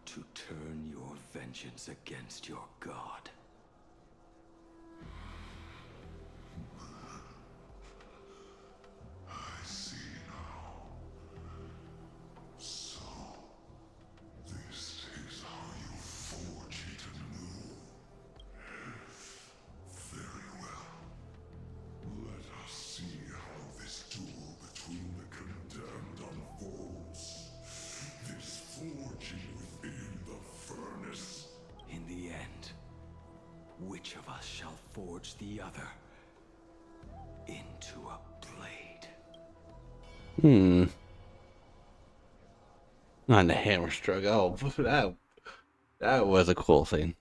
to turn your vengeance against your god? I see now. So, this is how you forge it anew. Very well. Let us see how this duel between the condemned unfolds. This forging within the furnace. In the end, which of us shall forge the other into a blade? On the hammer stroke. Oh, that was a cool thing.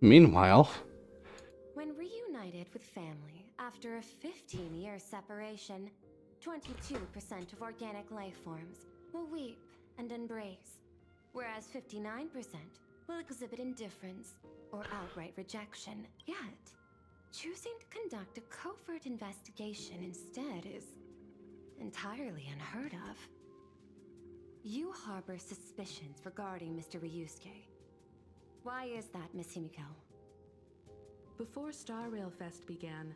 Meanwhile, When reunited with family after a 15-year separation, 22% of organic life forms will weep and embrace, whereas 59% will exhibit indifference or outright rejection. Yet, choosing to conduct a covert investigation instead is entirely unheard of. You harbor suspicions regarding Mr. Ryusuke. Why is that, Miss Himiko? Before Star Rail Fest began,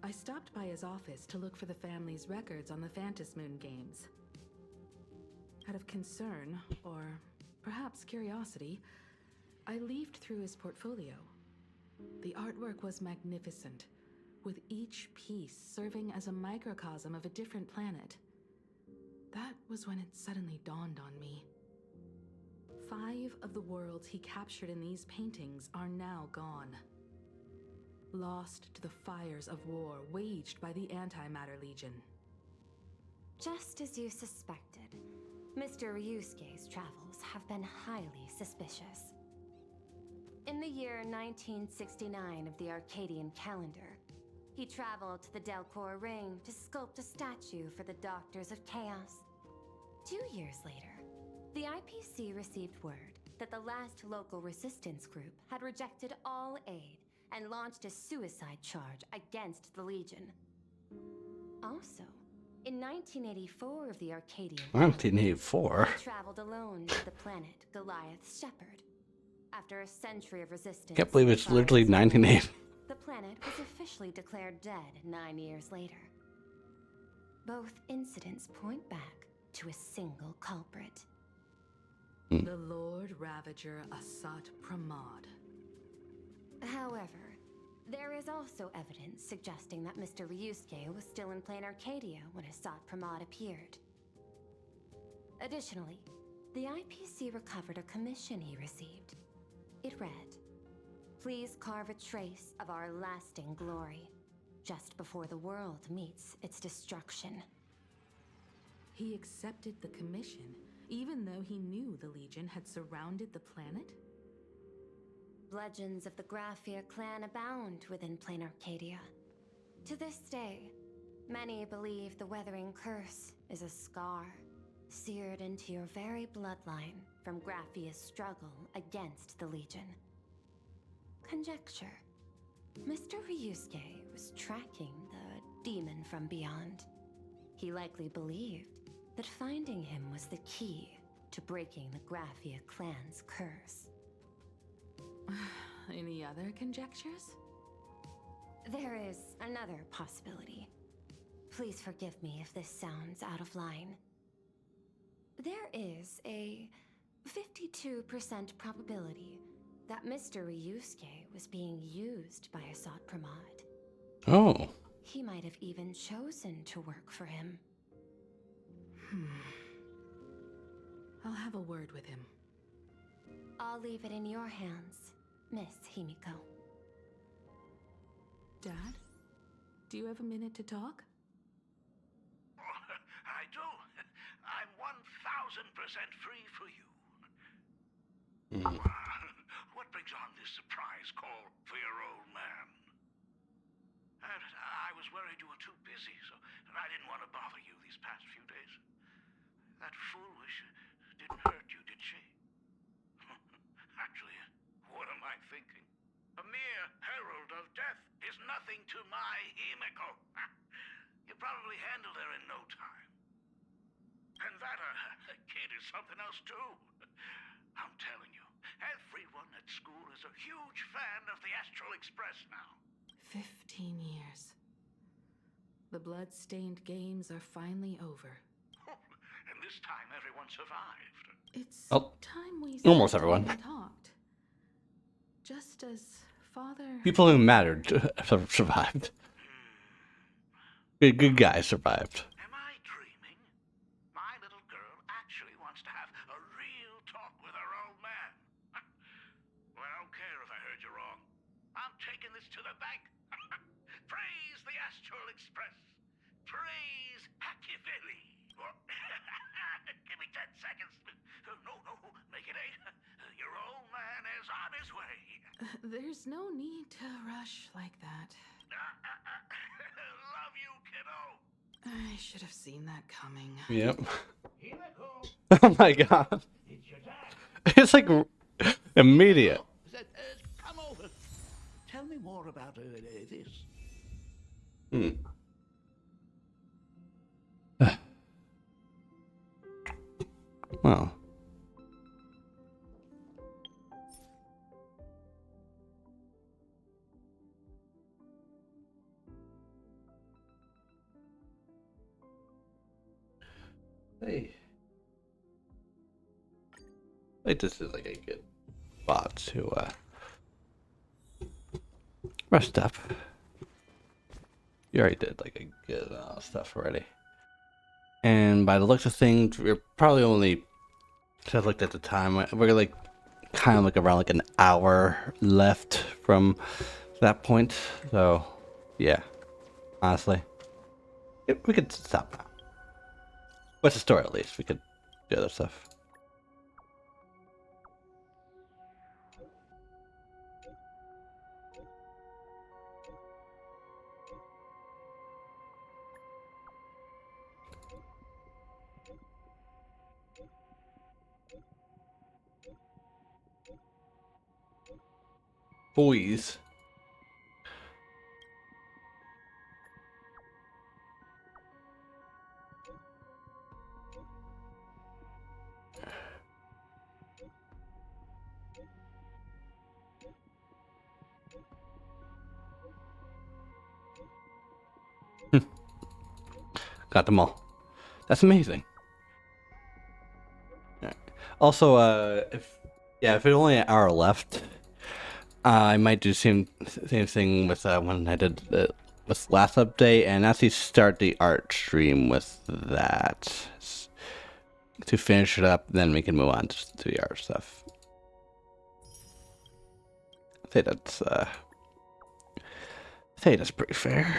I stopped by his office to look for the family's records on the Phantom Moon games. Out of concern, or perhaps curiosity, I leafed through his portfolio. The artwork was magnificent, with each piece serving as a microcosm of a different planet. That was when it suddenly dawned on me. 5 of the worlds he captured in these paintings are now gone. Lost to the fires of war waged by the Antimatter Legion. Just as you suspected, Mr. Ryusuke's travels have been highly suspicious. In the year 1969 of the Arcadian calendar, he traveled to the Delcor Ring to sculpt a statue for the Doctors of Chaos. 2 years later, the IPC received word that the last local resistance group had rejected all aid and launched a suicide charge against the Legion. Also, in 1984 of the Arcadian 1984. he traveled alone to the planet Goliath's Shepherd. After a century of resistance, Can't believe it's literally 1980. the planet was officially declared dead 9 years later. Both incidents point back to a single culprit. The Lord Ravager Asat Pramod. However, there is also evidence suggesting that Mr. Ryusuke was still in Plain Arcadia when Asat Pramod appeared. Additionally, the IPC recovered a commission he received. It read, "Please carve a trace of our lasting glory, just before the world meets its destruction." He accepted the commission, even though he knew the Legion had surrounded the planet? Legends of the Graphia clan abound within Plain Arcadia. To this day, many believe the Weathering Curse is a scar seared into your very bloodline from Graphia's struggle against the Legion. Conjecture. Mr. Ryusuke was tracking the demon from beyond. He likely believed that finding him was the key to breaking the Graphia clan's curse. Any other conjectures? There is another possibility. Please forgive me if this sounds out of line. There is a 52% probability that Mr. Ryusuke was being used by Asat Pramod. Oh. He might have even chosen to work for him. I'll have a word with him. I'll leave it in your hands, Miss Himiko. Dad? Do you have a minute to talk? I do. I'm 1000% free for you. What brings on this surprise call for your old man? I was worried you were too busy, so I didn't want to bother you these past few days. That foolish didn't hurt you, did she? Actually, what am I thinking? A mere herald of death is nothing to my Himiko. You probably handled her in no time. And that kid is something else too. I'm telling you, everyone at school is a huge fan of the Astral Express now. 15 years. The blood-stained games are finally over. And this time everyone survived. It's Oh, time we almost sat everyone. down and talked. Just as Father... People who mattered survived. Good guys survived. Am I dreaming? My little girl actually wants to have a real talk with her old man. Well, I don't care if I heard you wrong. I'm taking this to the bank. Praise the Astral Express. Praise Hachivelli. Give me 10 seconds. No, make it 8. Your old man is on his way. There's no need to rush like that. Love you, kiddo. I should have seen that coming. Yep. Oh my god. It's like immediate. Come over. Tell me more about this. Well. Hey. Like this is like a good spot to rest up. You already did like a good stuff already. And by the looks of things, we're probably only, I looked at the time, we're like kind of like around like an hour left from that point. So yeah, honestly, we could stop now. What's the story at least? We could do other stuff. Boys. Got them all. That's amazing. Alright. Also, if it's only an hour left, I might do same thing with when I did with last update, and actually start the art stream with that to finish it up. Then we can move on to the art stuff. I think that's pretty fair.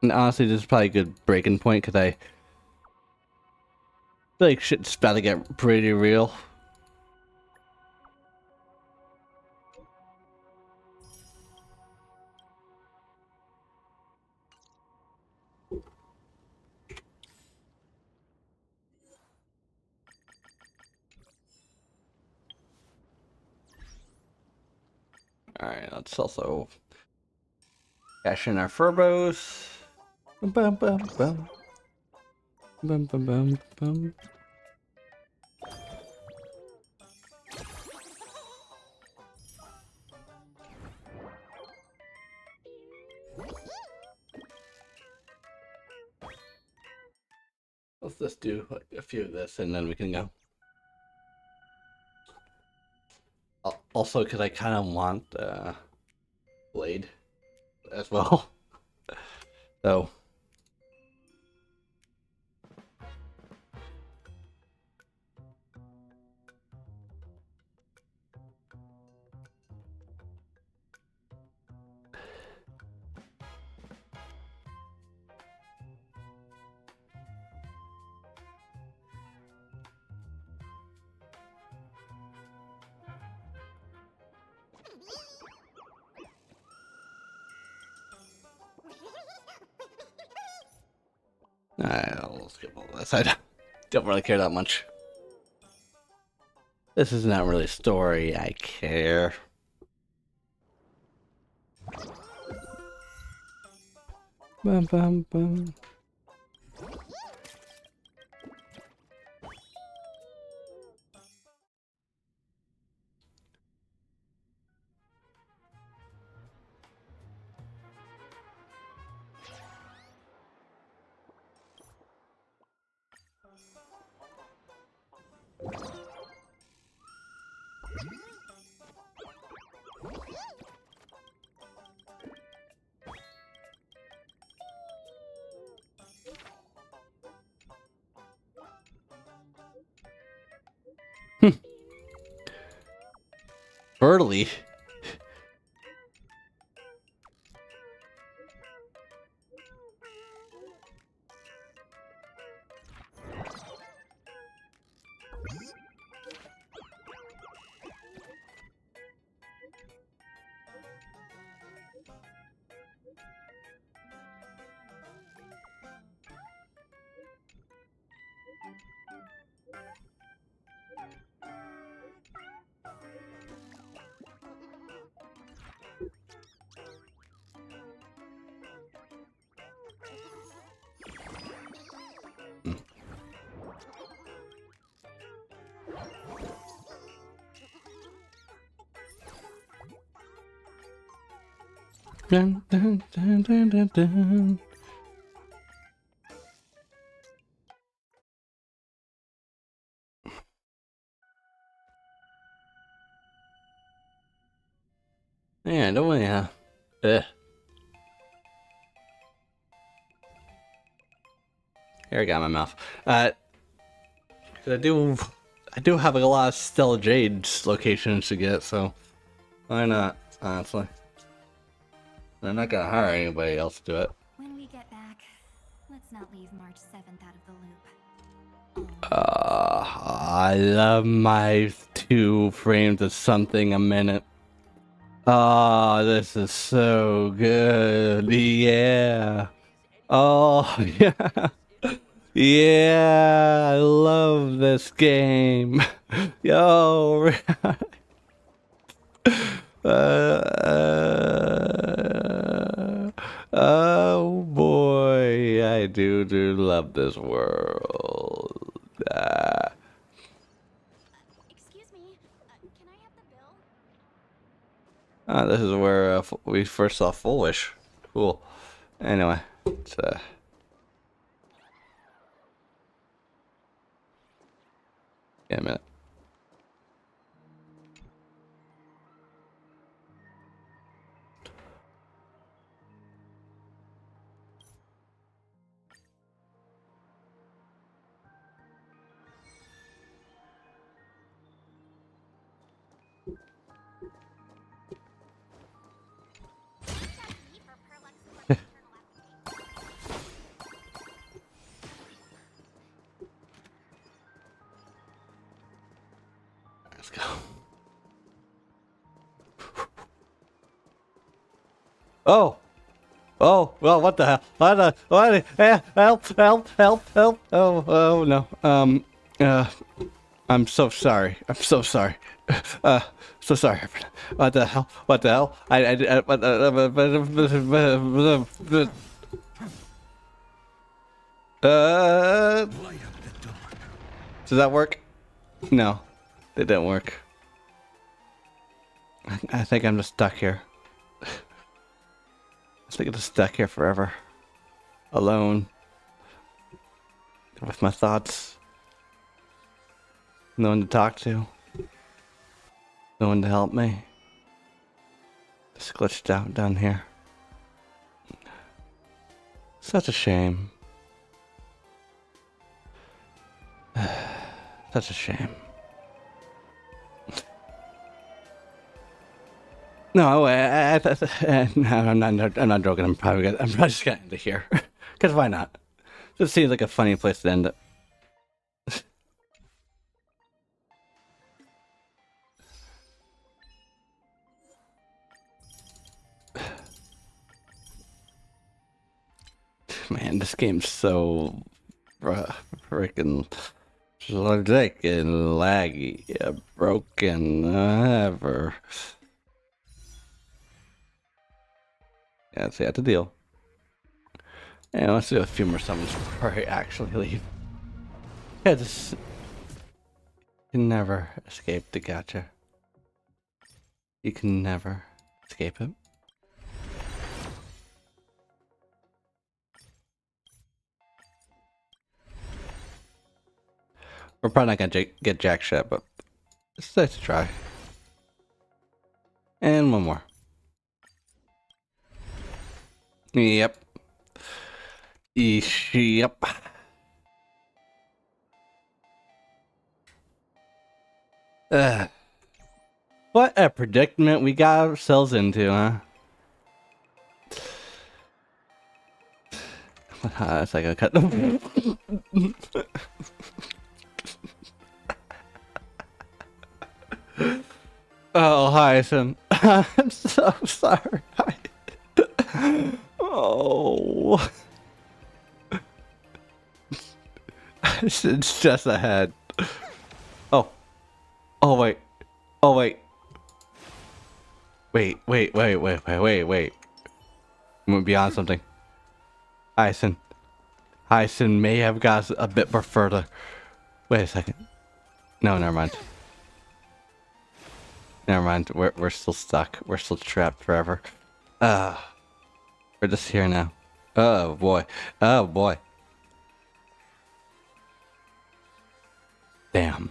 And honestly, this is probably a good breaking point because I feel like shit's about to get pretty real. Alright, let's also cash in our furbos. Bum, bum, bum. Bum, bum, bum, bum. Let's just do like a few of this and then we can go. Also, because I kind of want Blade as well. So. I'll skip all this. I don't really care that much. This is not really a story I care. Bum, bum, bum. Burley. Dun, dun, dun, dun, dun, dun. Yeah, don't worry, huh? Ugh. Here I got my mouth. I do have a lot of Stella Jade's locations to get, so why not? Honestly, I'm not gonna hire anybody else to do it. When we get back, let's not leave March 7th out of the loop. I love my 2 frames of something a minute. Oh, this is so good. Yeah. Oh, yeah. Yeah, I love this game. Yo. Oh boy, I do love this world. This is where we first saw Foolish. Cool. Anyway, it's yeah, a minute. Let's go. Oh! Oh, well, what the hell? What? Help. Oh, no. I'm so sorry. I'm so sorry. So sorry. What the hell? What the hell? Does that work? No, it didn't work. I think I'm just stuck here. I think I'm just stuck here forever. Alone. With my thoughts. No one to talk to. No one to help me. Just glitched out down here. Such a shame. Such a shame. No, I'm not joking. I'm probably just gonna end it here. Cause why not? Just seems like a funny place to end it. Man, this game's so freaking like and laggy, broken, whatever. Yeah, that's the deal. And let's do a few more summons before I actually leave. Yeah, just you can never escape the gacha. You can never escape it. We're probably not gonna get jack shit, but it's nice to try. And one more. Yep. Yep. What a predicament we got ourselves into, huh? It's like a cut. Oh, hi, son. I'm so sorry. Oh. It's just ahead. Oh. Oh, wait. Oh, wait. Wait. I'm gonna be on something. Hyson may have got a bit more further. Wait a second. No, never mind. Never mind. We're still stuck. We're still trapped forever. We're just here now. Oh boy. Oh boy. Damn.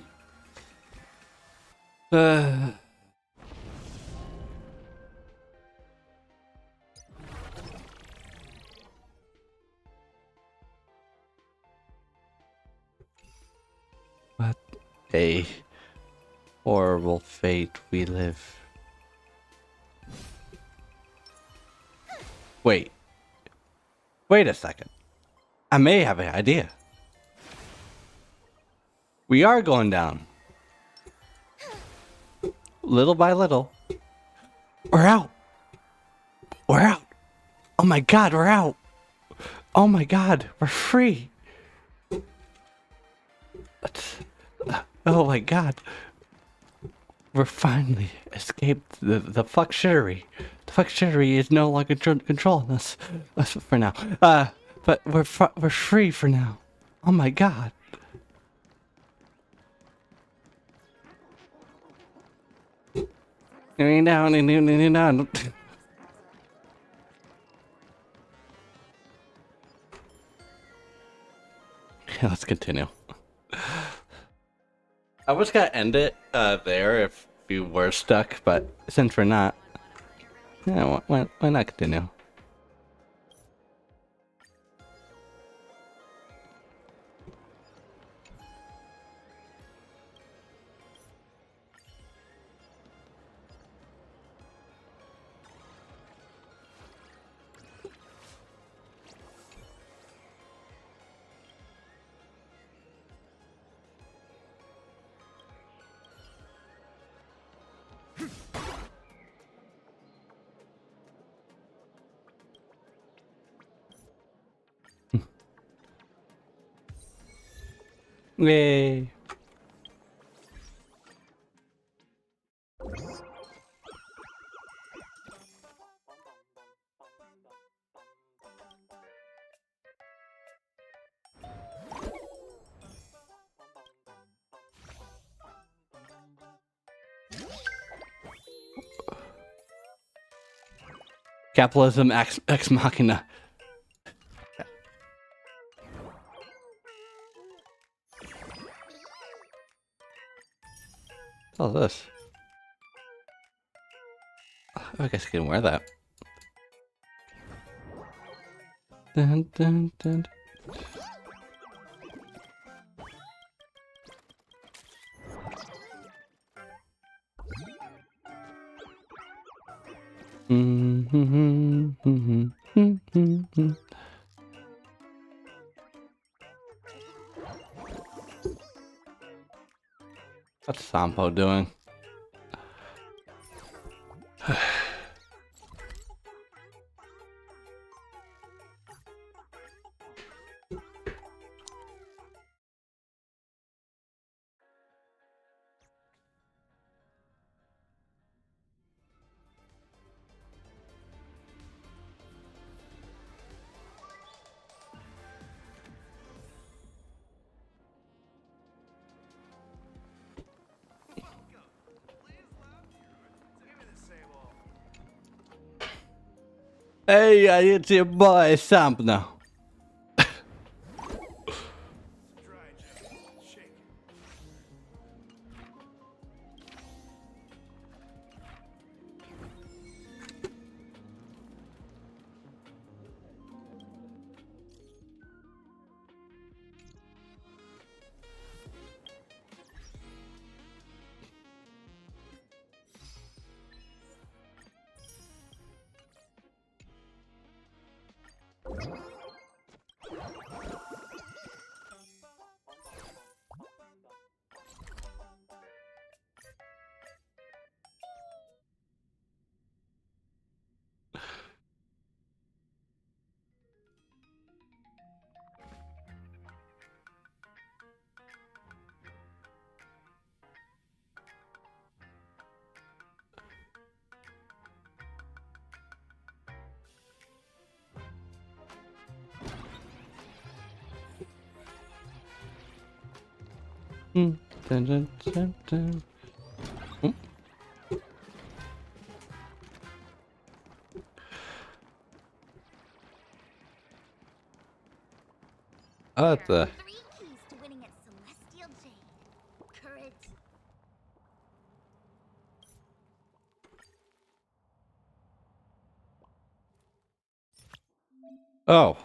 What a horrible fate we live. Wait a second. I may have an idea. We are going down. Little by little. We're out. We're out. Oh my god, we're out. Oh my god, we're free. Oh my god. We're finally escaped the fuck shittery. The fuck shittery is no longer controlling us for now. But we're free for now. Oh my god. Down. Yeah, let's continue. I was gonna end it there if you were stuck, but since we're not, yeah, why not continue? Yay! Capitalism ex machina. What's all this? I guess I can wear that. Dun, dun, dun. What's Sampo doing? Hey, it's your boy Samp now. Dun, dun, dun, dun. What the? 3 keys to winning at Celestial Jade. Courage. Oh.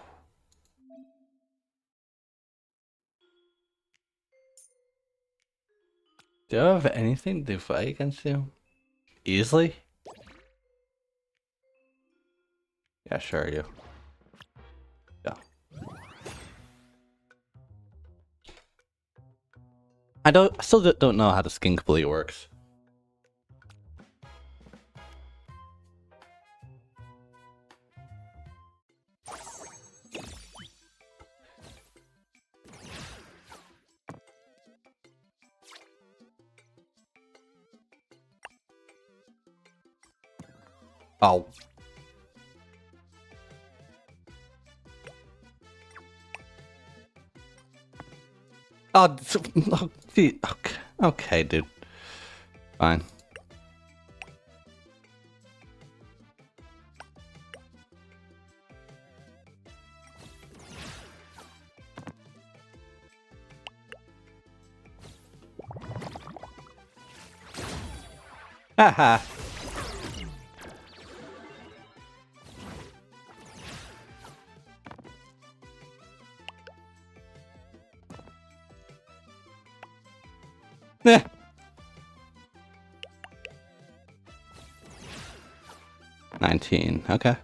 Do I have anything to fight against you? Easily? Yeah, sure you. Yeah. I still don't know how the skin completely works. Oh. Oh, gee, okay, dude. Fine. Haha. Nah. 19. Okay.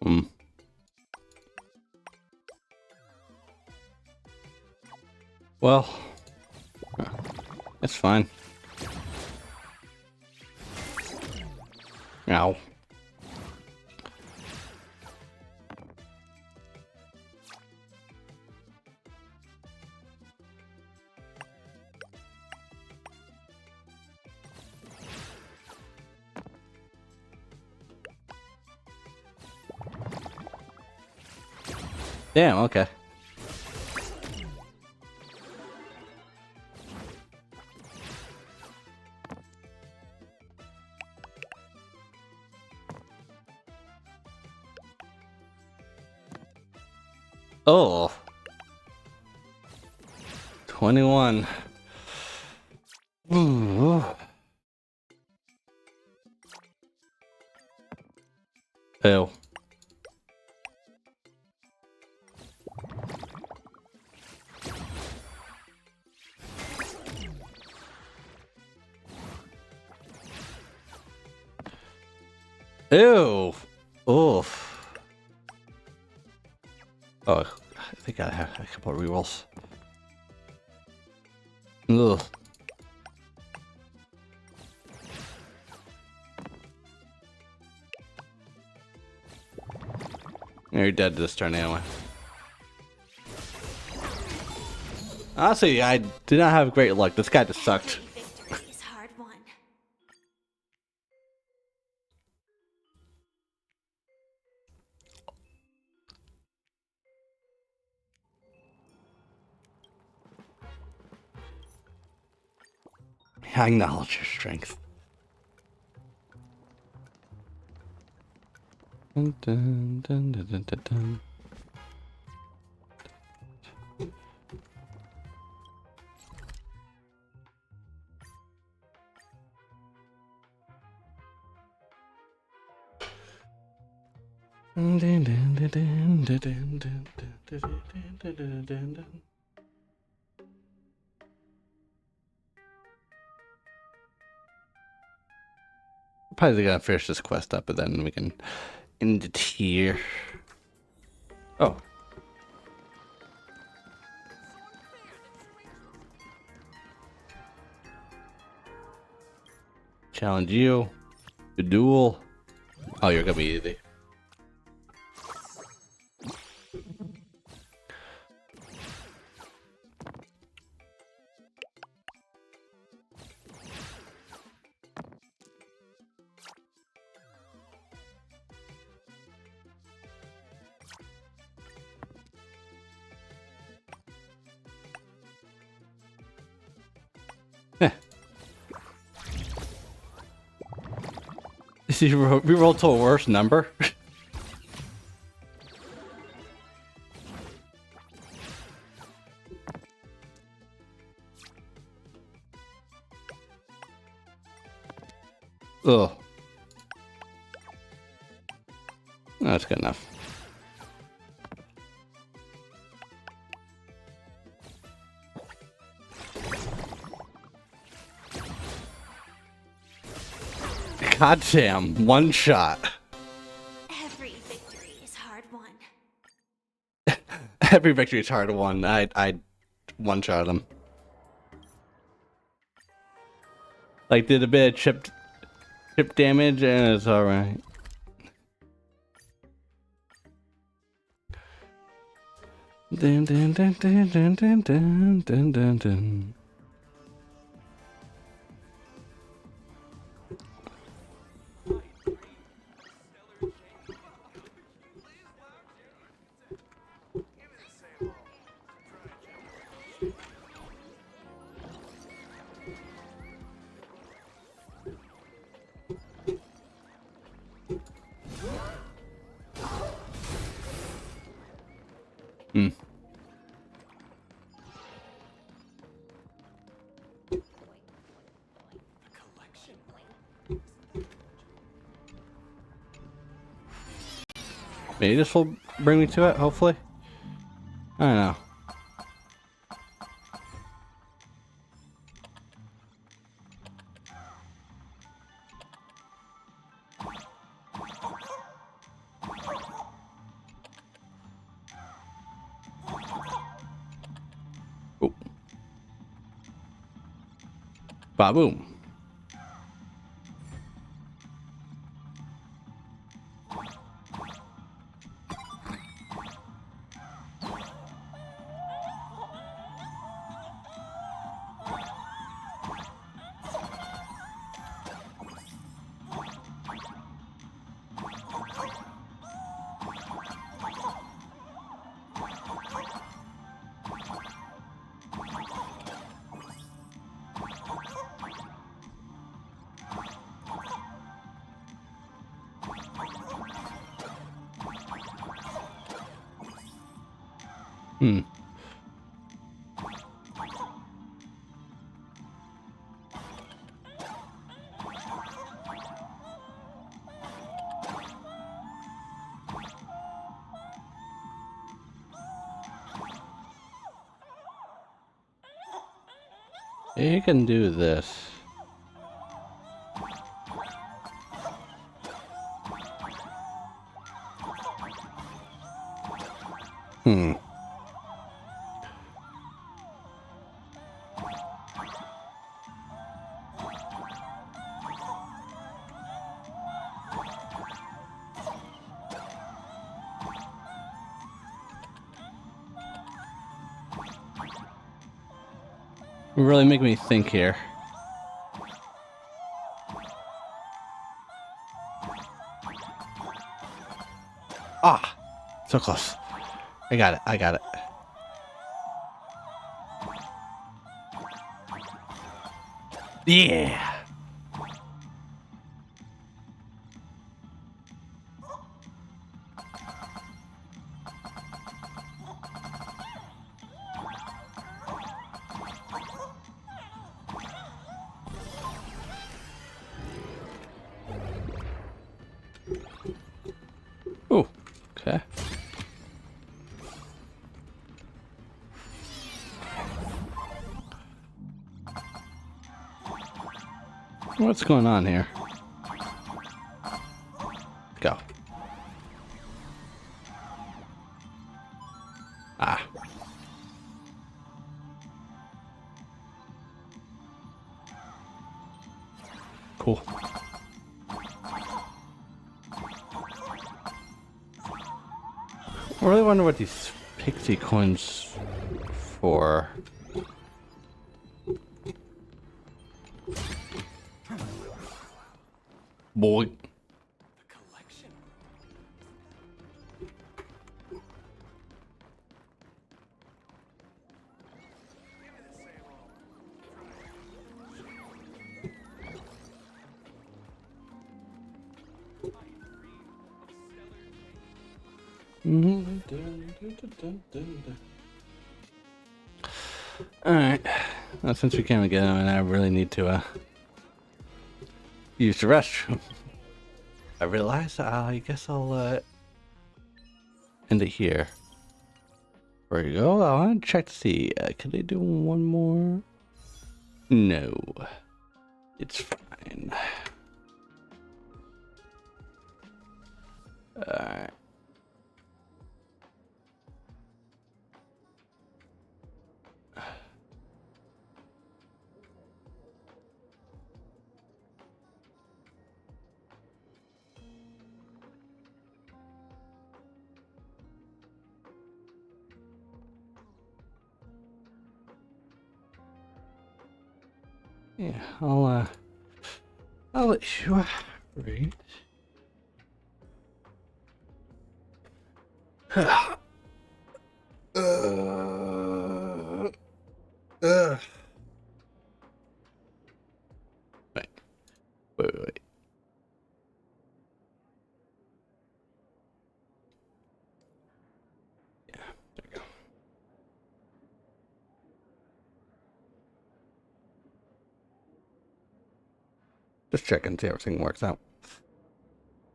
Hmm. Well, it's fine. Ow. Damn, okay. Oh. 21. Ooh. Ew. Ew. Oof. Oh, I think I have a couple of rerolls. Ugh. You're dead this turn anyway. Honestly, I did not have great luck. This guy just sucked. Victory is hard won. I acknowledge your strength. Dun, dun, dun, dun, dun, dun, dun. Dun, dun, dun, dun, dun, dun, dun, dun, dun, dun, dun, dun, dun. Probably gonna finish this quest up, and then we can end it here. Oh. Challenge you. The duel. Oh, you're gonna be easy. We rolled to a worse number. Ugh. That's good enough. Goddamn, one shot. Every victory is hard won. Every victory is hard won. I one shot him. Like did a bit of chip damage and it's alright. Dun dun dun dun dun dun dun dun dun dun. Maybe this will bring me to it, hopefully. I don't know. Oh. Ba-boom. Hmm. You can do this. Hmm. Really make me think here. Ah! So close. I got it. I got it. Yeah! Oh, okay. What's going on here? Let's go. Ah. Cool. I really wonder what these pixie coins for. Boy. Alright. Well, since we came again, I really need to use the restroom. I realize I guess I'll end it here. There you go. I want to check to see. Can they do one more? No. It's fine. Alright. Yeah, I'll let you read. Wait. Yeah, there you go. Just checking, see everything works out.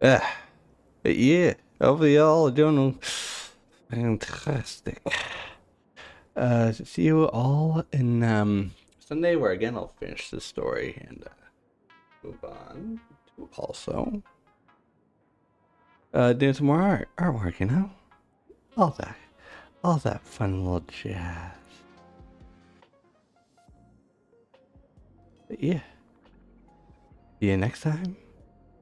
Yeah. Hopefully y'all are doing fantastic. See you all in Sunday, where again I'll finish this story and move on to also doing some more artwork, you know? All that fun little jazz. But yeah. See you next time.